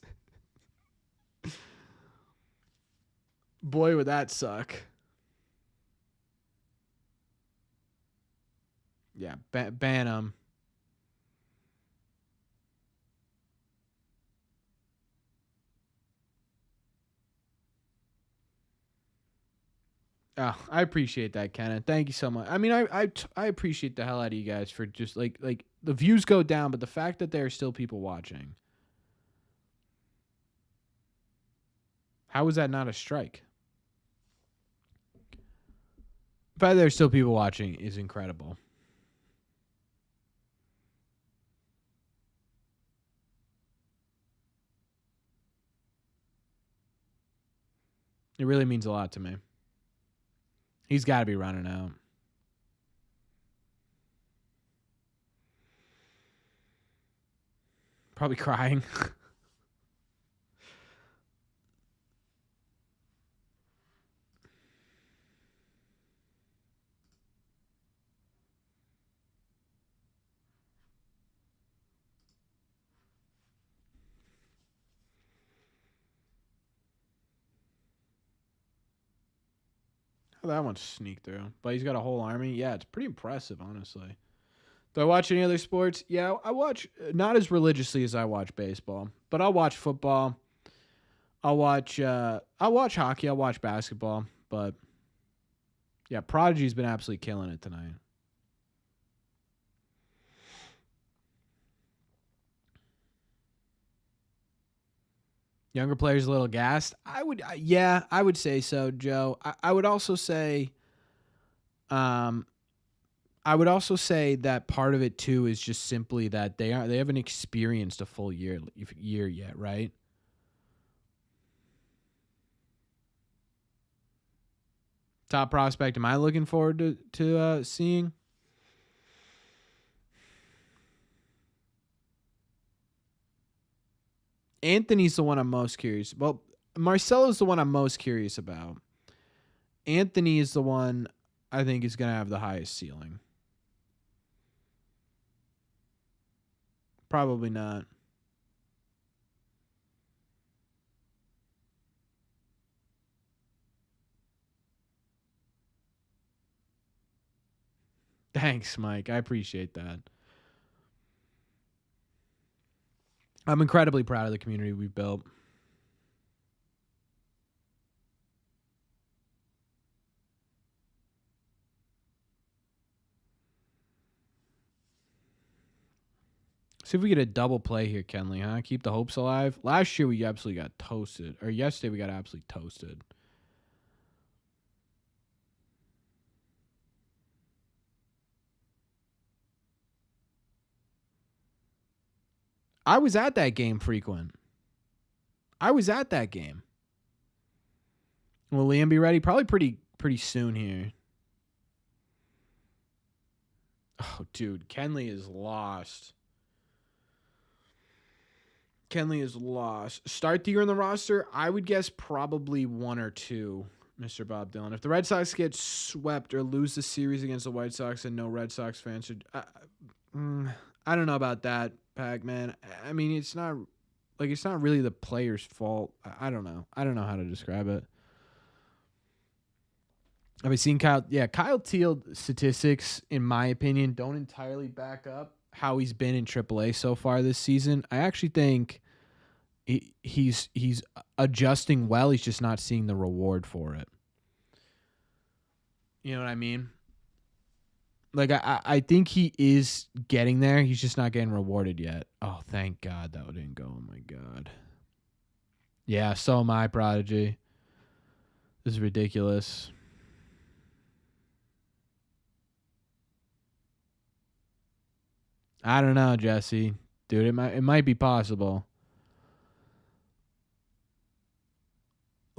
Boy, would that suck. Yeah, ban him. Oh, I appreciate that, Kenneth. Thank you so much. I mean, I appreciate the hell out of you guys for just like the views go down, but the fact that there are still people watching. How is that not a strike? The fact that there's still people watching is incredible. It really means a lot to me. He's got to be running out. Probably crying. That one sneaked through. But he's got a whole army. Yeah, it's pretty impressive, honestly. Do I watch any other sports? Yeah, I watch not as religiously as I watch baseball, but I'll watch football. I'll watch hockey, I'll watch basketball, but yeah, Prodigy's been absolutely killing it tonight. Younger players a little gassed. I would say so, Joe. I would also say um I would also say that part of it too is just simply that they haven't experienced a full year yet, right? Top prospect am I looking forward to seeing? Anthony's the one I'm most curious. Well, Marcelo's the one I'm most curious about. Anthony is the one I think is going to have the highest ceiling. Probably not. Thanks, Mike. I appreciate that. I'm incredibly proud of the community we've built. See if we get a double play here, Kenley, huh? Keep the hopes alive. Last year we absolutely got toasted. Or yesterday we got absolutely toasted. I was at that game frequent. I was at that game. Will Liam be ready? Probably pretty soon here. Oh, dude, Kenley is lost. Kenley is lost. Start the year on the roster, I would guess probably one or two, Mr. Bob Dylan. If the Red Sox get swept or lose the series against the White Sox and no Red Sox fans should... I don't know about that, Pac-Man. I mean, it's not really the player's fault. I don't know. I don't know how to describe it. Have you seen Kyle? Yeah, Kyle Teal statistics, in my opinion, don't entirely back up how he's been in AAA so far this season. I actually think he's adjusting well. He's just not seeing the reward for it. You know what I mean? Like I think he is getting there. He's just not getting rewarded yet. Oh, thank God that didn't go. Oh my God. Yeah, so am I, Prodigy. This is ridiculous. I don't know, Jesse. Dude, it might be possible.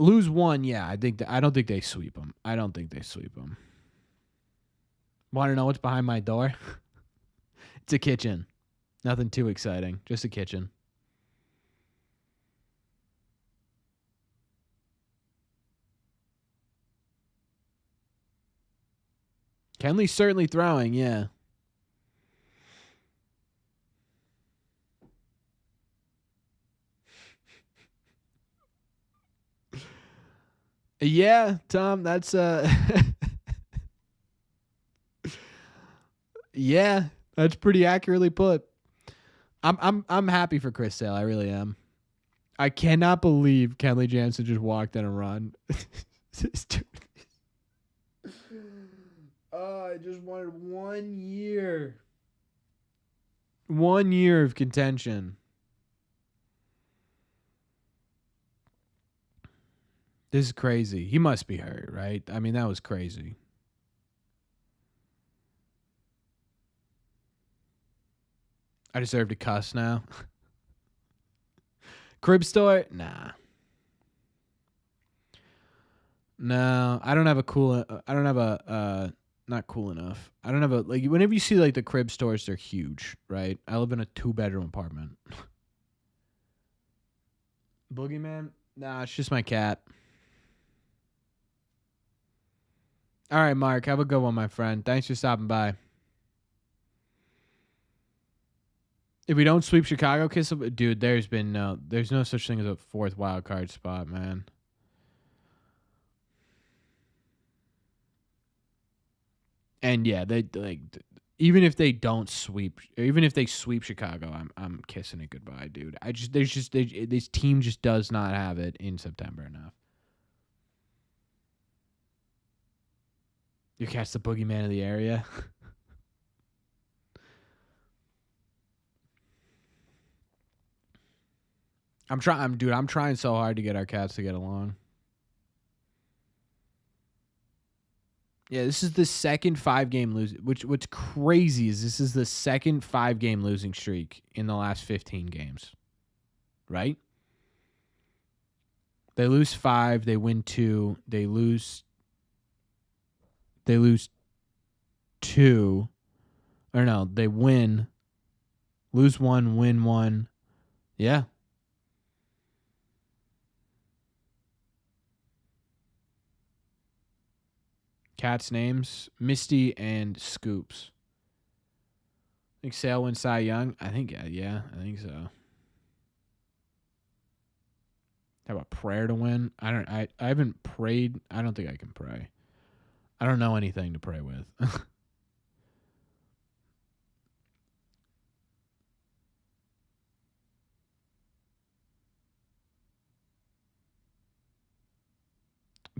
Lose one, yeah. I don't think they sweep them. I don't think they sweep them. Want to know what's behind my door? It's a kitchen. Nothing too exciting. Just a kitchen. Kenley's certainly throwing, yeah. Yeah, Tom, that's yeah, that's pretty accurately put. I'm happy for Chris Sale. I really am. I cannot believe Kenley Jansen just walked in a run. Oh, I just wanted 1 year. 1 year of contention. This is crazy. He must be hurt, right? I mean, that was crazy. I deserve to cuss now. Crib store? Nah. No, I don't have a cool. I don't have a. Not cool enough. I don't have a like. Whenever you see like the crib stores, they're huge, right? I live in a 2-bedroom apartment. Boogeyman? Nah, it's just my cat. All right, Mark. Have a good one, my friend. Thanks for stopping by. If we don't sweep Chicago, dude, there's no such thing as a 4th wild card spot, man. And yeah, they like even if they don't sweep, even if they sweep Chicago, I'm kissing it goodbye, dude. This team just does not have it in September enough. You catch the boogeyman of the area. I'm trying so hard to get our cats to get along. Yeah, this is the second 5-game losing. What's crazy is this is the second 5-game losing streak in the last 15 games. Right? They lose 5, they win 2, they lose 2. Or no, they win, lose 1, win 1. Yeah. Cats' names, Misty and Scoops. I think Sale wins Cy Young. I think, yeah, I think so. Have a prayer to win? I haven't prayed. I don't think I can pray. I don't know anything to pray with.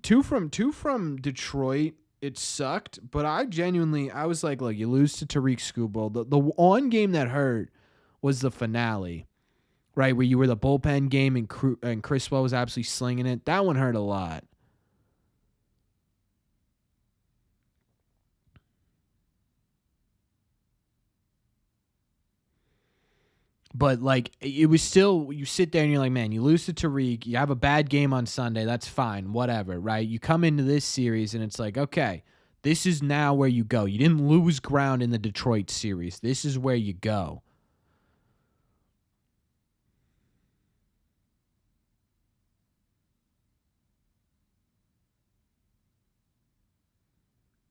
two from Detroit. It sucked, but I was like, look, you lose to Tariq Skubal. The one game that hurt was the finale, right, where you were the bullpen game and Criswell was absolutely slinging it. That one hurt a lot. But like it was still, you sit there and you're like, man, you lose to Tariq, you have a bad game on Sunday, that's fine, whatever, right? You come into this series and it's like, okay, this is now where you go. You didn't lose ground in the Detroit series. This is where you go.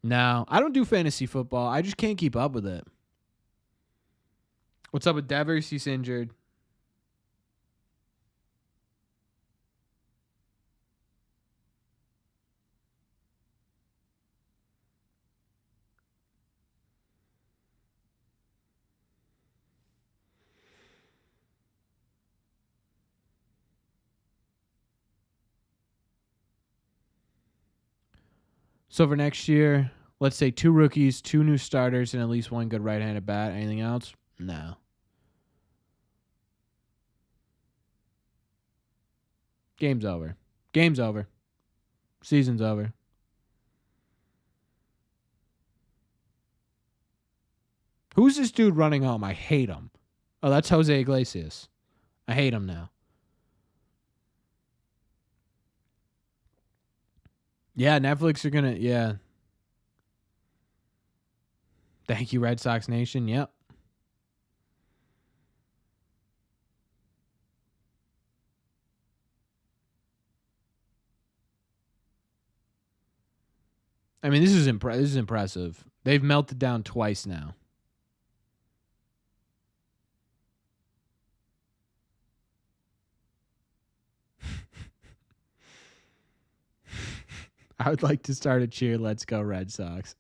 No, I don't do fantasy football. I just can't keep up with it. What's up with Devers? He's injured. So for next year, let's say 2 rookies, 2 new starters, and at least 1 good right-handed bat. Anything else? No. Game's over. Game's over. Season's over. Who's this dude running home? I hate him. Oh, that's Jose Iglesias. I hate him now. Yeah, Netflix are gonna. Yeah. Thank you, Red Sox Nation. Yep. I mean, this is impressive. They've melted down twice now. I would like to start a cheer. Let's go, Red Sox.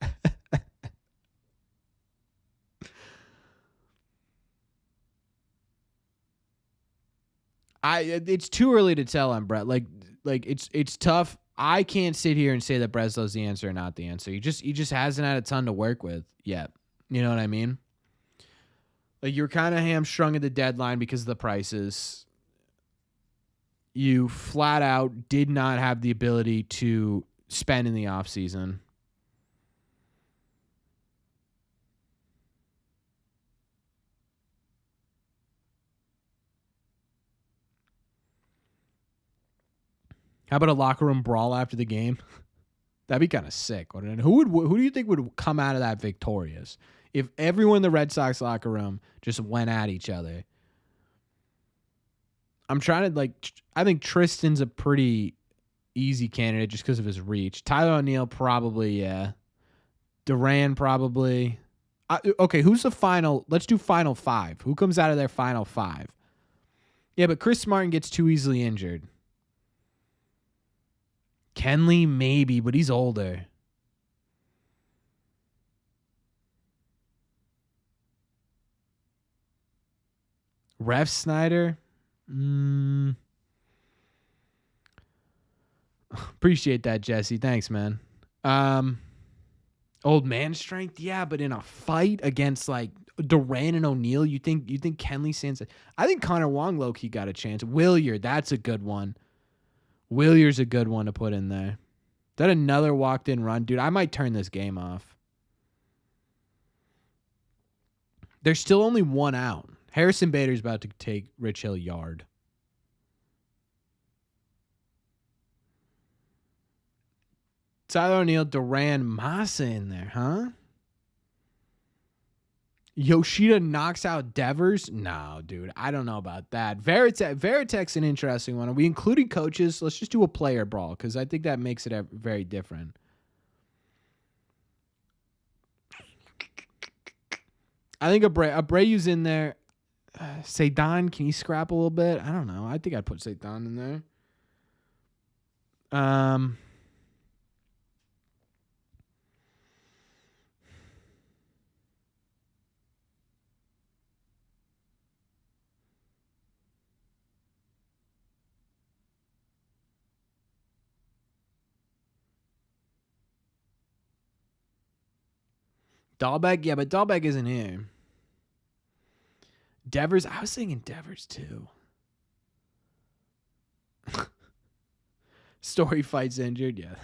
It's too early to tell on Brett. Like it's tough. I can't sit here and say that Breslow's the answer or not the answer. He just hasn't had a ton to work with yet. You know what I mean? Like you're kind of hamstrung at the deadline because of the prices. You flat out did not have the ability to spend in the offseason. How about a locker room brawl after the game? That'd be kind of sick, wouldn't it? Who do you think would come out of that victorious? If everyone in the Red Sox locker room just went at each other. I'm trying to I think Tristan's a pretty easy candidate just because of his reach. Tyler O'Neill probably, yeah. Duran probably. Okay, who's the final? Let's do final five. Who comes out of their final five? Yeah, but Chris Martin gets too easily injured. Kenley, maybe, but he's older. Ref Snyder? Appreciate that, Jesse. Thanks, man. Old man strength, yeah, but in a fight against like Duran and O'Neill, you think Kenley stands? I think Connor Wong low-key got a chance. Willier, that's a good one. Willier's a good one to put in there. Is that another walked-in run? Dude, I might turn this game off. There's still only one out. Harrison Bader's about to take Rich Hill yard. Tyler O'Neill, Duran, Massa in there, huh? Yoshida knocks out Devers? No, dude. I don't know about that. Veritek's an interesting one. Are we including coaches? Let's just do a player brawl because I think that makes it very different. I think Abreu's in there. Cedon, can you scrap a little bit? I don't know. I think I'd put Cedon in there. Dahlbeck, yeah, but Dahlbeck isn't here. Devers, I was thinking Devers too. Story fights injured, yeah.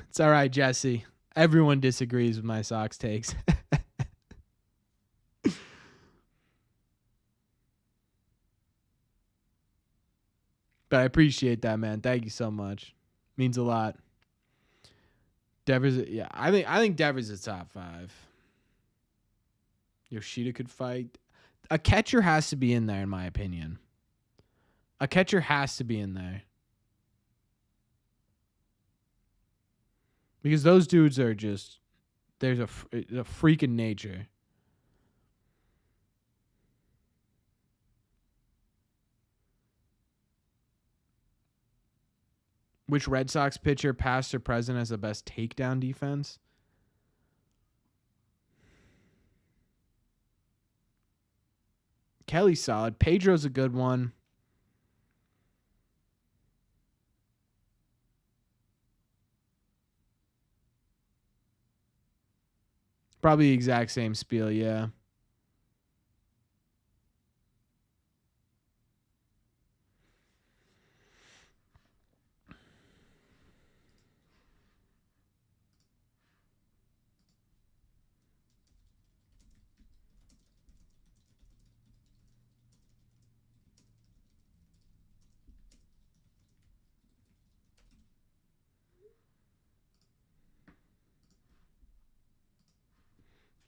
It's all right, Jesse. Everyone disagrees with my Sox takes. But I appreciate that, man. Thank you so much. Means a lot. Devers, yeah, I think Devers is top 5. Yoshida could fight. A catcher has to be in there, in my opinion. A catcher has to be in there. Because those dudes are just, there's a freak in nature. Which Red Sox pitcher, past or present, has the best takedown defense? Kelly's solid. Pedro's a good one. Probably the exact same spiel, yeah.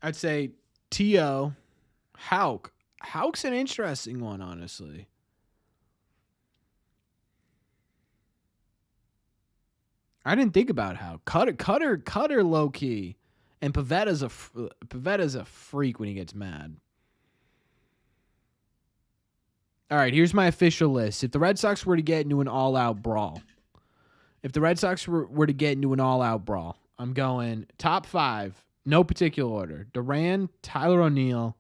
I'd say T.O., Houck. Houck's an interesting one, honestly. I didn't think about Houck. Cutter, low key, and Pivetta's a freak when he gets mad. All right, here's my official list. If the Red Sox were to get into an all-out brawl, I'm going top 5, no particular order. Duran, Tyler O'Neill,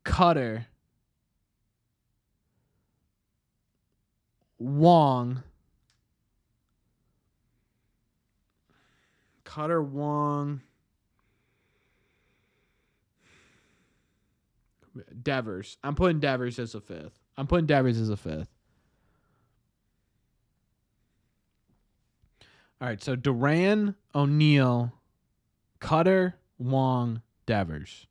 Cutter, Wong, Devers. I'm putting Devers as a fifth. All right, so Duran, O'Neill, Cutter, Wong, Devers.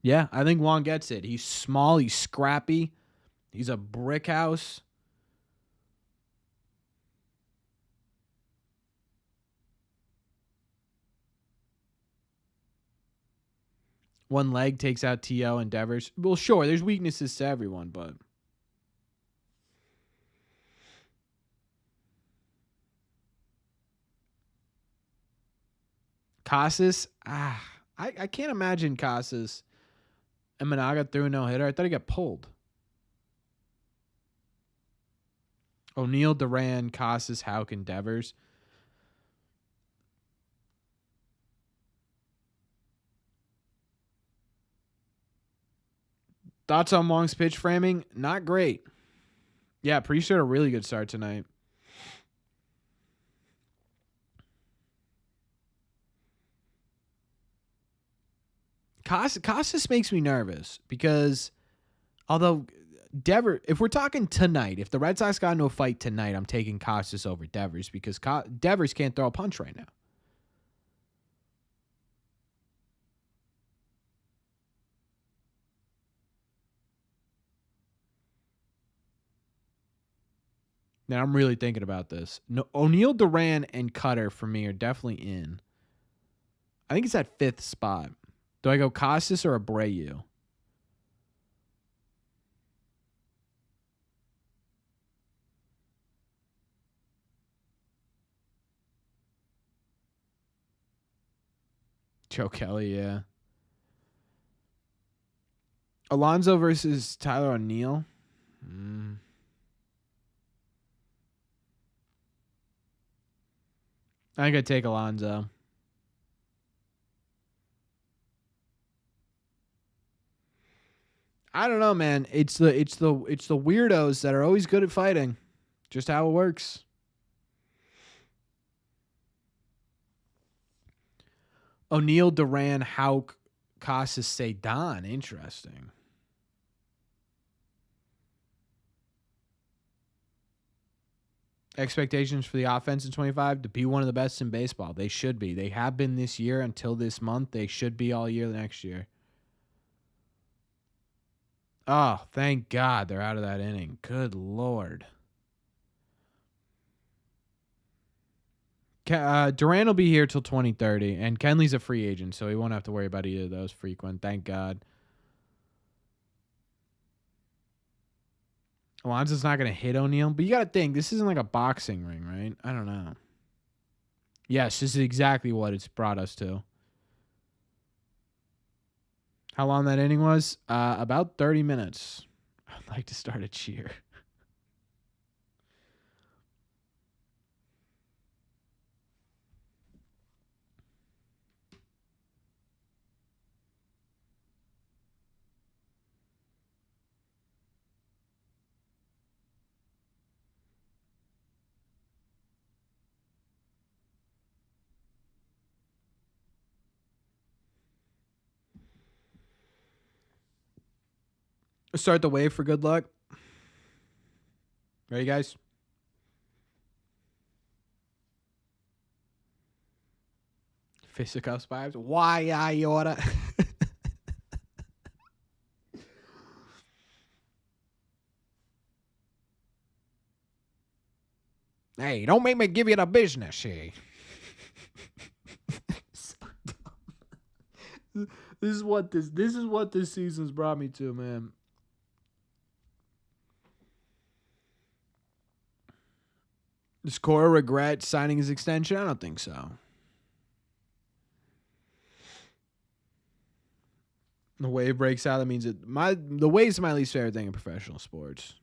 Yeah, I think Wong gets it. He's small. He's scrappy. He's a brick house. One leg takes out T.O. and Devers. Well, sure, there's weaknesses to everyone, but Casas, I can't imagine Casas and Managa threw a no-hitter. I thought he got pulled. O'Neill, Duran, Casas, Houck, and Devers. Thoughts on Wong's pitch framing? Not great. Yeah, Priest had a really good start tonight. Casas makes me nervous because although Devers, if we're talking tonight, if the Red Sox got into a fight tonight, I'm taking Casas over Devers because Devers can't throw a punch right now. Now I'm really thinking about this. No, O'Neill, Duran, and Cutter for me are definitely in. I think it's that 5th spot. Do I go Casas or Abreu? Joe Kelly, yeah. Alonso versus Tyler O'Neill. I think I'd take Alonso. I don't know, man. It's the weirdos that are always good at fighting. Just how it works. O'Neill, Duran, Houck, Casas, Cedon. Interesting. Expectations for the offense in 25 to be one of the best in baseball. They should be. They have been this year until this month. They should be all year next year. Oh, thank God they're out of that inning. Good Lord. Duran will be here till 2030, and Kenley's a free agent, so he won't have to worry about either of those frequent. Thank God. Alonso's not going to hit O'Neill, but you got to think, this isn't like a boxing ring, right? I don't know. Yes, this is exactly what it's brought us to. How long that inning was? About 30 minutes. I'd like to start a cheer. Start the wave for good luck. Ready, guys? Fisticuffs vibes. Why I oughta. Hey, don't make me give you the business here. So dumb. This is what this season's brought me to, man. Does Cora regret signing his extension? I don't think so. The wave breaks out. That means the wave's my least favorite thing in professional sports.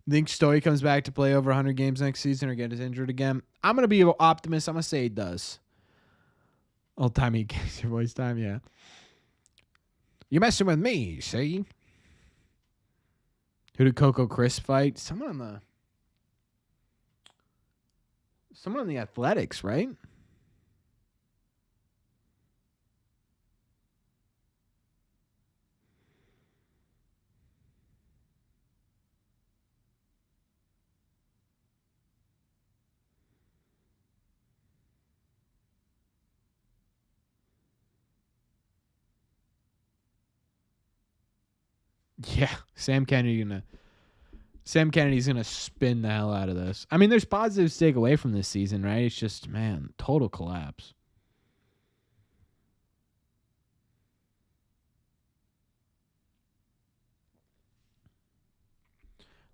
Think Story comes back to play over 100 games next season or get injured again? I'm gonna be an optimist. I'm gonna say he does. Old timey gangster voice time, yeah. You're messing with me, see? Who did Coco Chris fight? Someone on the Athletics, right? Yeah, Sam Kennedy's gonna spin the hell out of this. I mean, there's positives to take away from this season, right? It's just, man, total collapse.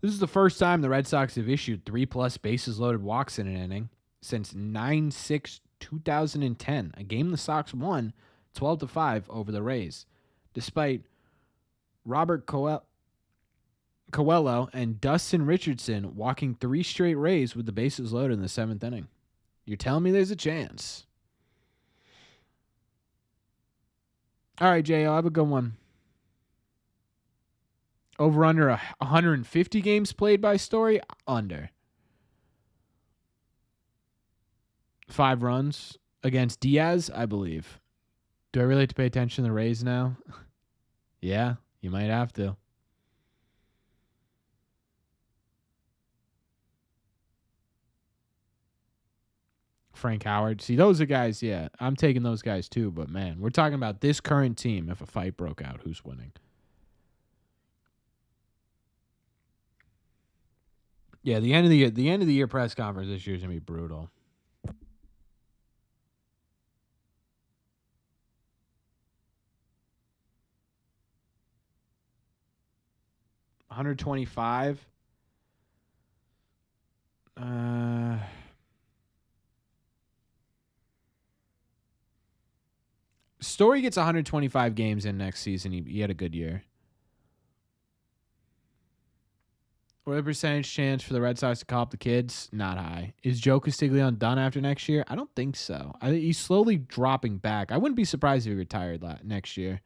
This is the first time the Red Sox have issued 3+ bases loaded walks in an inning since 9/6/2010, a game the Sox won 12-5 over the Rays, despite Robert Coelho and Dustin Richardson walking 3 straight Rays with the bases loaded in the 7th inning. You're telling me there's a chance? All right, J.O., have a good one. Over under 150 games played by Story? Under. 5 runs against Diaz, I believe. Do I really have to pay attention to the Rays now? Yeah, you might have to. Frank Howard. See, those are guys, yeah. I'm taking those guys too, but man, we're talking about this current team. If a fight broke out, who's winning? Yeah, the end of the year press conference this year is gonna be brutal. $125. Story gets 125 games in next season. He had a good year. What the percentage chance for the Red Sox to call up the kids? Not high. Is Joe Castiglione done after next year? I don't think so. He's slowly dropping back. I wouldn't be surprised if he retired next year.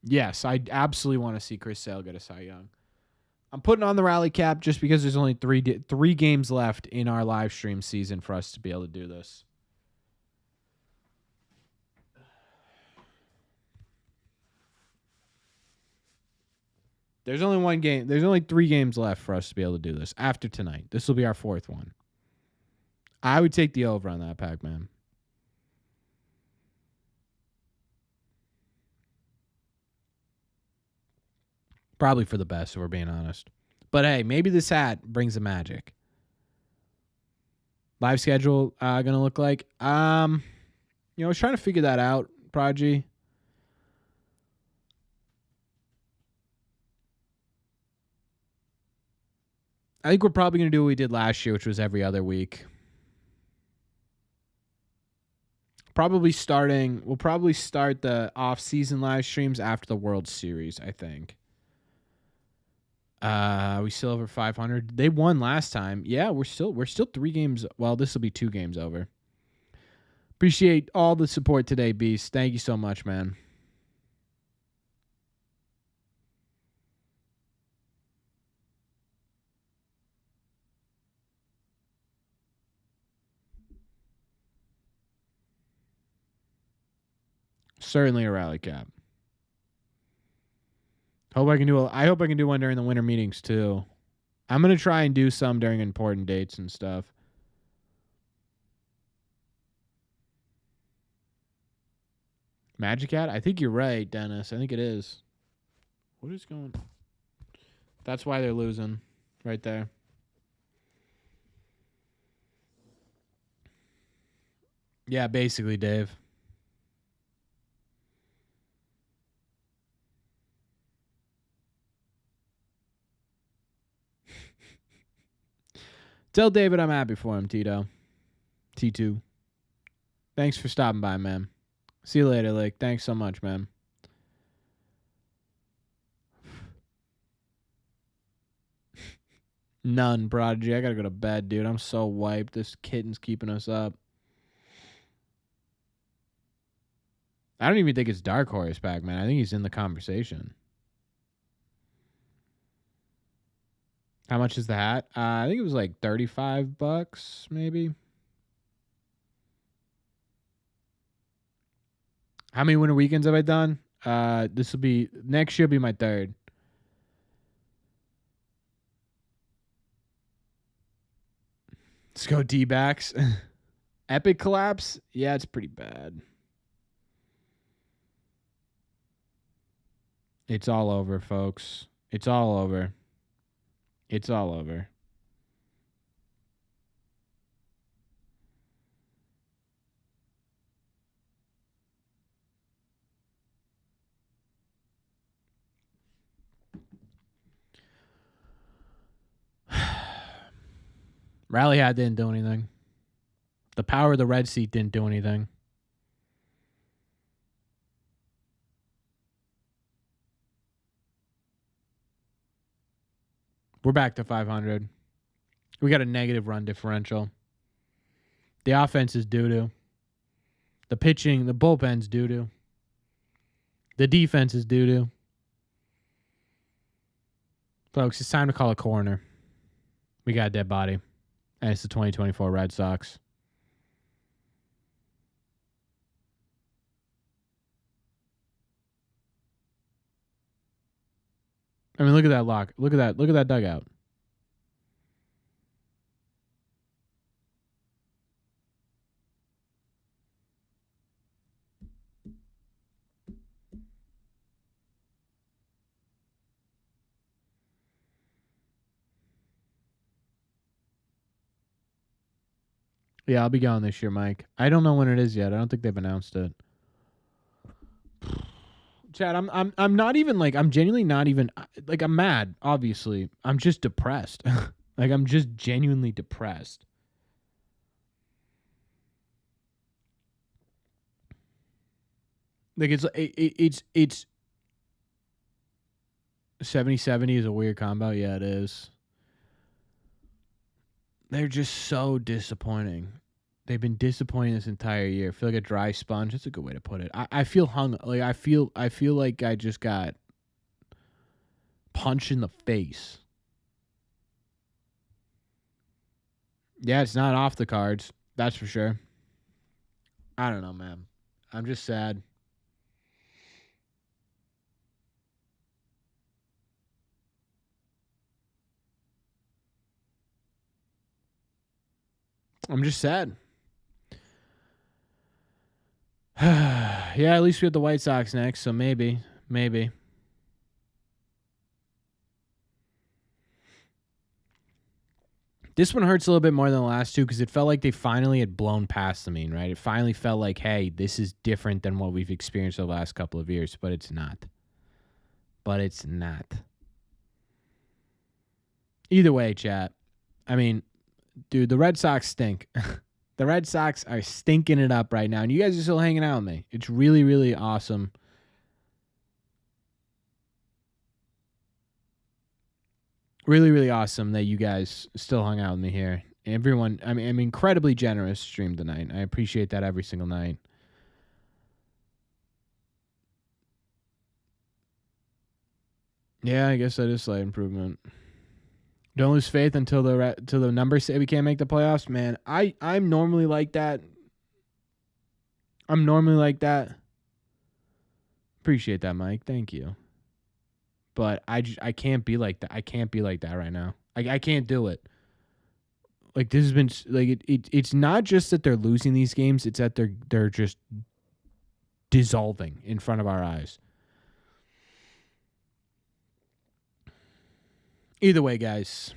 Yes, I absolutely want to see Chris Sale get a Cy Young. I'm putting on the rally cap just because there's only three games left in our live stream season for us to be able to do this. There's only one game. There's only 3 games left for us to be able to do this after tonight. This will be our 4th one. I would take the over on that, Pac-Man. Probably for the best, if we're being honest. But hey, maybe this hat brings the magic. Live schedule gonna look like? I was trying to figure that out, Prodigy. I think we're probably gonna do what we did last year, which was every other week. We'll probably start the off-season live streams after the World Series, I think. We still over 500. They won last time. Yeah, we're still 3 games. Well, this will be 2 games over. Appreciate all the support today, Beast. Thank you so much, man. Certainly a rally cap. I hope I can do one during the winter meetings too. I'm gonna try and do some during important dates and stuff. Magic Hat? I think you're right, Dennis. I think it is. What is going? That's why they're losing, right there. Yeah, basically, Dave. Tell David I'm happy for him, Tito. T2. Thanks for stopping by, man. See you later, Lick. Thanks so much, man. None, Prodigy. I gotta go to bed, dude. I'm so wiped. This kitten's keeping us up. I don't even think it's Dark Horse back, man. I think he's in the conversation. How much is the hat? I think it was like $35, maybe. How many winter weekends have I done? This will be next year. Will be my third. Let's go D-backs. Epic collapse. Yeah, it's pretty bad. It's all over, folks. It's all over. It's all over. Rally hat didn't do anything. The power of the red seat didn't do anything. We're back to 500. We got a negative run differential. The offense is doo-doo. The pitching, the bullpen's doo-doo. The defense is doo-doo. Folks, it's time to call a coroner. We got a dead body. And it's the 2024 Red Sox. I mean, look at that lock. Look at that. Look at that dugout. Yeah, I'll be going this year, Mike. I don't know when it is yet. I don't think they've announced it. Chad, I'm not even like I'm genuinely not even like I'm mad, obviously. I'm just depressed. Like I'm just genuinely depressed. Like it's 70-70 is a weird combo. Yeah, it is. They're just so disappointing. They've been disappointing this entire year. I feel like a dry sponge. That's a good way to put it. I feel hung. Like I feel like I just got punched in the face. Yeah, it's not off the cards. That's for sure. I don't know, man. I'm just sad. I'm just sad. Yeah, at least we have the White Sox next, so maybe. This one hurts a little bit more than the last two because it felt like they finally had blown past the mean, right? It finally felt like, hey, this is different than what we've experienced the last couple of years, but it's not. Either way, chat. I mean, dude, the Red Sox stink. The Red Sox are stinking it up right now, and you guys are still hanging out with me. It's really, really awesome. Really, really awesome that you guys still hung out with me here. Everyone, I mean, I'm incredibly generous stream tonight. I appreciate that every single night. Yeah, I guess that is slight improvement. Don't lose faith until the numbers say we can't make the playoffs, man. I'm normally like that. Appreciate that, Mike. Thank you. But I can't be like that. I can't be like that right now. I can't do it. Like this has been like it's not just that they're losing these games, it's that they're just dissolving in front of our eyes. Either way, guys.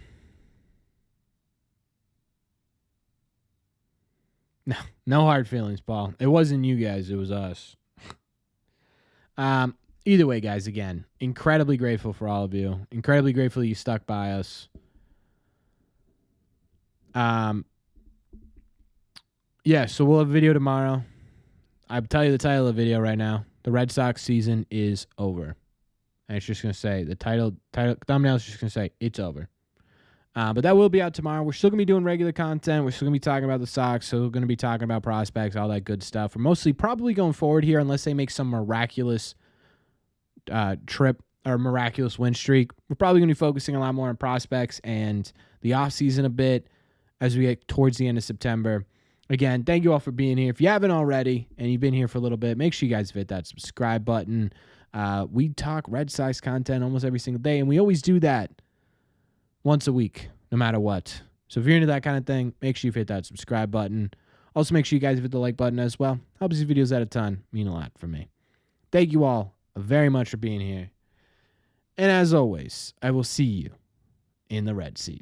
No hard feelings, Paul. It wasn't you guys. It was us. Either way, guys, again, incredibly grateful for all of you. Incredibly grateful you stuck by us. Yeah, so we'll have a video tomorrow. I'll tell you the title of the video right now. The Red Sox season is over. And it's just going to say, the title thumbnail is just going to say, it's over. But that will be out tomorrow. We're still going to be doing regular content. We're still going to be talking about the Sox. So we're going to be talking about prospects, all that good stuff. We're mostly probably going forward here, unless they make some miraculous trip or miraculous win streak. We're probably going to be focusing a lot more on prospects and the offseason a bit as we get towards the end of September. Again, thank you all for being here. If you haven't already and you've been here for a little bit, make sure you guys hit that subscribe button. We talk Red Sox content almost every single day, and we always do that once a week, no matter what. So if you're into that kind of thing, make sure you hit that subscribe button. Also, make sure you guys hit the like button as well. Helps these videos out a ton. Mean a lot for me. Thank you all very much for being here. And as always, I will see you in the red seat.